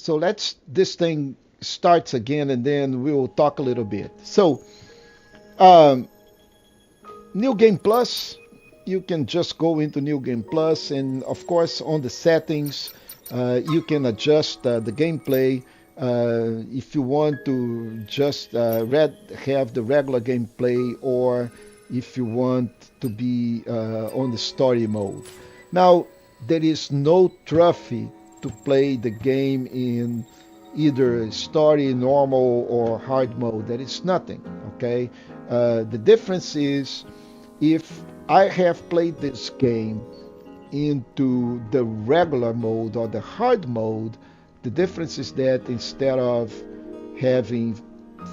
let's, this thing starts again and then we will talk a little bit. So New Game Plus, you can just go into New Game Plus, and of course on the settings you can adjust the gameplay if you want to just have the regular gameplay, or if you want to be on the story mode. Now, there is no trophy to play the game in either story, normal, or hard mode. There is nothing, okay? The difference is, if I have played this game into the regular mode or the hard mode, the difference is that instead of having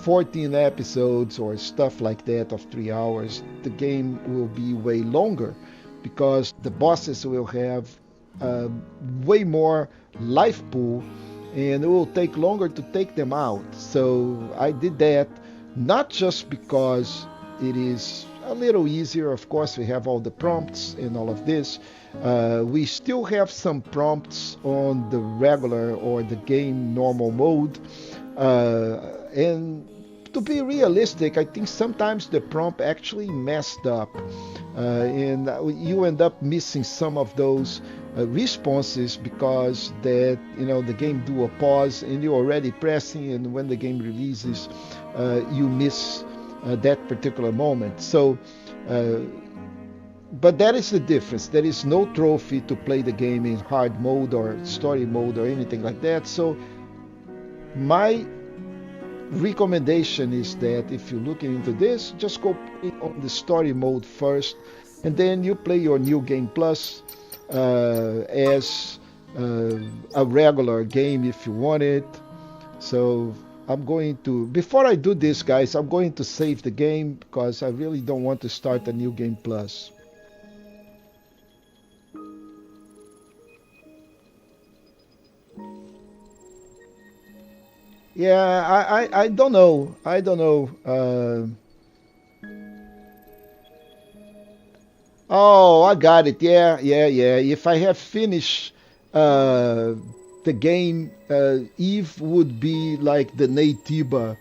14 episodes or stuff like that of 3 hours, the game will be way longer, because the bosses will have way more life pool, and it will take longer to take them out. So I did that not just because it is a little easier. Of course, we have all the prompts and all of this. We still have some prompts on the regular or the game normal mode. And to be realistic, I think sometimes the prompt actually messed up. And you end up missing some of those responses, because that, the game do a pause and you're already pressing, and when the game releases, you miss that particular moment. So but that is the difference. There is no trophy to play the game in hard mode or story mode or anything like that. So my recommendation is that if you're looking into this, just go play on the story mode first, and then you play your New Game Plus as a regular game if you want it. So I'm going to, before I do this, guys, I'm going to save the game, because I really don't want to start a New Game Plus. Yeah, I don't know. I don't know. Oh, I got it. Yeah. If I have finished the game, Eve would be like the Natiba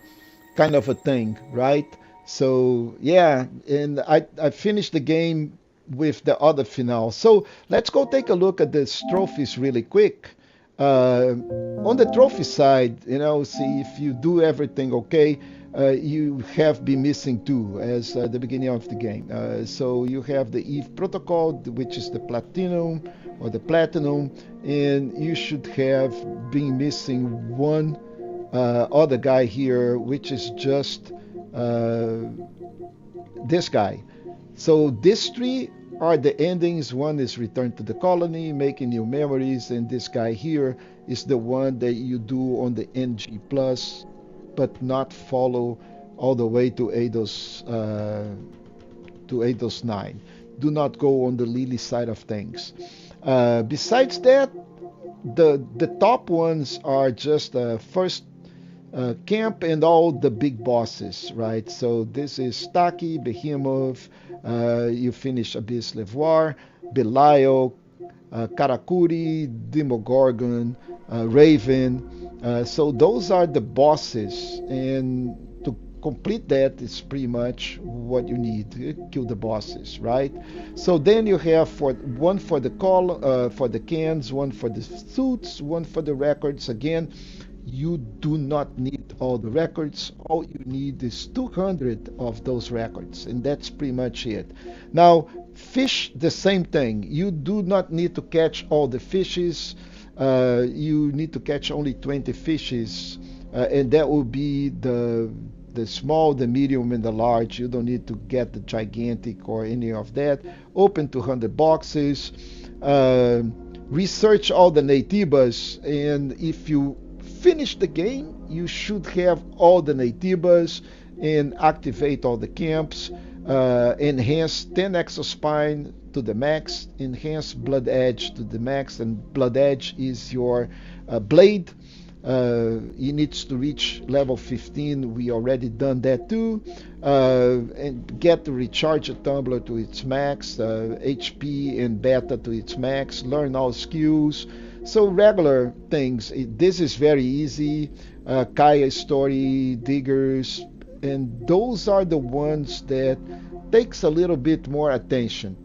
kind of a thing, right? So yeah, and I finished the game with the other finale. So let's go take a look at the trophies really quick. On the trophy side, see if you do everything okay. You have been missing two as the beginning of the game. So you have the Eve Protocol, which is the platinum or the platinum, and you should have been missing one other guy here, which is just this guy. So these three are the endings. One is Return to the Colony, Making New Memories, and this guy here is the one that you do on the NG Plus, but not follow all the way to Eidos 9. Do not go on the Lily side of things. Besides that, the top ones are just first camp and all the big bosses, right? So this is Taki, Behemoth, you finish Abyss Levoir, Belial, Karakuri, Demogorgon, Raven. So those are the bosses, and to complete that is pretty much what you need. Kill the bosses, right? So then you have one for the for the cans, one for the suits, one for the records. Again, you do not need all the records. All you need is 200 of those records, and that's pretty much it. Now, fish, the same thing. You do not need to catch all the fishes. You need to catch only 20 fishes, and that will be the small, the medium, and the large. You don't need to get the gigantic or any of that. Open 200 boxes. Research all the Naytibas, and if you finish the game, you should have all the Naytibas and activate all the camps. Enhance 10 Exospine to the max, enhance Blood Edge to the max, and Blood Edge is your blade. He needs to reach level 15. We already done that too. And get the recharge tumbler to its max, HP and beta to its max. Learn all skills. So regular things. This is very easy. Kaya story, diggers, and those are the ones that takes a little bit more attention.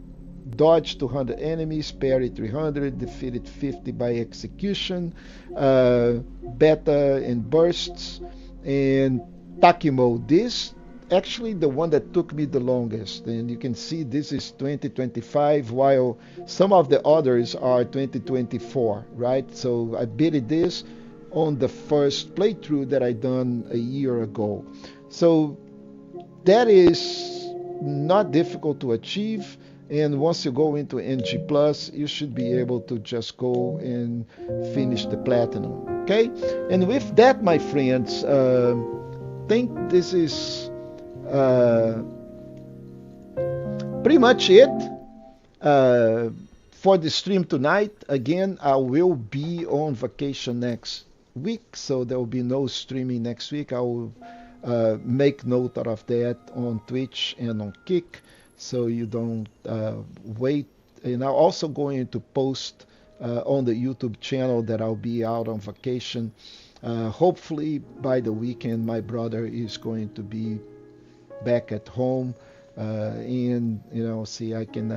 Dodge 200 enemies, parry 300, defeated 50 by execution, beta and bursts, and Takimo. This actually the one that took me the longest, and you can see this is 2025, while some of the others are 2024, right? So I beat this on the first playthrough that I done a year ago. So that is not difficult to achieve. And once you go into NG Plus, you should be able to just go and finish the platinum. Okay? And with that, my friends, think this is pretty much it for the stream tonight. Again, I will be on vacation next week, so there will be no streaming next week. I will make note of that on Twitch and on Kick, so you don't wait. And I'm also going to post on the YouTube channel that I'll be out on vacation. Hopefully by the weekend my brother is going to be back at home, and see I can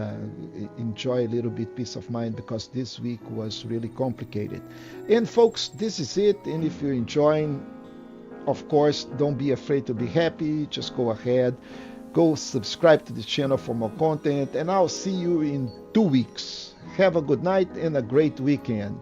enjoy a little bit peace of mind, because this week was really complicated. And folks, this is it. And if you're enjoying, of course, don't be afraid to be happy. Just go ahead, go subscribe to the channel for more content, and I'll see you in 2 weeks. Have a good night and a great weekend.